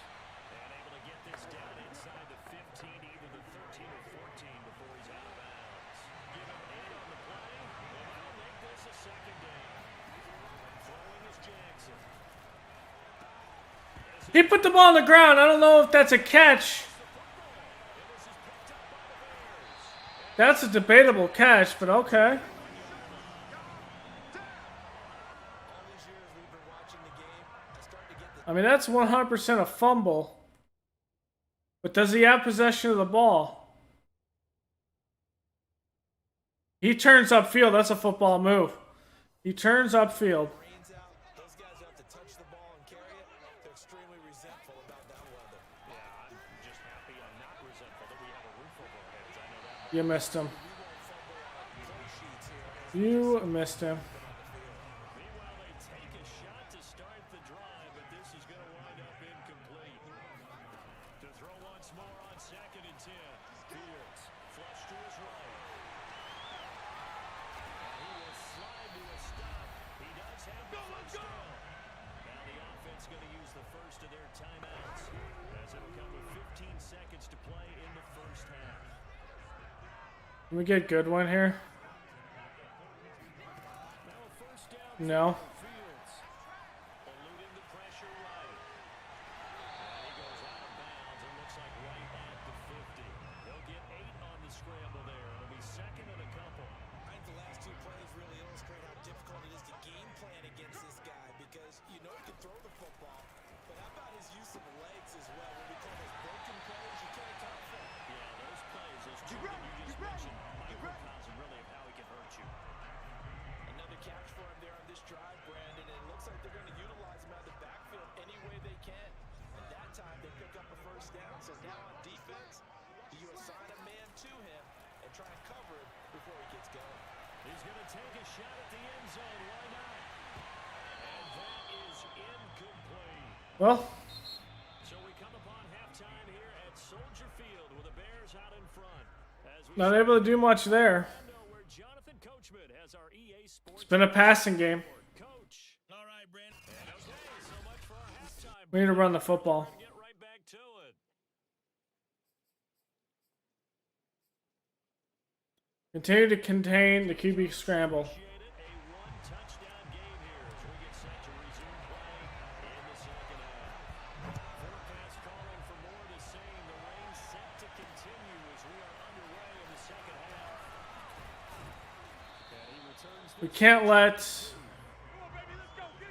And able to get this down inside the 15, either the 13 or 14 before he's out of bounds. Give him 8 on the play. And that'll make this a second down. Throwing is Jackson. He put the ball on the ground. I don't know if that's a catch. That's a debatable catch, but okay. I mean, that's 100% a fumble. But does he have possession of the ball? He turns upfield. That's a football move. He turns upfield. Rains out. Those guys have to touch the ball and carry it. They're extremely resentful about that weather. Yeah, I'm just happy I'm not resentful that we have a roof over our heads. I know that. You missed him. You missed him. Meanwhile, they take a shot to start the drive, but this is going to wind up incomplete. To throw once more on 2nd and 10. Fields, flush to his right. And he will slide to a stop. He does have the first down. Now the offense going to use the first of their timeouts as it'll come with 15 seconds to play in the first half. Can we get good one here? Now a first down. No. Fields eluding the pressure right. And he goes out of bounds. It looks like right at the 50. They'll get 8 on the scramble there. It'll be 2nd and a couple. I think the last 2 plays really illustrate how difficult it is to game plan against this guy because you know he can throw the football, but how about his use of legs as well? When we call those broken plays, you can't account for. Yeah, those plays, those 2 that you just mentioned, microcosm really of how he can hurt you. Another catch for him there on this drive, Brandon, and it looks like they're going to utilize him out of the backfield any way they can. And that time they pick up a first down. So now on defense, you assign a man to him and try and cover him before he gets going. He's going to take a shot at the end zone. Why not? And that is incomplete. Well, So we come upon halftime here at Soldier Field with the Bears out in front. As we not able to do much there. where Jonathan Coachman has our EA Sports. It's been a passing game. Coach. All right, Brandon. And okay, so much for our halftime. We need to run the football. Get right back to it. Continue to contain the QB scramble. Appreciate it. A one-touchdown game here as we get set to resume play in the second half. Forecast calling for more of the same. The rain set to continue as we are underway in the second half. And he returns We can't let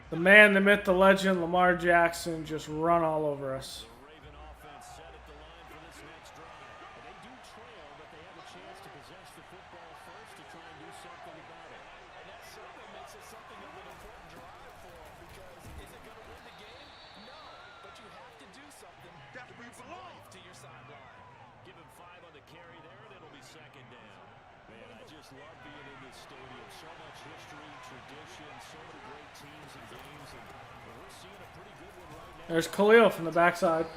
the man, the myth, the legend, Lamar Jackson just run all over us. the Raven offense set at the line for this next drive. And they do trail, but they have a chance to possess the football first to try and do something about it. And that certainly makes it something of an important drive for him because is it going to win the game? No, but you have to do something to bring some life to your sideline. Give him 5 on the carry there, and it'll be second down. Man, I just love being in this stadium. So much history, tradition, so many great teams and games, and we're seeing a pretty good one right now. There's Khalil from the backside. Third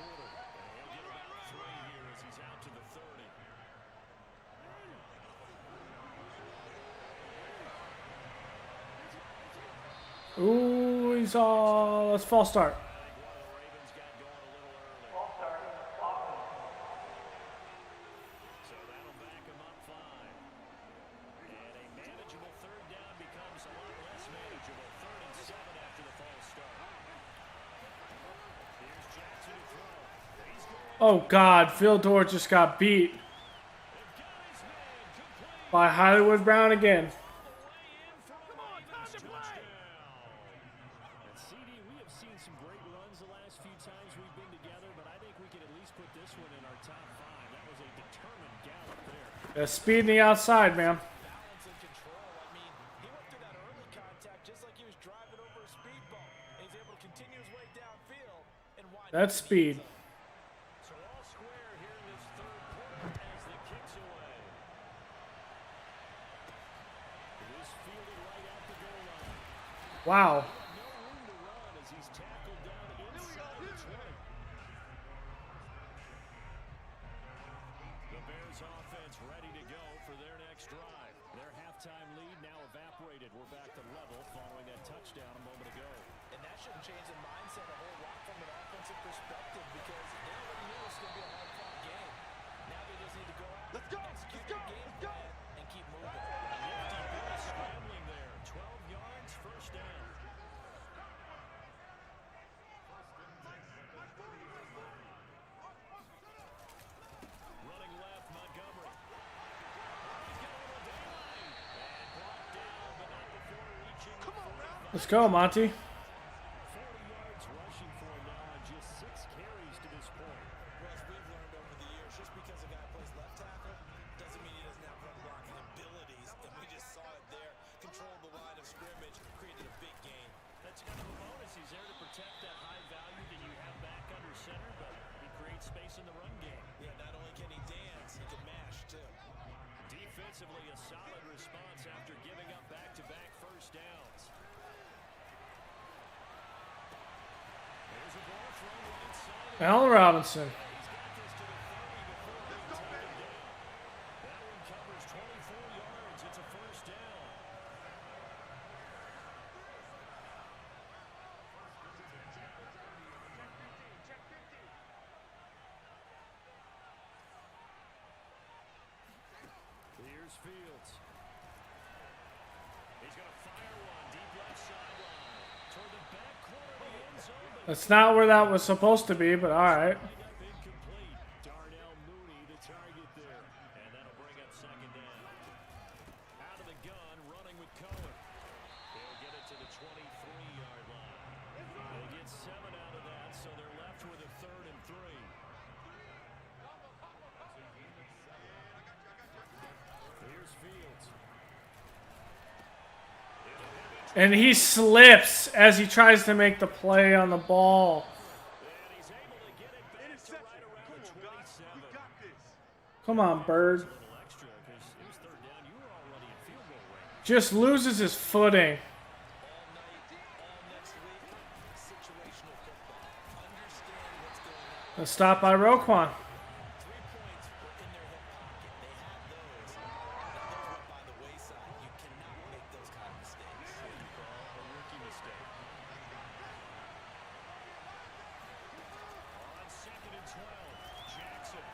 quarter. And he'll get about 3 here as he's out to the 30. Ooh. he's all. Let's false start. So that'll back him up 5. And a manageable third down becomes a lot less manageable. 3rd and 7 after the false start. Here's Jackson to throw. He's going Oh God, Phil Dort just got beat by Hollywood Brown again. And CD, we have seen some great runs the last few times we've been together, but I think we can at least put this one in our top 5. That was a determined gallop there. Speed in the outside, man. Balance and control. I mean, he went through that early contact just like he was driving over a speedball. And he's able to continue his way downfield and wind up That's speed. So all square here in this third quarter as the kick's away. It is fielded right at the goal line. Wow. No room to run as he's tackled down inside the 20. The Bears offense ready to go for their next drive. Their halftime lead now evaporated. We're back to level following that touchdown a moment ago. And that shouldn't change the mindset a whole lot from an offensive perspective because they already knew it's going to be a hard-fought game. Now they just need to go out, execute their game plan, and keep moving. Nifty ball scrambling there. 12 yards, first down. Running left, Montgomery. He's got a little daylight. And brought down, but not before reaching. Come on now. Let's go, Monty. 40 yards rushing for him now on just 6 carries to this point. Well, as we've learned over the years, just because a guy plays left tackle doesn't mean he doesn't have run blocking abilities. And we just saw it there. Controlled the line of scrimmage, created a big gain. That's kind of a bonus. He's there to protect that high value that you have back under center, but he creates space in the run game. Yeah, not only can he dance, he can mash too. Defensively, a solid response after giving up back-to-back first downs. There's a ball thrown right side. Allen Robinson. He's got this to the 30 before they take him down. That one covers 24 yards. It's a first down. Here's Fields. He's going to fire one deep left sideline. Toward the back corner of the end zone. But That's not where that was supposed to be, but all right. lined up incomplete. Darnell Mooney, the target there. And that'll bring up second down. Out of the gun, running with Cohen. They'll get it to the 23-yard line. They get 7 out of that, so they're left with a 3rd and 3. Here's Fields. And he slips as he tries to make the play on the ball. And he's able to get it back to right around the 27. Come on, Bird. A little extra because it was 3rd down. You were already in field goal range. Just loses his footing. All night, all next week, situational football. Understand what's going on. A stop by Roquan. 3 points were in their hip pocket. They had those. Now those went by the wayside. You cannot make those kind of mistakes. A rookie mistake. On 2nd and 12, Jackson.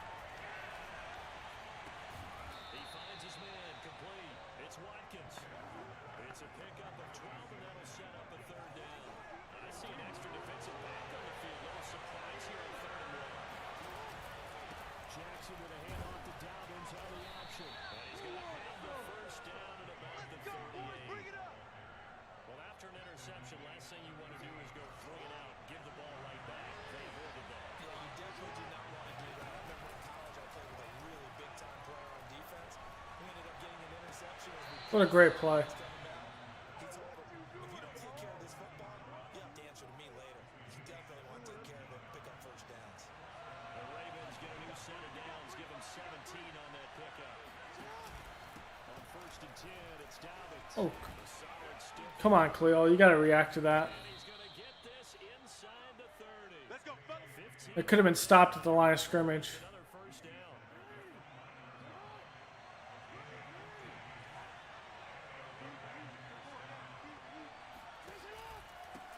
He finds his man, complete. It's Watkins. It's a pickup of 12, and that'll set up a 3rd down. I see an extra defensive back on the field. Little surprise here on 3rd and 1. Jackson with a handoff to Dobbins on the option. And he's going to have the first down at about the 38. Well, after an interception, last thing you want to do is go 3 and out, give the ball right back. They avoided that. Yeah, you definitely do not want to do that. I remember in college I played with a really big-time player on defense. We ended up getting an interception as we What a great play. coming back. He told him, if you don't take care of this football, you have to answer to me later. You definitely want to take care of it and pick up first downs. The Ravens get a new set of downs, give them 17 on that pickup. On 1st and 10, it's Dobbins. Oh, A solid stick. come on, Cleo. You got to react to that. And he's going to get this inside the 30. Let's go, 15. It could have been stopped at the line of scrimmage. Another first down.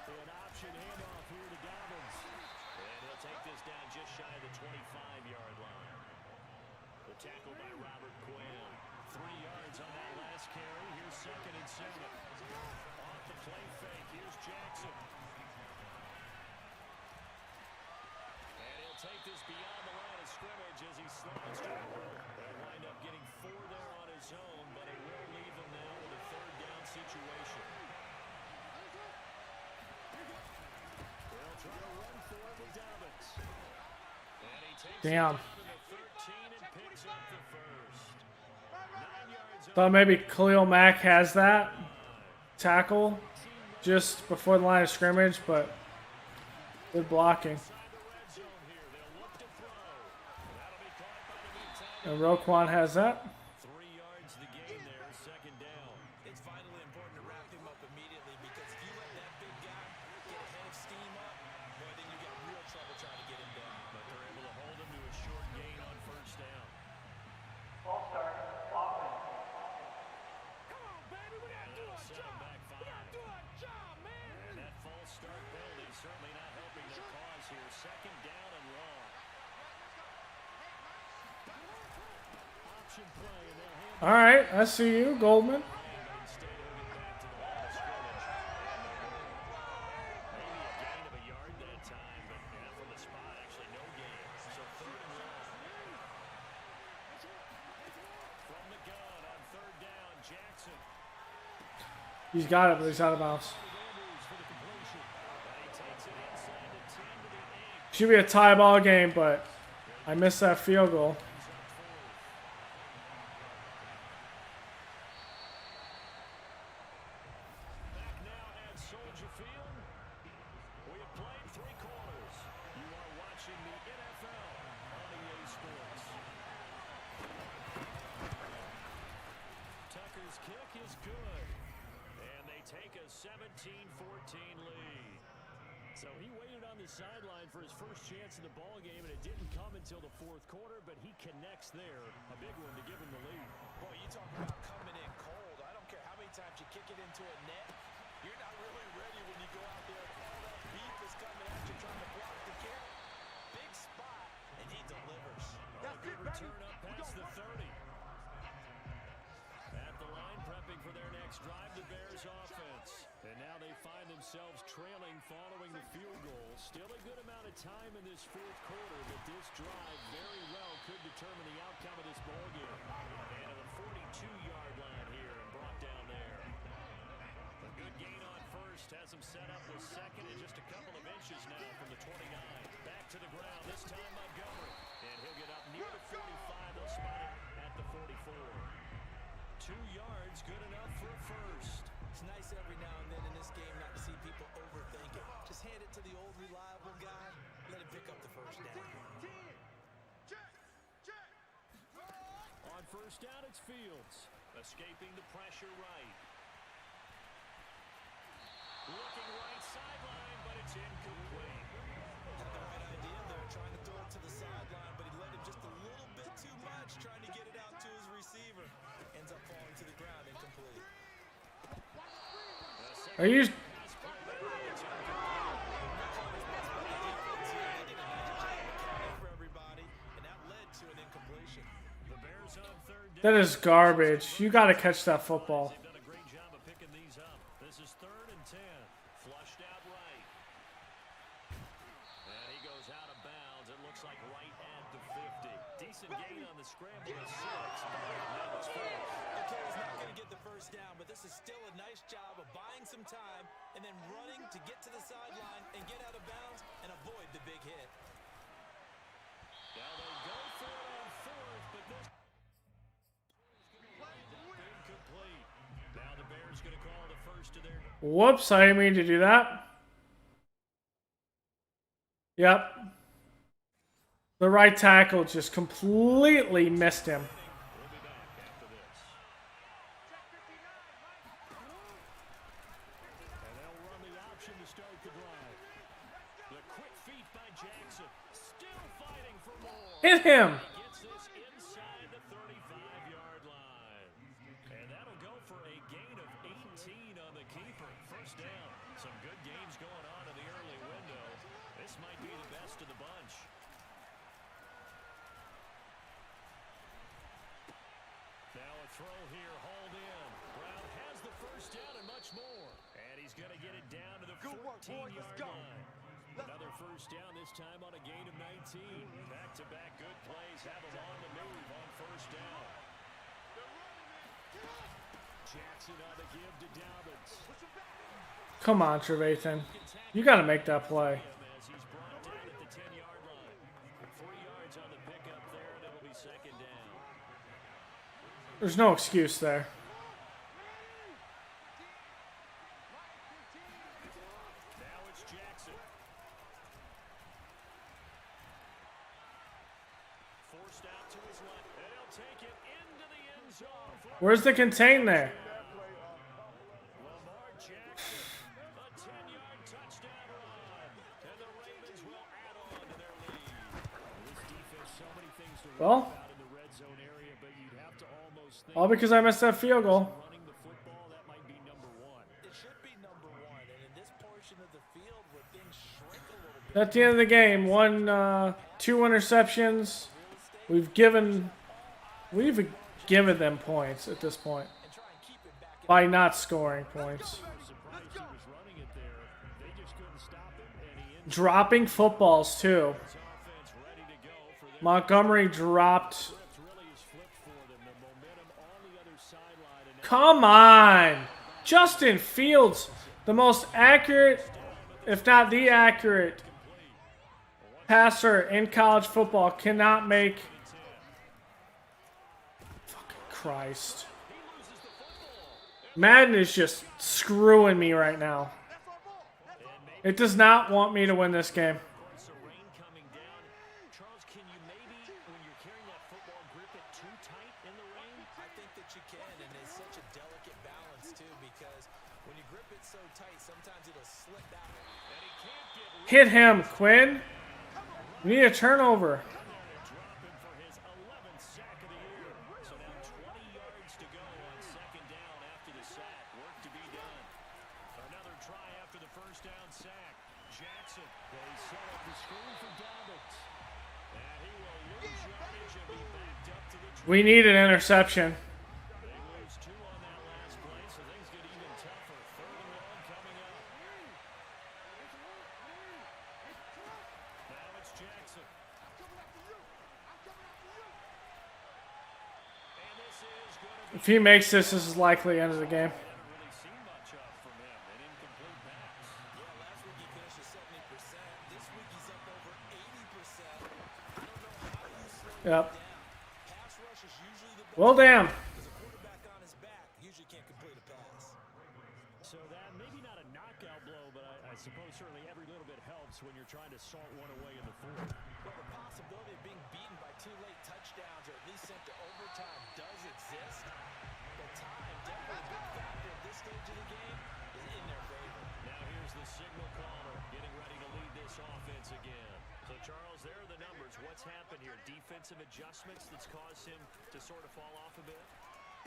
And he's down just shy of the 25-yard line. The tackle by Robert Quinn. 3 yards on that last carry. Here's 2nd and 7. Off the play fake. Here's Jackson. And he'll take this beyond the line of scrimmage as he slides to the rope. They'll wind up getting 4 there on his own, but it will leave them now with a 3rd down situation. They'll try to run for it with Dobbins. And he takes it Damn. down to the 13 and picks up the first. 9 yards on Thought maybe Khalil Mack has that tackle just before the line of scrimmage, but good blocking. the red zone here. They'll look to throw. That'll be caught by the big tight And Roquan has that. 3 yards the gain there, 2nd down. It's vitally important to wrap him up immediately because if you let that big guy get a head of steam up, boy, then you got real trouble trying to get him down. But they're able to hold him to a short gain on 1st down. And that false start penalty certainly not helping their cause here. 2nd down and long. Option play, and they'll hand All right, I see you, Goldman. it instead he'll get back to the line of scrimmage. Maybe a gain of a yard that time, but from the spot, actually no gain. So 3rd and long. From the gun on 3rd down, Jackson. He's got it, but he's out of bounds. Andrews for the completion. And he takes it inside the 10 to the 8. Should be a tie ball game, but I missed that field goal. Back now at Soldier Field. We have played 3 quarters. You are watching the NFL on EA Sports. Tucker's kick is good. And they take a 17-14 lead. So he waited on the sideline for his first chance in the ball game, and it didn't come until the 4th quarter, but he connects there. A big one to give him the lead. Boy, you talk about coming in cold. I don't care how many times you kick it into a net. You're not really ready when you go out there. All that beef is coming at you trying to block the kick. Big spot, and he delivers. A good return up past the 30. At the line, prepping for their next drive, the Bears offense. And now they find themselves trailing following the field goal. Still a good amount of time in this 4th quarter, but this drive very well could determine the outcome of this ball game. And to the 42-yard line here and brought down there. A good gain on 1st, has him set up with 2nd and just a couple of inches now from the 29. Back to the ground, this time Montgomery. And he'll get up near the 45. They'll spot it at the 44. 2 yards, good enough for a 1st. It's nice every now and then in this game not to see people overthink it. Just hand it to the old reliable guy. Let him pick up the 1st down. On 1st down, it's Fields. Escaping the pressure right. Looking right sideline, but it's incomplete. Had the right idea there, trying to throw it to the sideline, but he let him just a little bit too much, trying to get it out to his receiver. Ends up falling to the ground, incomplete. Are you? For everybody, and that led to an incompletion. The Bears on 3rd down. That is garbage. You got to catch that football. They've done a great job of picking these up. This is 3rd and 10. Flushed out right. And he goes out of bounds. It looks like right at the 50. Decent gain on the scramble of 6. Now it's 4. Okay, he's not going to get the 1st down, but this is still a nice job of buying some time and then running to get to the sideline and get out of bounds and avoid the big hit. Now they go for it on 4th, but this incomplete. Now the Bears going to call the 1st to their. Whoops, I didn't mean to do that. Yep. The right tackle just completely missed him. We'll be back after this. And they'll run the option to start the drive. The quick feet by Jackson. Still fighting for more. Hit him. He gets this inside the 35-yard line. And that'll go for a gain of 18 on the keeper. 1st down. Some good games going on in the early window. This might be the best of the bunch. throw here hauled in. Brown has the first down and much more. And he's going to get it down to the 14-yard line. Another first down, this time on a gain of 19. Back-to-back good plays have him on the move on first down. Jackson on the give to Dobbins. Come on, Trevathan. You got to make that play. As he's brought down at the 10-yard line. 3 yards on the pickup there, and it'll be second down. There's no excuse there. Now it's Jackson. Forced out to his left, and he'll take it into the end zone. Where's the contain there? Lamar Jackson, a 10-yard touchdown run, and the Ravens will add on to their lead. This defense, so many things to worry Well, about in the red zone area, but you'd have to almost think all because I missed that field goal. running the football, that might be number one. It should be number one, and in this portion of the field where things shrink a little bit, At the end of the game, 2 interceptions. We've given them points at this point and try and keep it back in by not scoring points. Surprised he was running it there. They just couldn't stop him, and he ends Dropping footballs too. his offense ready to go for their Montgomery dropped. script. Really is flipped for them. The momentum on the other sideline, and now Come on! Justin Fields, the most accurate, if not the accurate, passer in college football, cannot make. Fucking Christ. Madden is just screwing me right now. It does not want me to win this game. so rain coming down. Charles, can you maybe, when you're carrying that football, grip it too tight in the rain? I think that you can, and it's such a delicate balance too, because when you grip it so tight, sometimes it'll slip out. And he can't get Hit him, Quinn. We need a turnover. there to drop him for his 11th sack of the year. So now 20 yards to go on second down after the sack. Work to be done. Another try after the first down sack. Jackson, they set up the screen for Dobbins. And he will lose yardage and be backed up to the We need an interception. They lose 2 on that last play, so things get even tougher. 3rd and long coming up. Now it's Jackson. And this is going to be If he makes this is likely the end of the game. haven't really seen much of from him. An incomplete pass. Yeah, last week he finished at 70%. This week he's up over 80%. I don't know how you slow Yep. him down. Pass rush is usually the best. Well, damn. Because a quarterback on his back usually can't complete a pass. So that maybe not a knockout blow, but I suppose certainly every little bit helps when you're trying to salt one away in the fourth. Well, the possibility of being beaten by 2 late touchdowns or at least sent to overtime does exist. But time, definitely a big factor at this stage of the game, is in their favor. Now here's the signal caller getting ready to lead this offense again. So Charles, there are the numbers. What's happened here? Defensive adjustments that's caused him to sort of fall off a bit?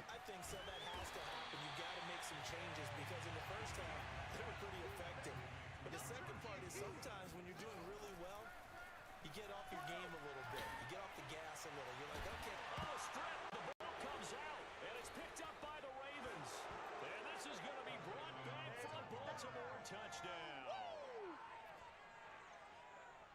I think so. That has to happen. You've got to make some changes because in the first half, they were pretty effective. But the second part is sometimes when you're doing really well, you get off your game a little bit. You get off the gas a little. You're like, okay, On the strip, the ball comes out, and it's picked up by the Ravens. And this is going to be brought back for a Baltimore touchdown.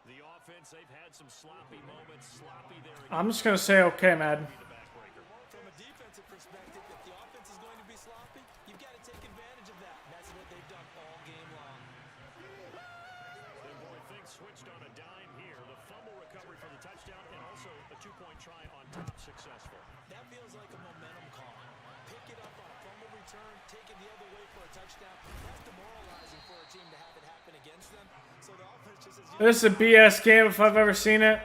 The offense, they've had some sloppy moments. Sloppy there. I'm just gonna say okay, Madden. The backbreaker. from a defensive perspective, if the offense is going to be sloppy, you've got to take advantage of that. And that's what they've done all game long. And boy, things switched on a dime here. The fumble recovery for the touchdown and also a 2-point try on top successful. That feels like a momentum call. Pick it up on a fumble return, take it the other way for a touchdown. That's demoralizing for a team to have it happen against them. So the offense just says, This is a BS game if I've ever seen it.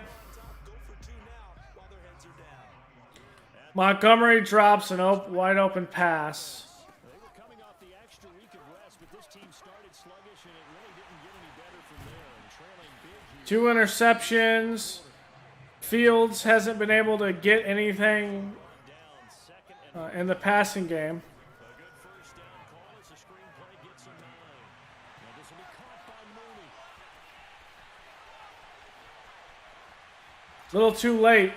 go for 2 now while their heads are down. Montgomery drops an wide open pass. They were coming off the extra week of rest, but this team started sluggish and it really didn't get any better from there. And trailing big here. 2 interceptions. Fields hasn't been able to get anything Down second and in the passing game. a good first down call as the screenplay gets a 9. Now this will be caught by Mooney. A little too late.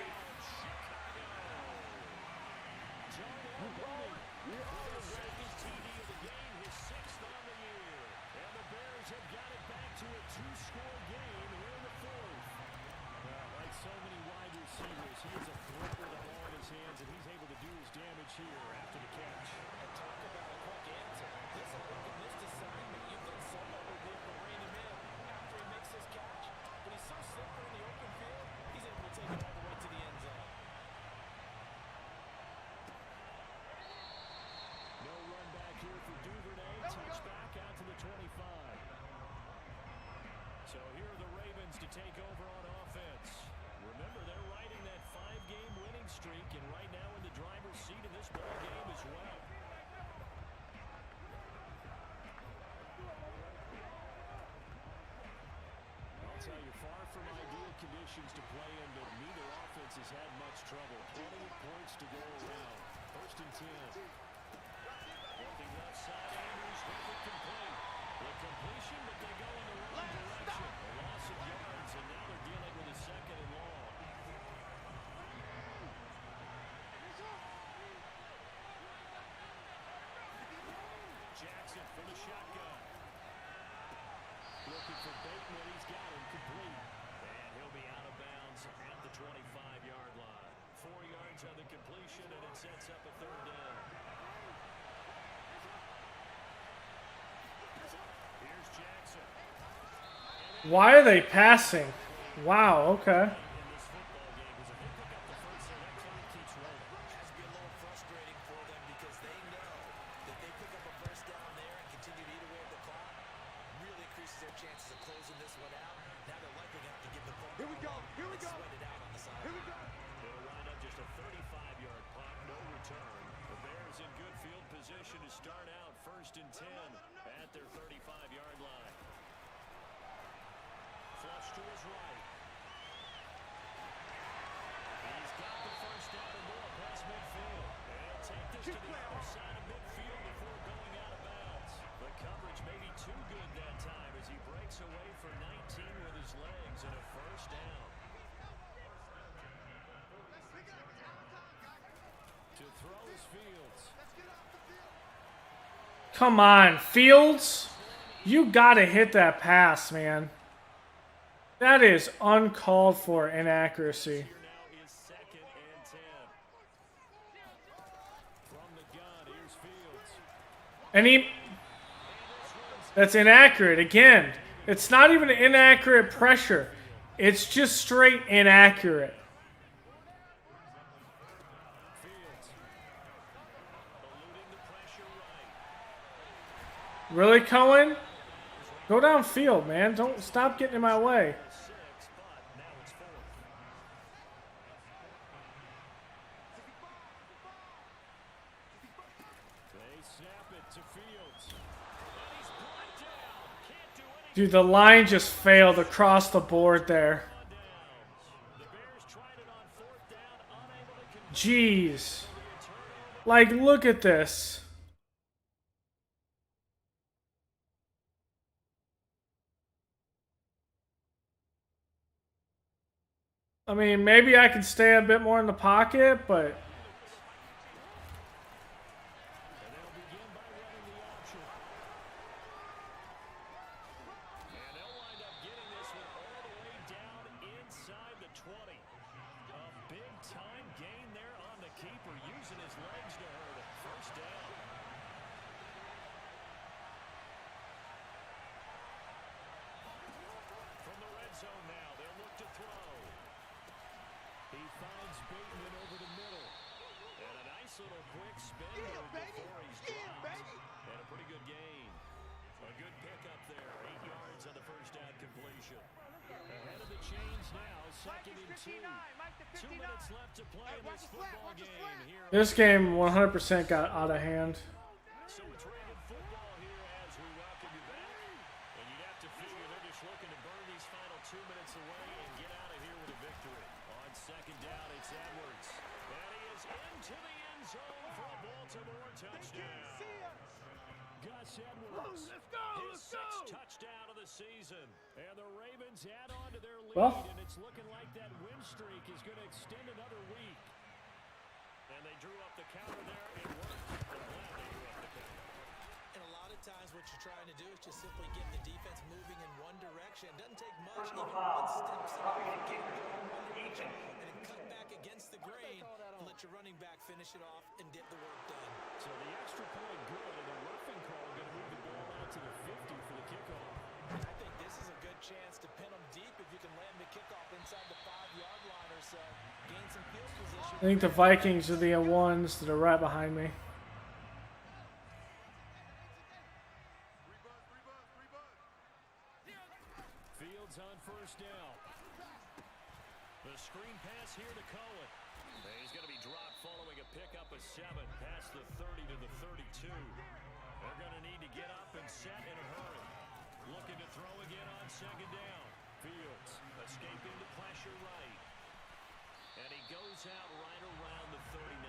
streak and right now in the driver's seat of this ball game as well. I'll tell you, far from ideal conditions to play in, but neither offense has had much trouble. Plenty of points to go around. First and 10. Looking left side, Andrews with it complete. The completion, but they go in the wrong direction. A loss of yards, and now they're dealing with a second and long. Jackson for the shotgun. Looking for Bateman, he's got him complete. And he'll be out of bounds at the 25-yard line. 4 yards on the completion, and it sets up a third down. Here's Jackson. Why are they passing? Wow, okay. In this football game, because if they pick up the first, that clock keeps rolling. Has to be a little frustrating for them because they know that they pick up a first down there and continue to eat away at the clock, really increases their chances of closing this one out. Now they're likely going to have to give the football. Here we go. Sweat it out on the side. Here we go. It'll wind up just a 35-yard punt, no return. The Bears in good field position to start out first and 10 at their 35-yard line. Flush to his right. He's got the first down and more past midfield. And take this to the outside of midfield before going out of bounds. The coverage may be too good that time as he breaks away for 19 with his legs and a first down. To throw is Fields. Come on, Fields. You gotta hit that pass, man. That is uncalled for inaccuracy. Here now is second and 10. From the gun, here's Fields. And he... That's inaccurate. Again, it's not even an inaccurate pressure. It's just straight inaccurate. Fields. Eluding the pressure right. Really, Cohen? Go downfield, man. Don't stop getting in my way. 6, but now it's 4th. They snap it to Fields. And he's brought down. Can't do anything. Dude, the line just failed across the board there. On downs. The Bears tried it on 4th down, unable to convert. Jeez. Like, look at this. I mean, maybe I can stay a bit more in the pocket, but... And they'll begin by running the option. And they'll wind up getting this one all the way down inside the 20. A big-time gain there on the keeper, using his legs to hurt it. First down. From the red zone now, they'll look to throw. He finds Bateman over the middle. And a nice little quick spin move before he's dropped. And a pretty good gain. A good pickup there. 8 yards on the first down completion. Ahead of the chains now, second and 2. 2 minutes left to play in this football game here. This game 100% got out of hand. So it's Raven football here as we welcome you back. And you'd have to figure they're just looking to burn these final 2 minutes away and get out of here with a victory. On second down, it's Edwards. And he is into the end zone for a Baltimore touchdown. Gus Edwards. His 6th touchdown of the season. And the Ravens add on to their lead. Well. And it's looking like that win streak is going to extend another week. And they drew up the counter there. It worked. I'm glad they drew up the counter. And a lot of times what you're trying to do is just simply get the defense moving in one direction. It doesn't take much, even one step, somebody can get going in one direction and then cut back against the grain and let your running back finish it off and get the work done. So the extra point good, and the roughing call going to move the ball out to the 50 for the kickoff. And I think this is a good chance to pin them deep if you can land the kickoff inside the 5-yard line or so. Gain some field position. I think the Vikings are the ones that are right behind me. Fields on first down. The screen pass here to Cohen. He's going to be dropped following a pickup of 7 past the 30 to the 32. They're going to need to get up and set in a hurry. Looking to throw again on second down. Fields escaping the pressure right. And he goes out right around the 39.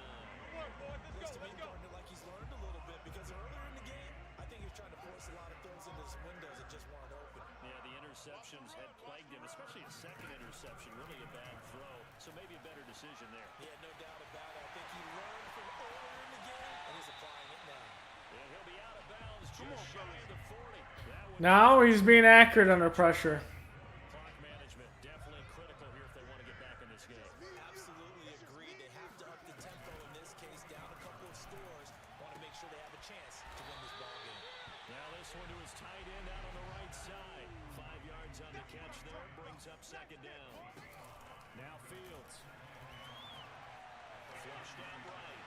Looks to me, Gardner, like he's learned a little bit because earlier in the game, I think he was trying to force a lot of throws into his windows that just weren't open. Yeah, the interceptions had plagued him, especially a second interception, really a bad throw. So maybe a better decision there. Yeah, no doubt about it. I think he learned from earlier in the game, and he's applying it now. And he'll be out of bounds just shy of the 40. Now he's being accurate under pressure. Clock management definitely critical here if they want to get back in this game. Absolutely agreed. They have to up the tempo in this case, down a couple of scores. Want to make sure they have a chance to win this ball game. Now this one to his tight end out on the right side. 5 yards on the catch there, brings up second down. Now Fields. Flush down right.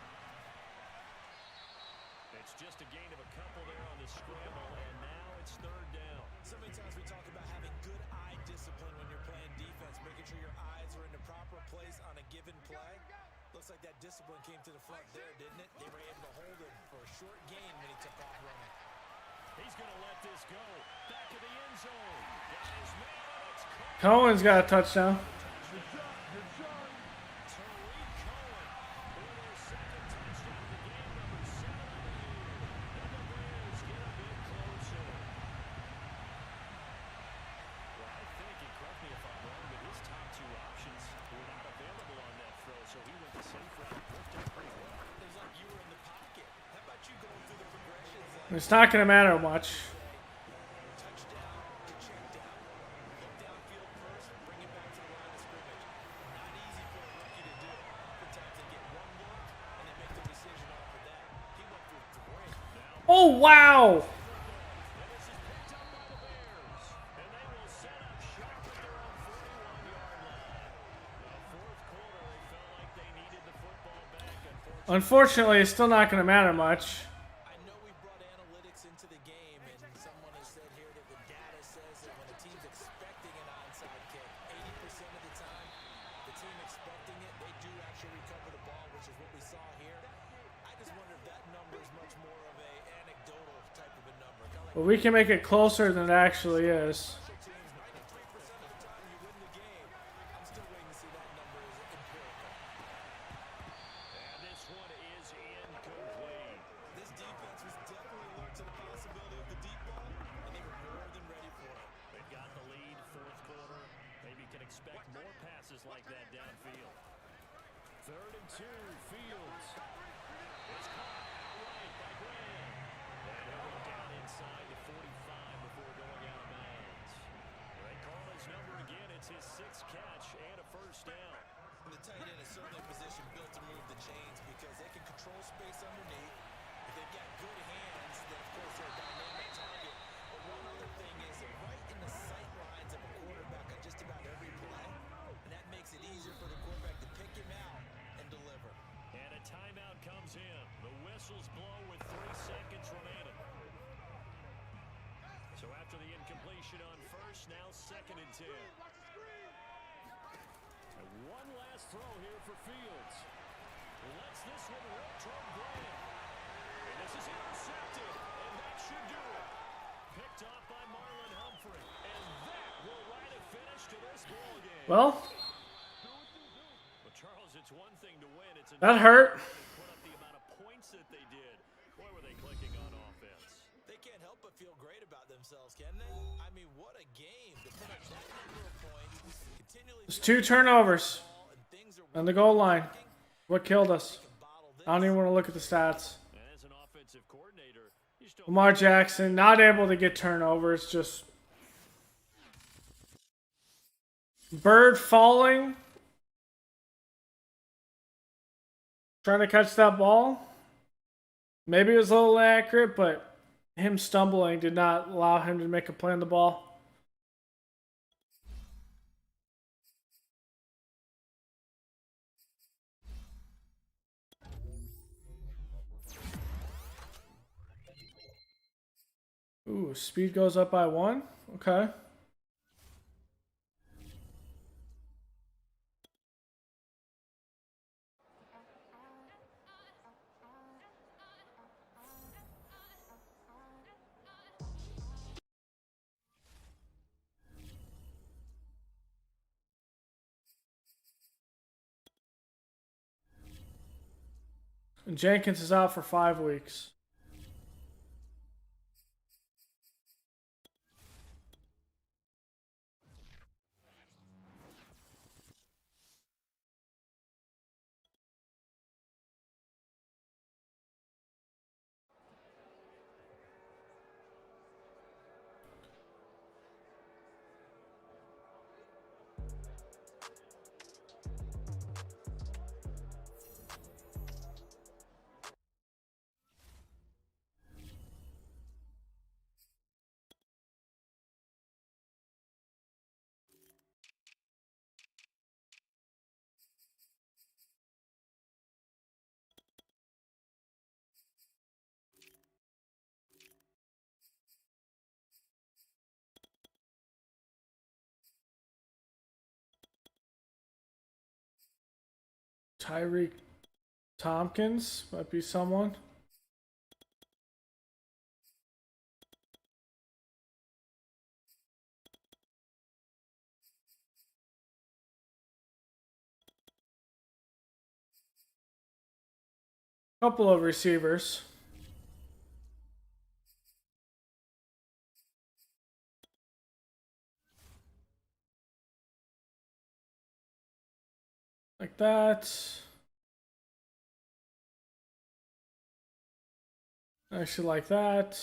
It's just a gain of a couple there on the scramble, and now it's third down. So many times we talk about having good eye discipline when you're playing defense, making sure your eyes are in the proper place on a given play. Looks like that discipline came to the front there, didn't it? They were able to hold him for a short gain when he took off running. He's going to let this go. Back of the end zone. Got his man, and it's caught. Cohen's got a touchdown. Tariq Cohen with their second touchdown of the game, number 7 on the year. And the Bears get a bit closer. Well, I think, and correct me if I'm wrong, but his top 2 options were not available on that throw, so he went the safe route. Worked out pretty well. It was like you were in the pocket. How about you going through the progressions like It's not going to matter much. touchdown to check down? Look downfield first, bring it back to the line of scrimmage. Not easy for a rookie to do. Oftentimes they get one look and they make their decision off of that. He went through 3. Oh, wow. And this is picked up by the Bears. And they will set up shop at their own 41-yard line. The fourth quarter, they felt like they needed the football back. Unfortunately, it's still not going to matter much. I know we brought analytics into the game, and someone has said here that the data says that when a team's expecting an onside kick, 80% of the time, the team expecting it, they do actually recover the ball, which is what we saw here. I just wonder if that number is much more of a anecdotal type of a number. Kind of like But we can make it closer than it actually is. special teams, 93% of the time you win the game. I'm still waiting to see that number as empirical. And this one is incomplete. This defense was definitely alert to the possibility of the deep ball, and they were more than ready for it. They've got the lead, fourth quarter. Maybe can expect more passes like that downfield. 3rd and 2, Fields. It's caught outright by Graham. And he'll go down inside the 45 before going out of bounds. They call his number again. It's his 6th catch and a first down. And the tight end is certainly a position built to move the chains because they can control space underneath. If they've got good hands, then of course they're a dynamic target. But one other thing is they're right in the sight lines of a quarterback on just about every play. And that makes it easier for the quarterback to pick him out and deliver. And a timeout comes in. The whistles blow with 3 seconds remaining. So after the incompletion on first, now 2nd and 10. And one last throw here for Fields. Lets this one rip toward Graham. And this is intercepted. And that should do it. Picked off by Marlon Humphrey. And that will write a finish to this ball game. Well, Well, Charles, it's one thing to win. It's that another hurt. to put up the amount of points that they did. Boy, were they clicking on offense. They can't help but feel great about themselves, can they? I mean, what a game to put up that number of points, continually There's 2 turnovers and things are on the goal line. What killed us? bottled I don't even want to look at the stats. And as an offensive coordinator, you still Lamar Jackson not able to get turnovers. Just bird falling, trying to catch that ball. Maybe it was a little inaccurate, but him stumbling did not allow him to make a play on the ball. Ooh, speed goes up by 1. Okay. And Jenkins is out for 5 weeks. Tyreek Tompkins might be someone. Couple of receivers. Like that. Actually, like that.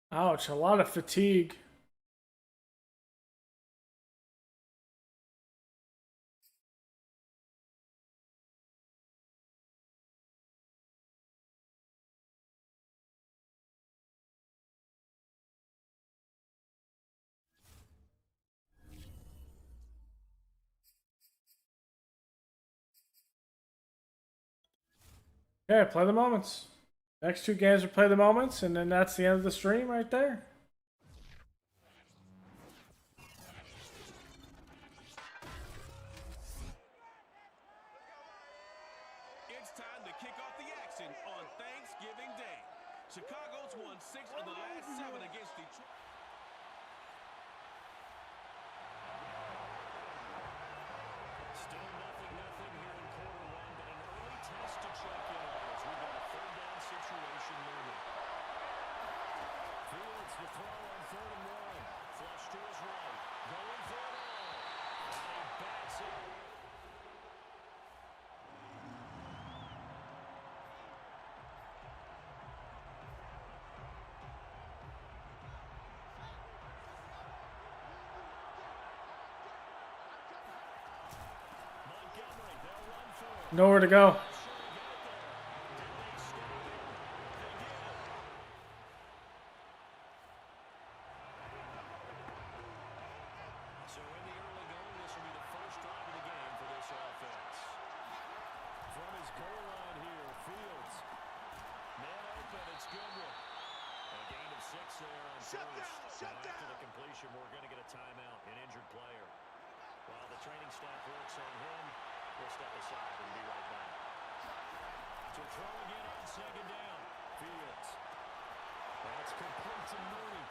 Ouch, a lot of fatigue. Okay, play the moments. Next 2 games are play the moments, and then that's the end of the stream right there. It's time to kick off the action on Thanksgiving Day. Chicago's won 6 of the last 7 against Detroit. Still 0-0 here in quarter one, but an early test to check in on as we've got a third down situation looming. Fields to throw on 3rd and 1. Flush to his right. Going for it all. And he backs it. Montgomery, they'll run for it. Nowhere to go. So in the early going, this will be the first drive of the game for this offense. From his goal line here, Fields. Man open, it's Goodwin. And a gain of 6 there on first. Now after the completion, we're going to get a timeout, an injured player. While the training staff works on him, we'll step aside and be right back. To throw again on 2nd down. Fields. That's complete to Mooney.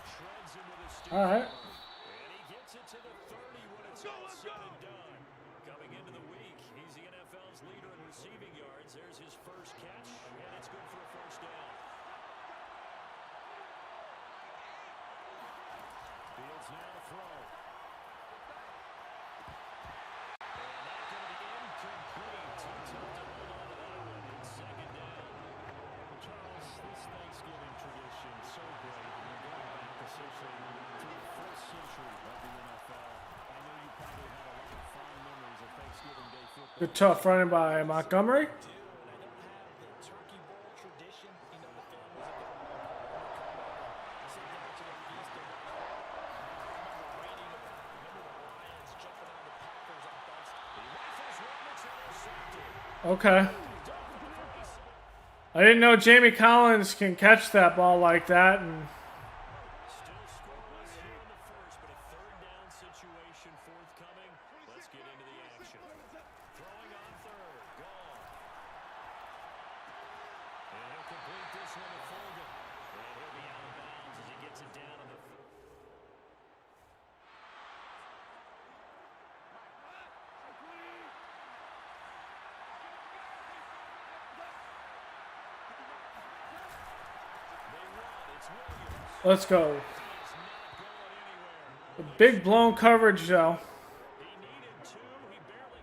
Shreds him with his stick. All right. And he gets it to the 30 when it's all said and done. Coming into the week, he's the NFL's leader in receiving yards. There's his first catch, and it's good for a first down. Fields now to throw. And that's going to be incomplete. Too tough to hold on to that one. It's 2nd down. Charles, this Thanksgiving tradition so great. We're going back essentially to the 1st century of the NFL. I know you probably had a lot of fond memories of Thanksgiving Day football. Good tough running by Montgomery. And I don't have the turkey bowl Okay. I didn't know Jamie Collins can catch that ball like that. And Still scoreless here in the first, but a third down situation forthcoming. Let's get into the action. Throwing on third. Gone. And he'll complete this one to Fulgham. And he'll be out of bounds as he gets it down to the... let's go. A big blown coverage though. He needed two. He barely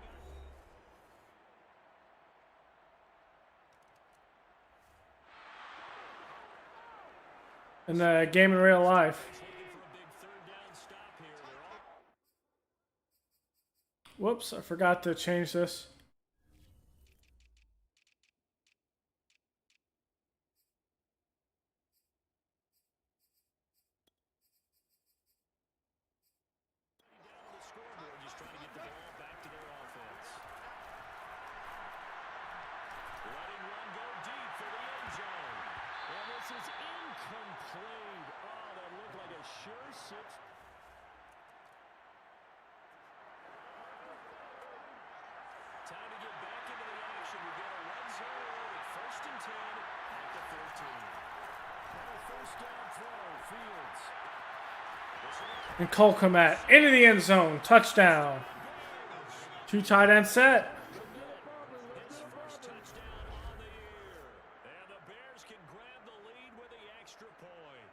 got... In the game in real life. Looking for a big third down stop here. They're all... Whoops, I forgot to change this. down the scoreboard, just trying to get the ball back to their offense. Letting one go deep for the end zone. And this is incomplete. Oh, that looked like a sure six. Time to get back into the action. We've got a red zone alert at 1st and 10 at the 13. And a first down throw, Fields. And Cole Kmet into the end zone. Touchdown. 2 tight end set. His first touchdown on the year. And the Bears can grab the lead with the extra point.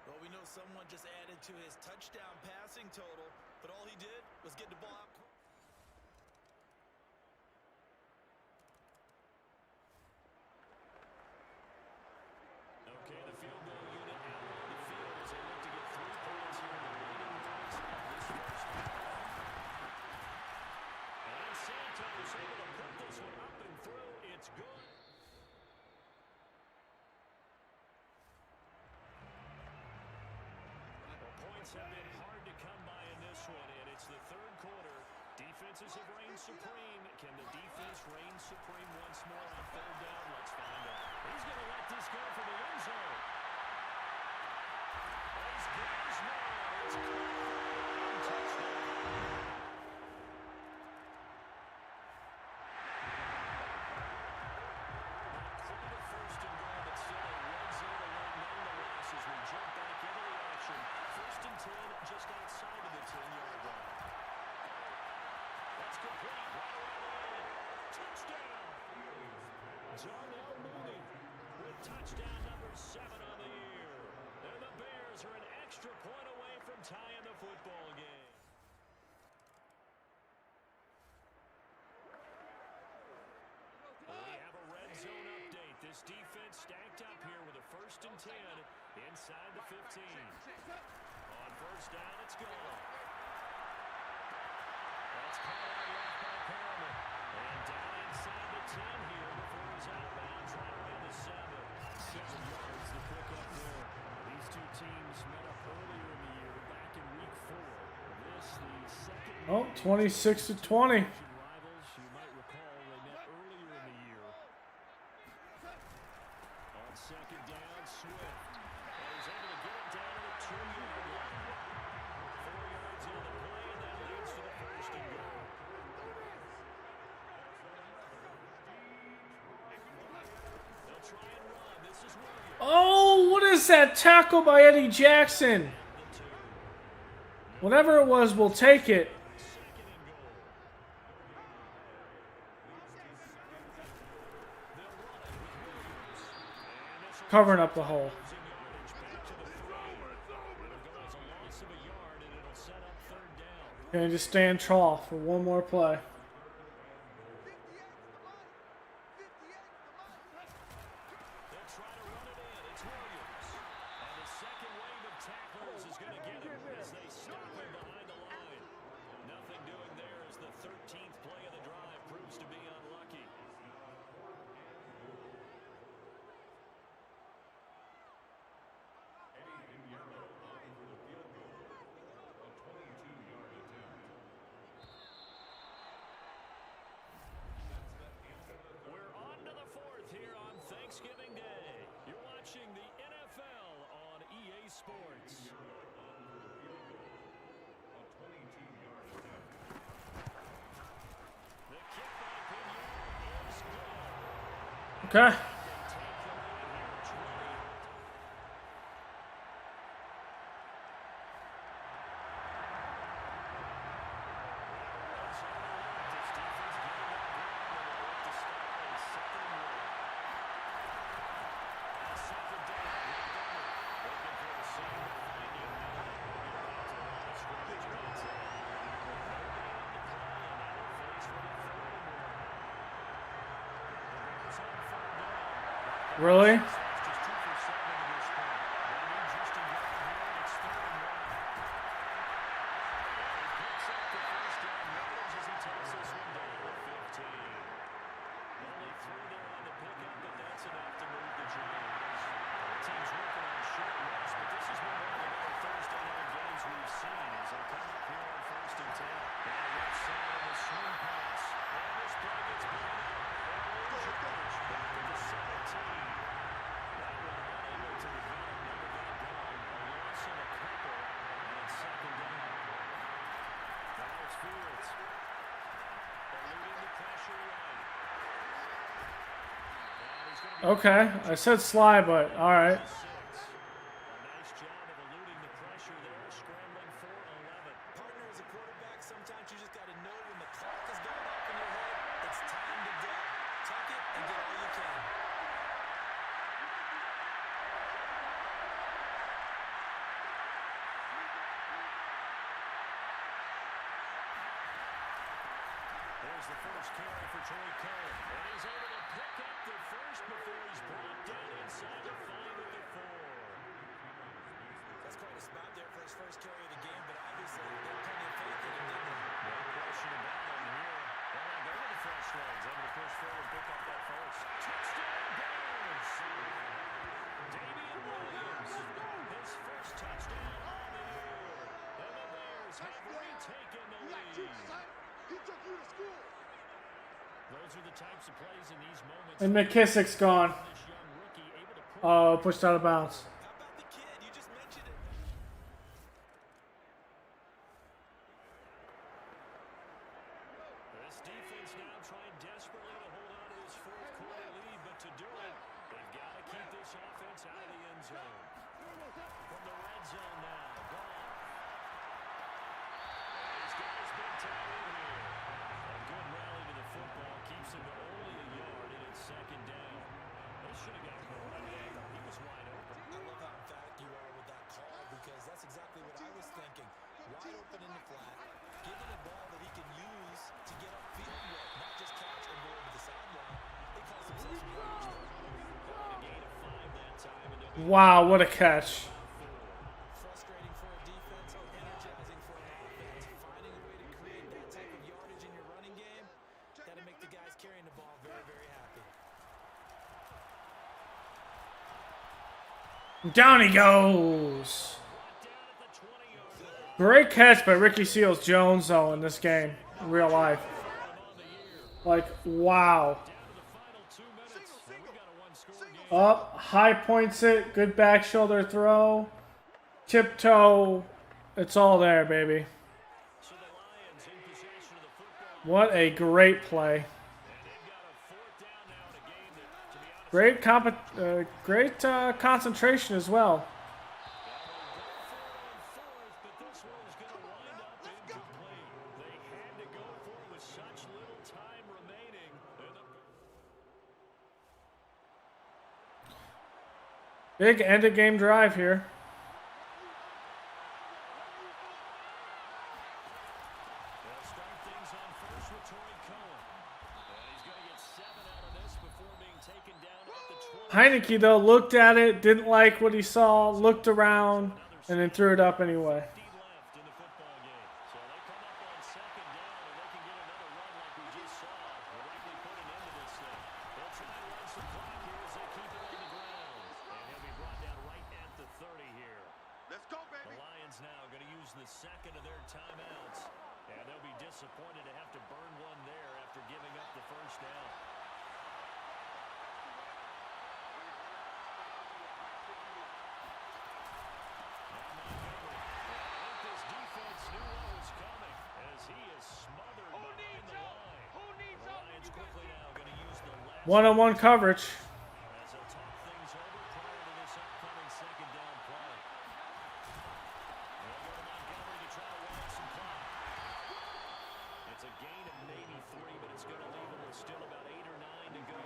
Well, we know someone just added to his touchdown passing total, but all he did was get the ball out. Okay, the field goal unit out on the field as they look to get 3 points here in the remaining minutes of this first half. And Santos able to put this one up and through. It's good. Well, points have been hard to come by in this one, and it's the third quarter. Defenses have reigned supreme. Can the defense reign supreme once more on third down? Let's find out. He's going to let this go for the end zone. Ace goes now. It's caught for a touchdown. Not quite a first and goal, but still a red zone alert nonetheless as we jump back into the action. 1st and 10 just outside of the 10-yard line. That's complete. Right around the end. Touchdown. Darnell Mooney with touchdown number 7 on the year. And the Bears are an extra point away from tying the football game. We have a red zone update. This defense stacked up here with a 1st and 10 inside the 15. On 1st down, it's gone. That's caught out left by Perriman. And down inside the 10 here before he's out of bounds right around the 7. 7 yards the pickup there. These two teams met up earlier in the year back in week 4. This the second. Oh, 26 to 20. Rivals, you might recall they met earlier in the year. On 2nd down, Swift. And he's able to get it down to the 2-yard line. 4 yards into the play, and that leads to the 1st and goal. They'll try and run. This is Williams. Oh, what is that tackle by Eddie Jackson? Whatever it was, we'll take it. Covering up the hole. And just stay in trough for one more play. They'll try to run it in. It's Williams. And the second wave of tacklers is going to get him as they stop him behind the line. Nothing doing there as the 13th play of the drive proves to be unlucky. Sports. The kick by Pinion is good. Okay. Really? Okay, I said slide, but all right. Nice job of eluding the pressure there, scrambling for 11. Partner, as a quarterback, sometimes you just got to know when the clock is going off in your head, it's time to go. Tuck it and get all you can. There's the first carry for Troy Cohen. And he's able to pick up the first before he's brought down inside the 5 at the 4. That's quite a spot there for his first carry of the game, but obviously they had plenty of faith in him, didn't they? No question about him here. Well, they go to the fresh legs, able to push forward and pick up that first. Touchdown Bears! Damian Williams, his first touchdown on the year. And the Bears have retaken the lead. Those are the types of plays in these moments. And McKissick's gone. This young rookie able to put Oh, pushed out of bounds. How about the kid? You just mentioned it. this defense now trying desperately to hold on to this fourth quarter lead, but to do it, they've got to keep this offense out of the end zone. From the red zone now, Goff. He's got his big time in here. A good rally to the football keeps him to only a yard, and it's second down. They should have got more. I mean, he was wide open. I love how emphatic you are with that call because that's exactly what I was thinking. Wide open in the flat, giving a ball that he can use to get upfield with, not just catch and go over the sideline. They caused themselves some yardage there. A gain of 5 that time, and they'll be Wow, what a catch. Frustrating for a defense, energizing for an offense. Finding a way to create that type of yardage in your running game, that'll make the guys carrying the ball very, very happy. Down he goes. Great catch by Ricky Seals-Jones, though, in this game, in real life. Like, wow. Up, high points it, good back shoulder throw, tiptoe, it's all there, baby. What a great play. Great concentration as well. Big end of game drive here. Heineke, though, looked at it, didn't like what he saw, looked around, and then threw it up anyway. One-on-one coverage. As they'll talk things over prior to this upcoming second down play. They'll go to Montgomery to try to wild some clock. It's a gain of maybe 3, but it's going to leave them with still about 8 or 9 to go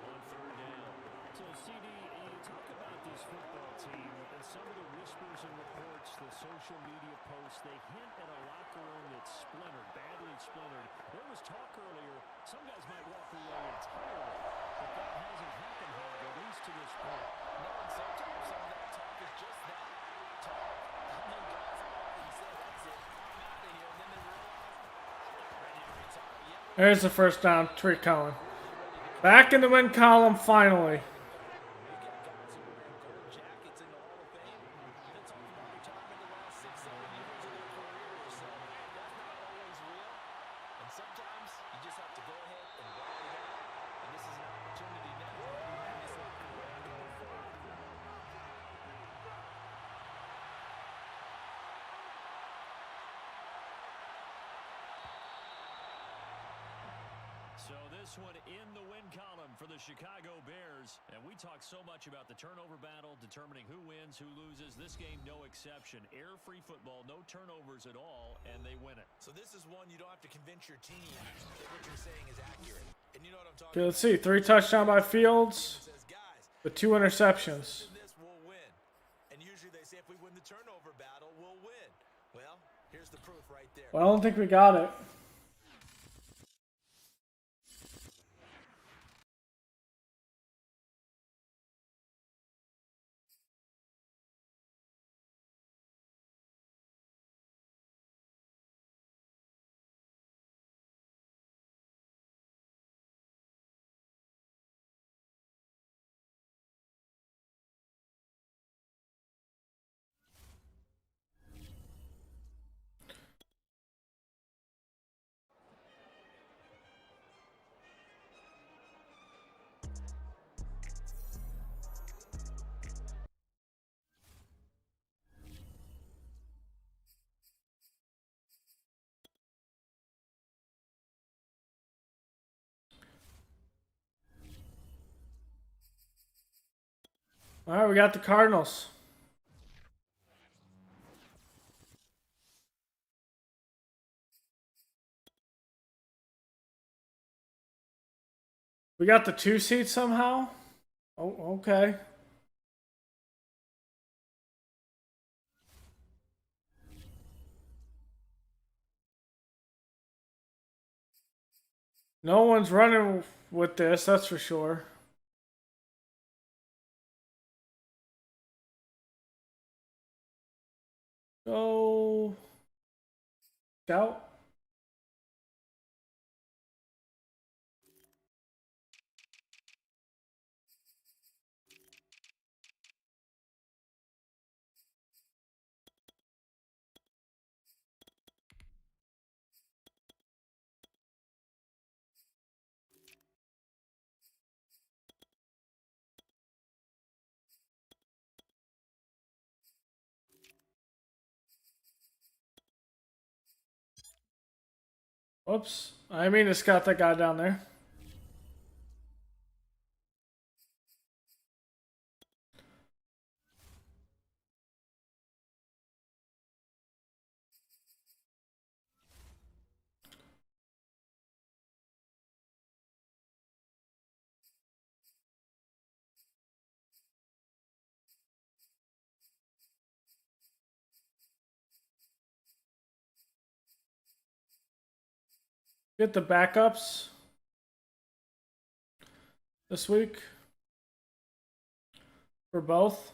on third down. So, CD, you talk about this football team and some of the whispers and reports, the social media posts, they hint at a locker room that's splintered, badly splintered. There was talk earlier, some guys might walk away entirely, but that hasn't happened, however, at least to this point. No, and sometimes some of that talk is just that talk. How many guys often say, that's it, I'm out of here, and then they realize, I'm not ready to retire yet. There's the first down. Trey Cullen. Back in the win column finally. We got guys who wear gold jackets in the Hall of Fame that talk about retirement the last 6, 7 years of their career. So that's not always real. And sometimes you just have to go ahead and ride it out. And this is an opportunity now to ride this locker room going forward. So this one in the win column for the Chicago Bears. And we talk so much about the turnover battle, determining who wins, who loses. This game, no exception. Error-free football, no turnovers at all, and they win it. So this is one you don't have to convince your team that what you're saying is accurate. And you know what I'm talking Okay, let's about. see. 3 touchdowns by Fields, It says, guys, but 2 interceptions. in this we'll win. And usually they say if we win the turnover battle, we'll win. Well, here's the proof right there. Well, I don't think we got it. All right, we got the Cardinals. We got the 2 seed somehow? Oh, okay. No one's running with this, that's for sure. Go. Scout. Whoops. I mean to scout that guy down there. Get the backups this week for both.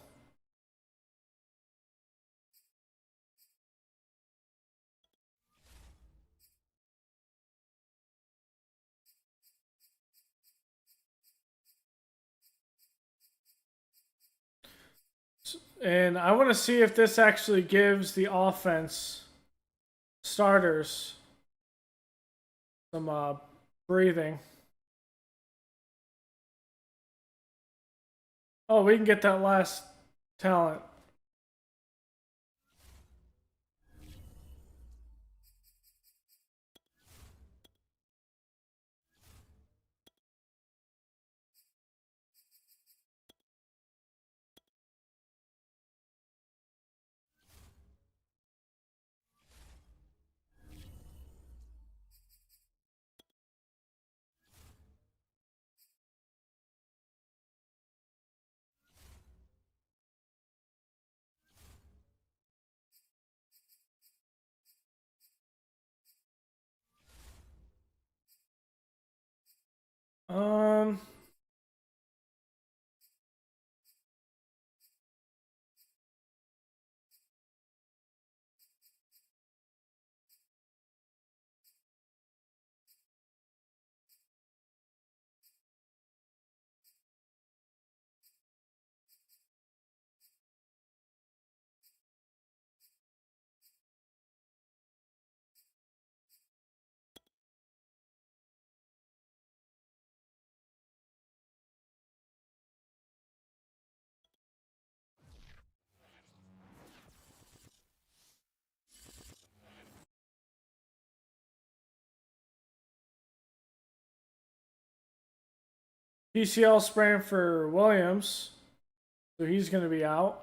And I want to see if this actually gives the offense starters some breathing. Oh, we can get that last talent. PCL sprain for Williams, so he's going to be out.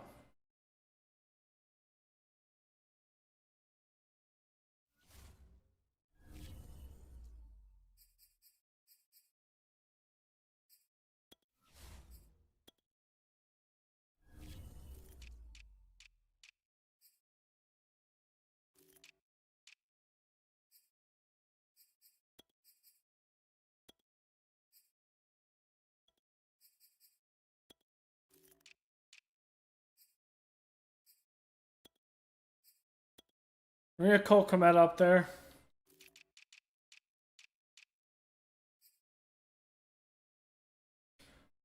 We got Cole Kmet up there.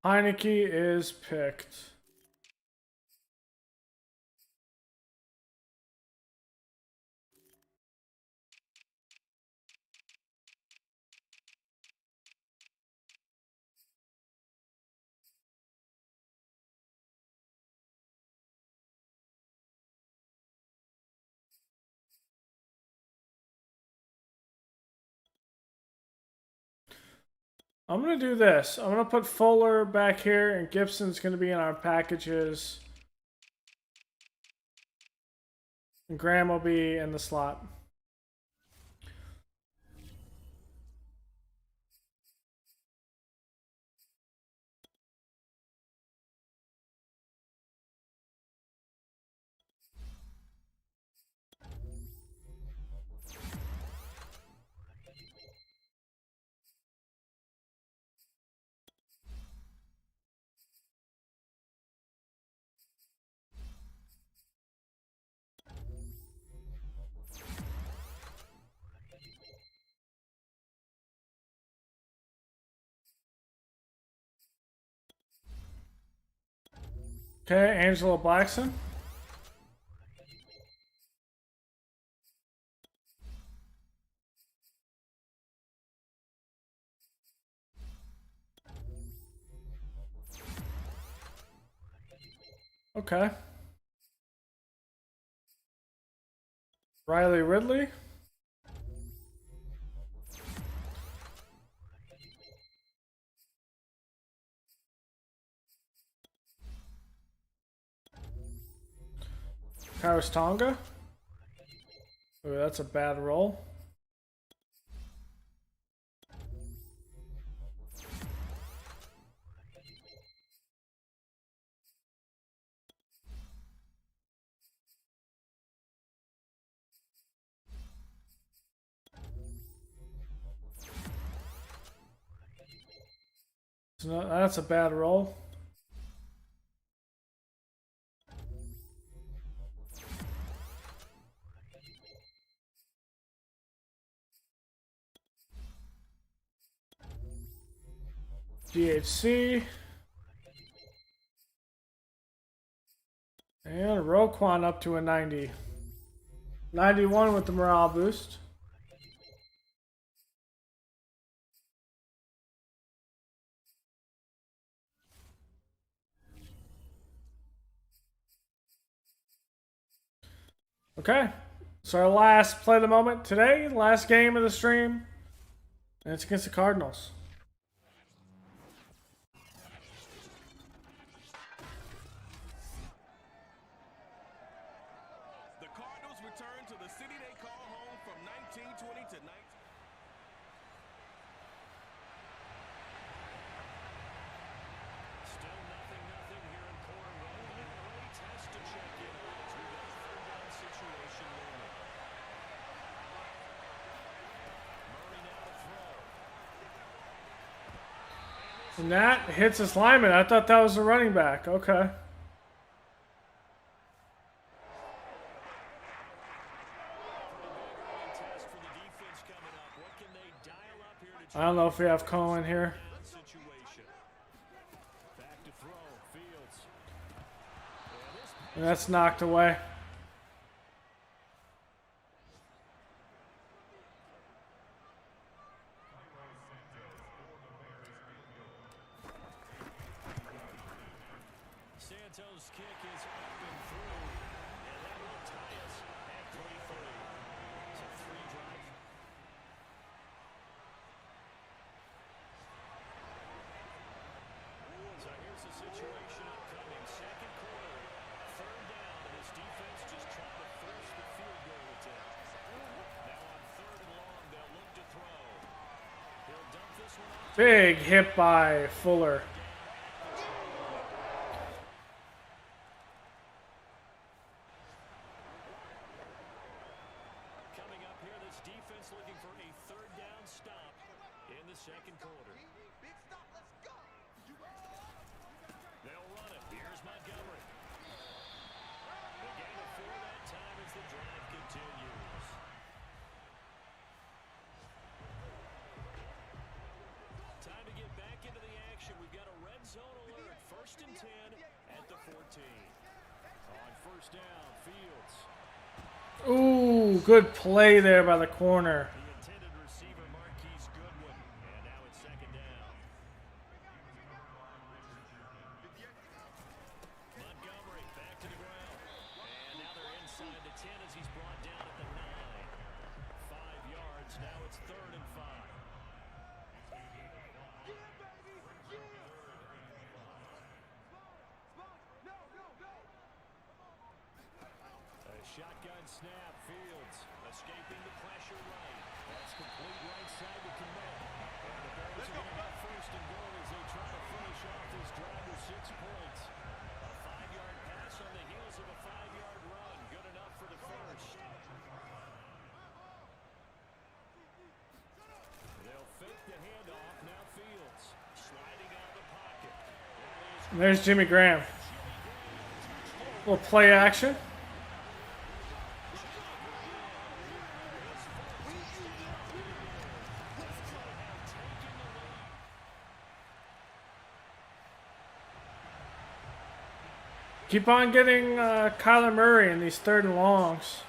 Heineke is picked. I'm going to do this. I'm going to put Fuller back here, and Gibson's going to be in our packages. And Graham will be in the slot. Okay, Angelo Blackson. Okay. Riley Ridley. Kairos Tonga. Ooh, that's a bad roll. So that's a bad roll. DHC. And Roquan up to a 90. 91 with the morale boost. Okay, so our last play of the moment today, last game of the stream, and it's against the Cardinals. The Cardinals return to the city they call home from 1920 to 19. Still 0-0 here in quarter one. A great test to check in on as we've got a third down situation looming. Murray now to throw. And that hits his lineman. I thought that was a running back. Okay. Test for the defense coming up. What can they dial up here to I don't know if we have Cohen here. situation? Back to throw. Fields. And that's knocked away. Santos' kick is up and through, and that will tie us at 3-3. So 3 drive. Big hit by Fuller. Coming up here, this defense looking for a third down stop in the second quarter. They'll run it. Here's Montgomery. The gain of 4 that time as the drive continues. Time to get back into the action. We've got a red zone alert. 1st and 10 at the 14. On 1st down, Fields. Ooh, good play there by the corner. The intended receiver, Marquise Goodwin. And now it's 2nd down. Montgomery back to the ground. And now they're inside the 10 as he's brought down at the 9. 5 yards. Now it's 3rd and 5. A shotgun snap. Fields escaping the pressure right. That's complete right side to Connect. And the Bears are going to have 1st and goal as they try to finish off this drive with 6 points. A 5-yard pass on the heels of a 5-yard run. Good enough for the first. They'll fake the handoff. Now Fields sliding out of the pocket. There's Jimmy Graham. Little play action. Keep on getting Kyler Murray in these 3rd and longs.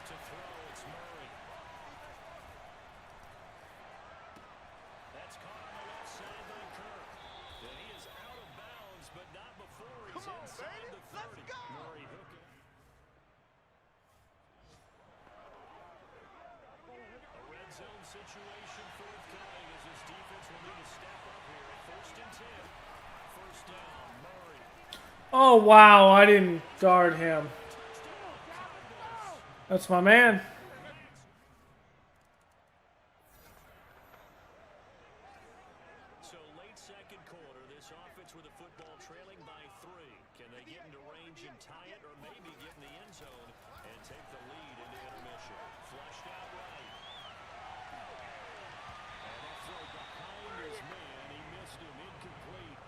To throw, it's Murray. That's caught on the left side by Kirk. And he is out of bounds, but not before he's inside the 30. Murray hooking. A red zone situation forthcoming as his defense will need to step up here. 1st and 10. 1st down, Murray. Oh, wow. I didn't guard him. That's my man. So late second quarter, this offense with the football trailing by 3. Can they get into range and tie it, or maybe get in the end zone and take the lead into intermission? Flushed out right. And that throw behind his man. He missed him. Incomplete.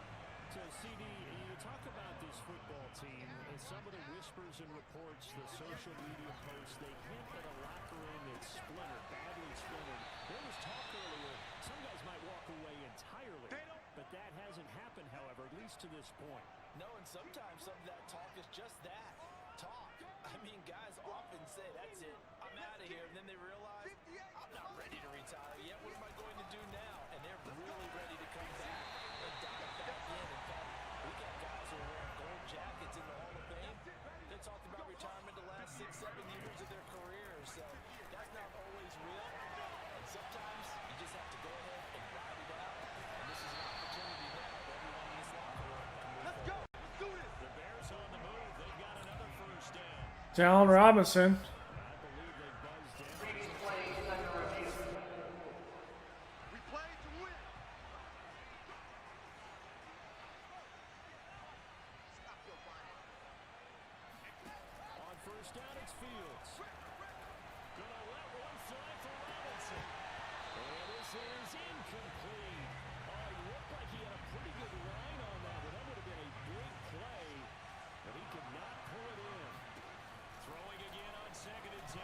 So, CD, you talk about this football team and some of the whispers and reports, the social media posts, they hint at a locker room that's splintered, badly splintered. There was talk earlier, some guys might walk away entirely, but that hasn't happened, however, at least to this point. No, and sometimes some of that talk is just that. Talk. I mean, guys often say, that's it, I'm out of here. And then they realize, I'm not ready to retire yet. What am I going to do now? And they're really ready to come back and dive back in. In fact, we got guys who are wearing gold jackets in the Hall of Fame. They talked about retirement the last 6-7 years of their careers. So that's not always real. And sometimes you just have to go ahead and ride it out. And this is an opportunity now for everyone in this locker room to move forward. The Bears on the move. They've got another 1st down. Allen Robinson. I believe they buzzed down. We play to win. On 1st down, it's Fields. Gonna let one fly for Robinson. And this is incomplete. Oh, he looked like he had a pretty good line on that one. That would have been a big play, but he could not pull it in. Throwing again on 2nd and 10.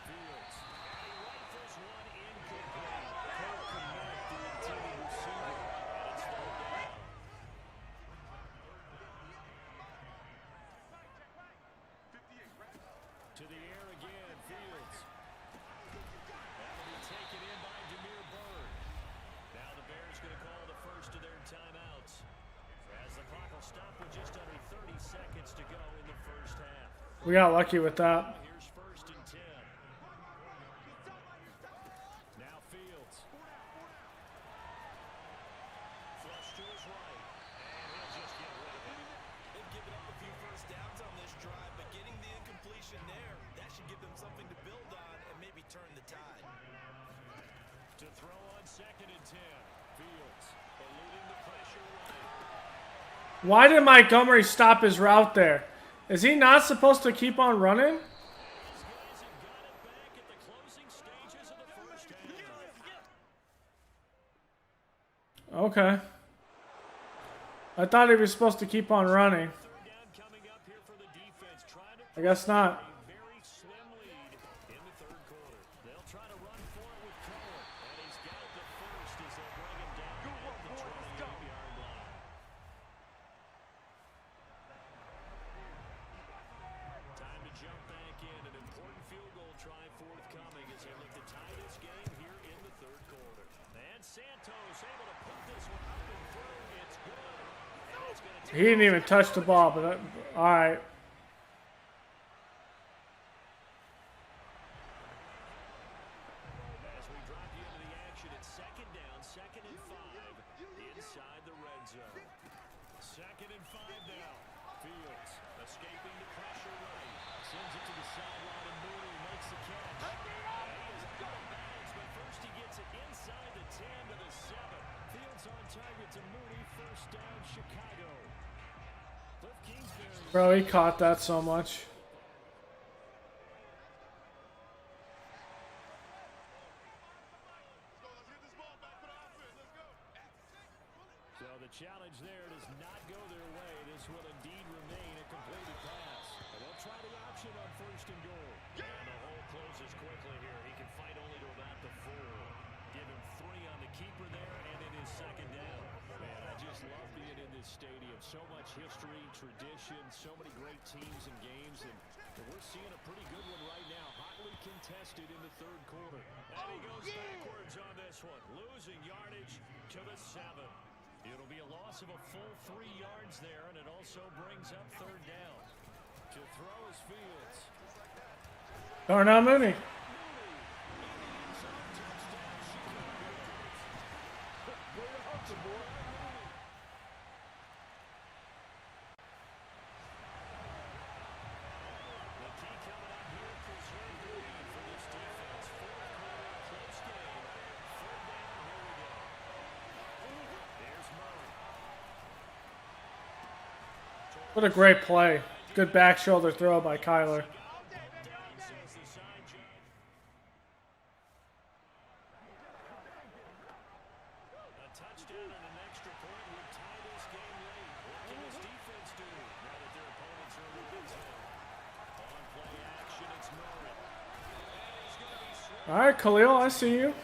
Fields. And he rifles one incomplete. Cole Kmet, the intended receiver. And it's 3rd down. To the air again, Fields. That'll be taken in by Demir Bird. Now the Bears going to call the first of their timeouts. As the clock will stop with just under 30 seconds to go in the 1st half. We got lucky with that. Here's 1st and 10. Now Fields. Flush to his right. And he'll just get rid of it. They've given up a few 1st downs on this drive, but getting the incompletion there, that should give them something to build on and maybe turn the tide. To Why did Montgomery stop his route there? Is he not supposed to keep on running? Okay. I thought he was supposed to keep on running. I guess not. Very slim lead in the third quarter. They'll try to run for it with Cole, and he's got it to first as they'll bring him down at the 28-yard line. Time to jump back in. An important field goal try forthcoming as they look to tie this game here in the third quarter. And Santos able to put this one up and through. It's good. And it's going to He didn't even touch the ball, but all right. As we drop you into the action, it's second down, 2nd and 5 inside the red zone. 2nd and 5 now. Fields escaping the pressure right. Sends it to the sideline and Mooney makes the catch. He is out of bounds, but first he gets it inside the 10 to the 7. Fields on target to Mooney. First down, Chicago. Cliff Kingsbury. Bro, he caught that so much. So the challenge there does not go their way. This will indeed remain a completed pass. And they'll try the option on 1st and goal. And the hole closes quickly here. He can fight only to about the 4. Give him 3 on the keeper there, and it is 2nd down. Man, I just love being in this stadium. So much history, tradition, so many great teams and games, and we're seeing a pretty good one right now. Hotly contested in the third quarter. And he goes backwards on this one. Losing yardage to the 7. It'll be a loss of a full 3 yards there, and it also brings up 3rd down. To throw is Fields. Darnell Mooney. The key coming up here, preserve the lead for this defense. 4th quarter, close game. 3rd down, here we go. There's Murray. What a great play. Good back shoulder throw by Kyler. Down, says the side judge. A touchdown and an extra point would tie this game late. What can this defense do now that their opponents are in the red zone? On play action, it's Murray. All right, Khalil, I see you. In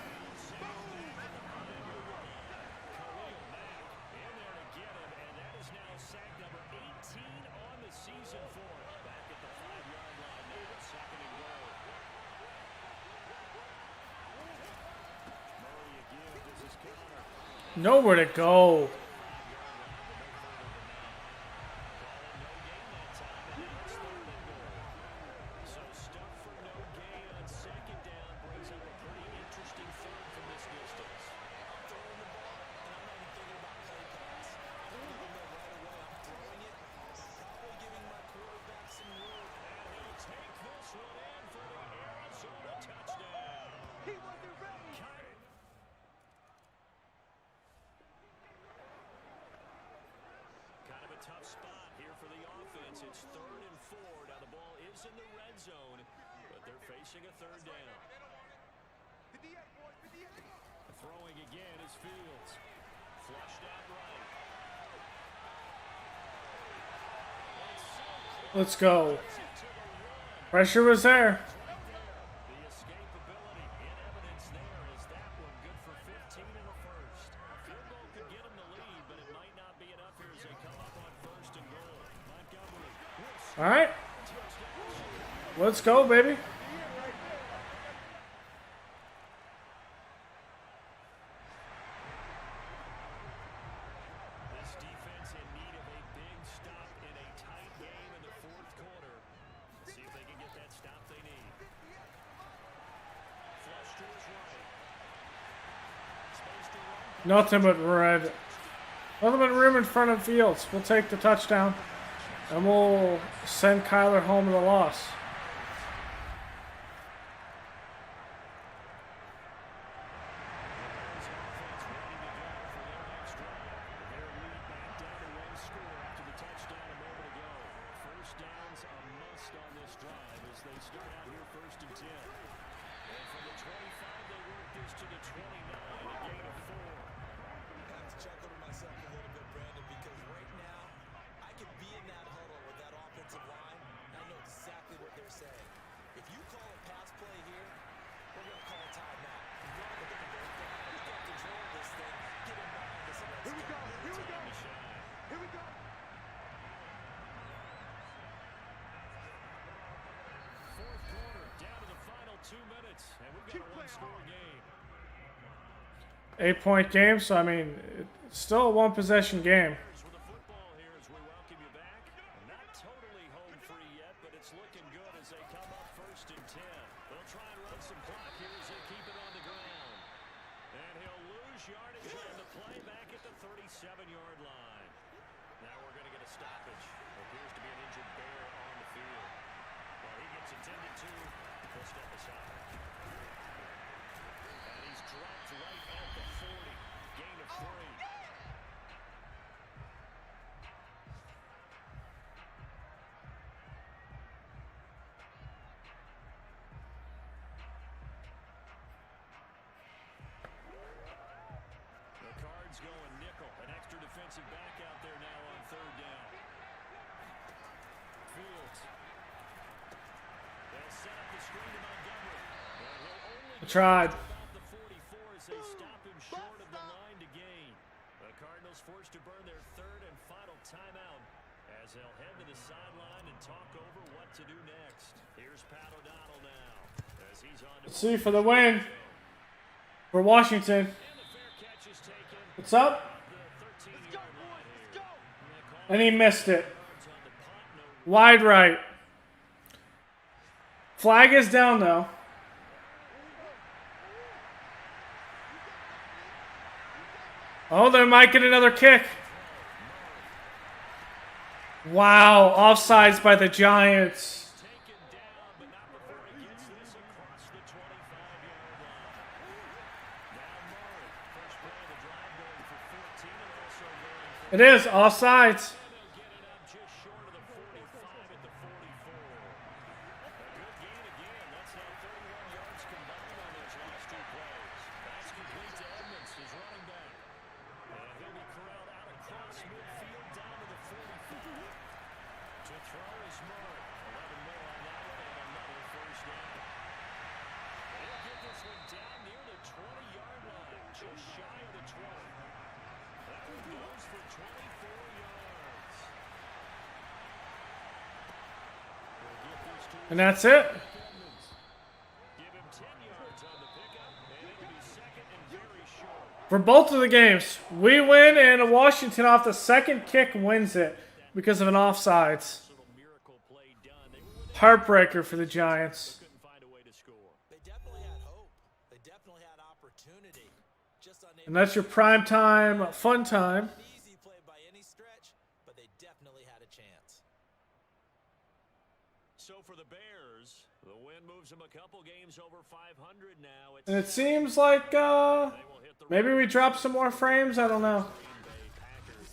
there to get him, and that is now sack number 18 on the season for him. Back at the 5-yard line now, 2nd and goal. Murray again, this is Connor. Nowhere to go. So stuff for no gain on 2nd down brings up a pretty interesting 3rd from this distance. Throwing the ball, and I'm not even thinking about play pass. I'm thinking that right away I'm throwing it, probably giving my quarterback some room. And he'll take this one in for the Arizona touchdown. He wasn't ready. Kind of a tough spot here for the offense. It's 3rd and 4. Now the ball is in the red zone, but they're facing a 3rd down. Throwing again is Fields. Flushed out right. Let's go. Pressure was there. The escapability in evidence there is that one good for 15 in the first. Field goal could get them the lead, but it might not be enough here as they come up on 1st and goal. Montgomery. All right. Let's go, baby. This defense in need of a big stop in a tight game in the 4th quarter. See if they can get that stop they need. Flush to his right. Space to run. Nothing but red. Nothing but room in front of Fields. We'll take the touchdown. And we'll send Kyler home with a loss. Offense ready to go for their next drive. Their lead back down to 1 score after start out here 1st and 10. And from the 25, they work this to the 29, a gain of 4. I have to chuckle to myself a little bit, Brandon, because right now I could be in that huddle with that offensive line, and I know exactly what they're saying. If you call a pass play here, we're going to call a timeout. We're going to go down. We got control of this thing. Get in behind us and let's Here we go. Here we go. Time to shine. Here we go. Fourth quarter, down to the final 2 minutes, and we've got a one-score game. 8-point game, so I mean, it's still a one-possession game. With the football here as we welcome you back. Not totally home free yet, but it's looking good as they come up 1st and 10. They'll try and run some clock here as they keep it on the ground. And he'll lose yardage on the play back at the 37-yard line. Now we're going to get a stoppage. Appears to be an injured bear on the field. While he gets attended to, he'll step aside. And he's dropped right at the 40. Gain of 3. The Cards going nickel. An extra defensive back out there now on 3rd down. Fields. They'll set up the screen to Montgomery. And he'll only I tried. get about the 44 as they stop him short of the line to gain. The Cardinals forced to burn their 3rd and final timeout as they'll head to the sideline and talk over what to do next. Here's Pat O'Donnell now as he's on to Let's see for the win for Washington. and the fair catch is taken. What's up? The 13-yard line here. And he missed it. Cards on the punt, no Wide right. Flag is down though. Oh, they might get another kick. Wow, offsides by the Giants. taken down, but not before he gets this across the 25-yard line. Now Murray, first play of the drive going for 14 and also going for It is offsides. they'll get it up just short of the 45 at the 44. A good gain again. That's now 31 yards combined on those last 2 plays. That's complete to Edmonds, his running back. And he'll be corralled out across midfield down to the 45. To throw is Murray. 11 more on that one and another first down. He'll get this one down near the 20-yard line, just shy of the 20. That one goes for 24 yards. We'll get this to And that's it. Edmonds. Give him 10 yards on the pickup, and it'll be 2nd and very short. For both of the games, we win and Washington off the second kick wins it because of an offsides. Little miracle play done. They were within, Heartbreaker for the Giants. couldn't find a way to score. They definitely had hope. They definitely had opportunity. Just unable And that's your prime time, fun time. an easy play by any stretch, but they definitely had a chance. So for the Bears, the win moves them a couple games over 500 now. It's And it seems like they will hit the maybe we drop some more frames. I don't know. Green Bay Packers.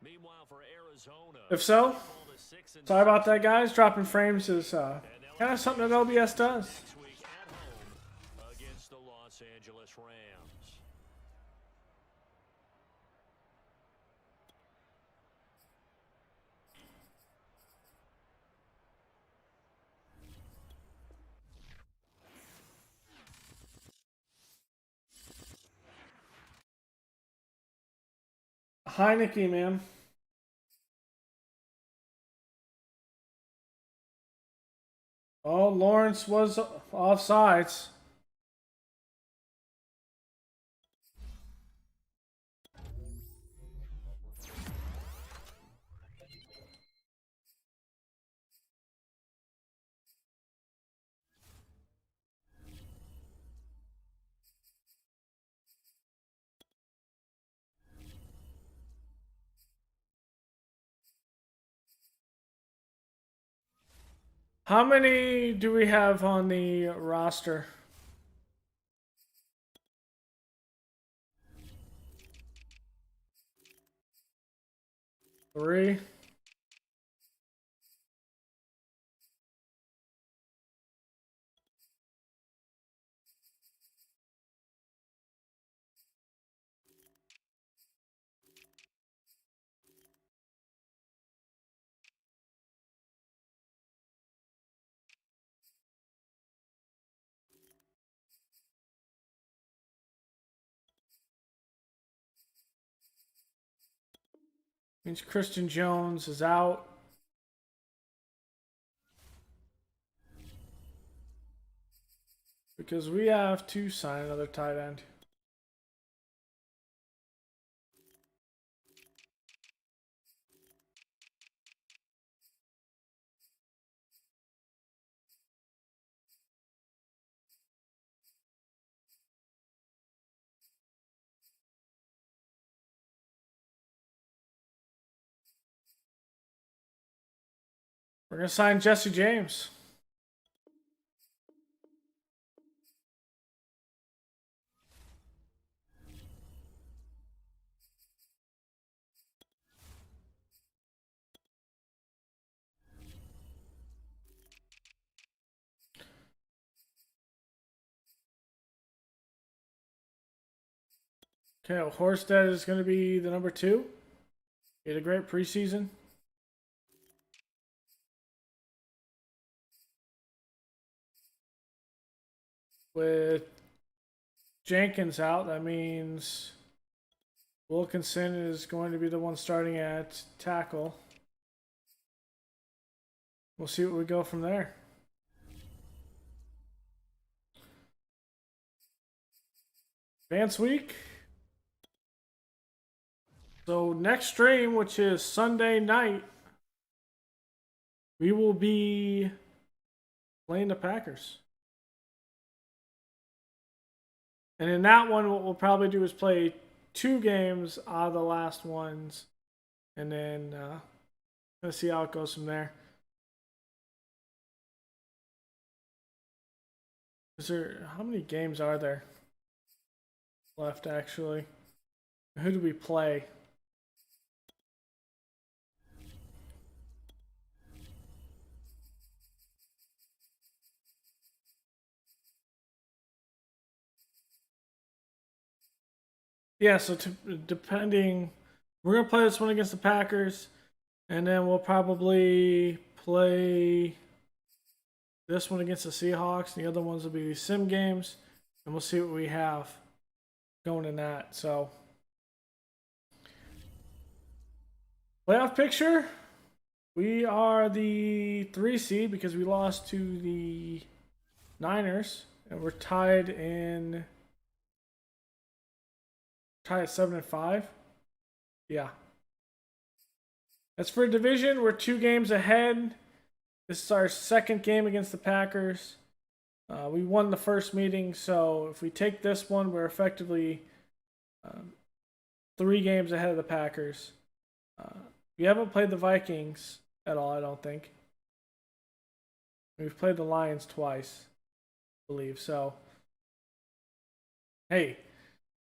Meanwhile, for Arizona, If so, fall to 6 and sorry about that, guys. Dropping frames is kind of something that OBS does. next week at home against the Los Angeles Rams. Heineke, man. Oh, Lawrence was offsides. How many do we have on the roster? Three. Means Christian Jones is out. Because we have to sign another tight end. We're going to sign Jesse James. Okay, well, Horsted is going to be the number 2. He had a great preseason. With Jenkins out, that means Wilkinson is going to be the one starting at tackle. We'll see what we go from there. Advance week. So next stream, which is Sunday night, we will be playing the Packers. And in that one, what we'll probably do is play 2 games out of the last ones. And then let's see how it goes from there. How many games are there left, actually? Who do we play? Yeah, so depending, we're going to play this one against the Packers, and then we'll probably play this one against the Seahawks, and the other ones will be sim games, and we'll see what we have going in that. So, playoff picture, we are the 3 seed because we lost to the Niners, and we're tied at 7-5. Yeah. As for division, we're 2 games ahead. This is our second game against the Packers. We won the first meeting, so if we take this one, we're effectively 3 games ahead of the Packers. We haven't played the Vikings at all, I don't think. We've played the Lions twice, I believe. So, hey,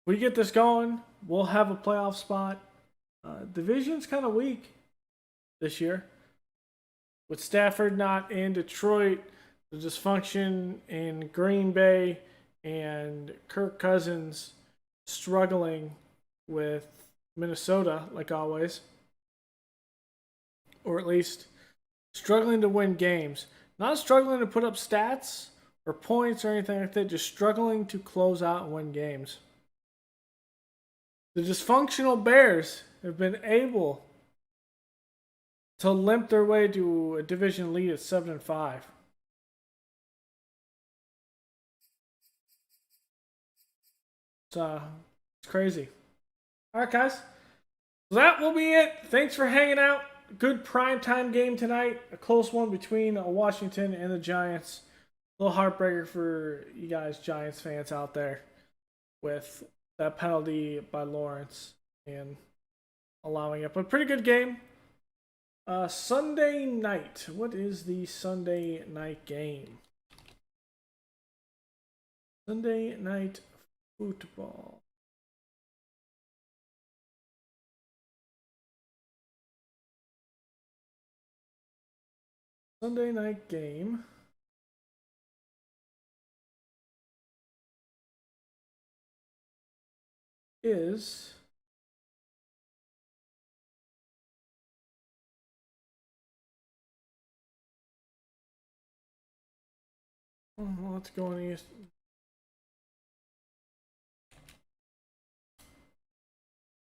we get this going, we'll have a playoff spot. Division's kind of weak this year. With Stafford not in Detroit, the dysfunction in Green Bay, and Kirk Cousins struggling with Minnesota, like always. Or at least struggling to win games. Not struggling to put up stats or points or anything like that, just struggling to close out and win games. The dysfunctional Bears have been able to limp their way to a division lead at 7-5. It's crazy. All right, guys. So that will be it. Thanks for hanging out. Good primetime game tonight. A close one between Washington and the Giants. A little heartbreaker for you guys, Giants fans out there, with that penalty by Lawrence and allowing it. But pretty good game. Sunday night. What is the Sunday night game? Sunday night football. Sunday night game is let's go on East.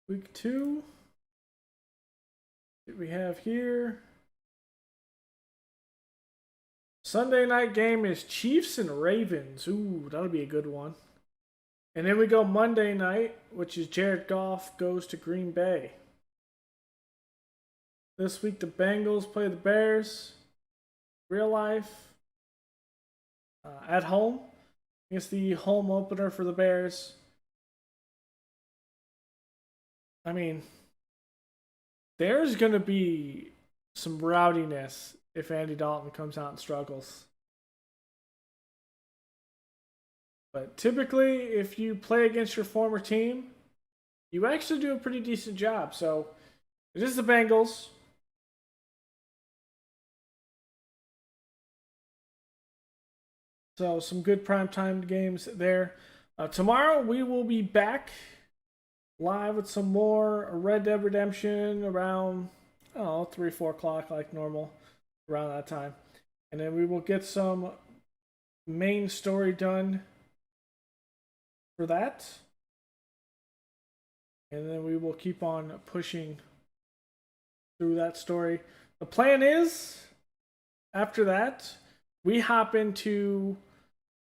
Week 2. What we have here. Sunday night game is Chiefs and Ravens. Ooh, that'll be a good one. And then we go Monday night, which is Jared Goff goes to Green Bay. This week the Bengals play the Bears. Real life. At home. It's the home opener for the Bears. I mean, there's going to be some rowdiness if Andy Dalton comes out and struggles. But typically, if you play against your former team, you actually do a pretty decent job. So, it is the Bengals. So, some good primetime games there. Tomorrow, we will be back live with some more Red Dead Redemption around, 3, 4 o'clock like normal, around that time. And then we will get some main story done for that. And then we will keep on pushing through that story. The plan is, after that, we hop into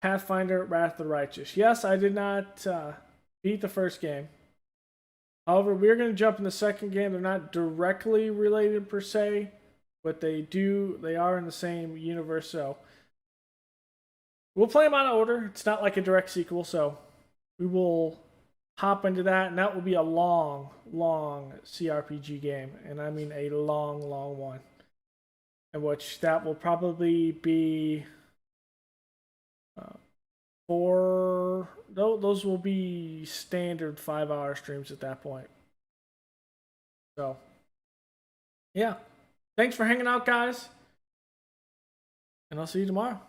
Pathfinder Wrath of the Righteous. Yes, I did not beat the first game. However, we're going to jump in the second game. They're not directly related per se, but they are in the same universe. So we'll play them out of order. It's not like a direct sequel, so we will hop into that, and that will be a long, long CRPG game. And I mean a long, long one. In which that will probably be those will be standard 5-hour streams at that point. So, yeah. Thanks for hanging out, guys. And I'll see you tomorrow.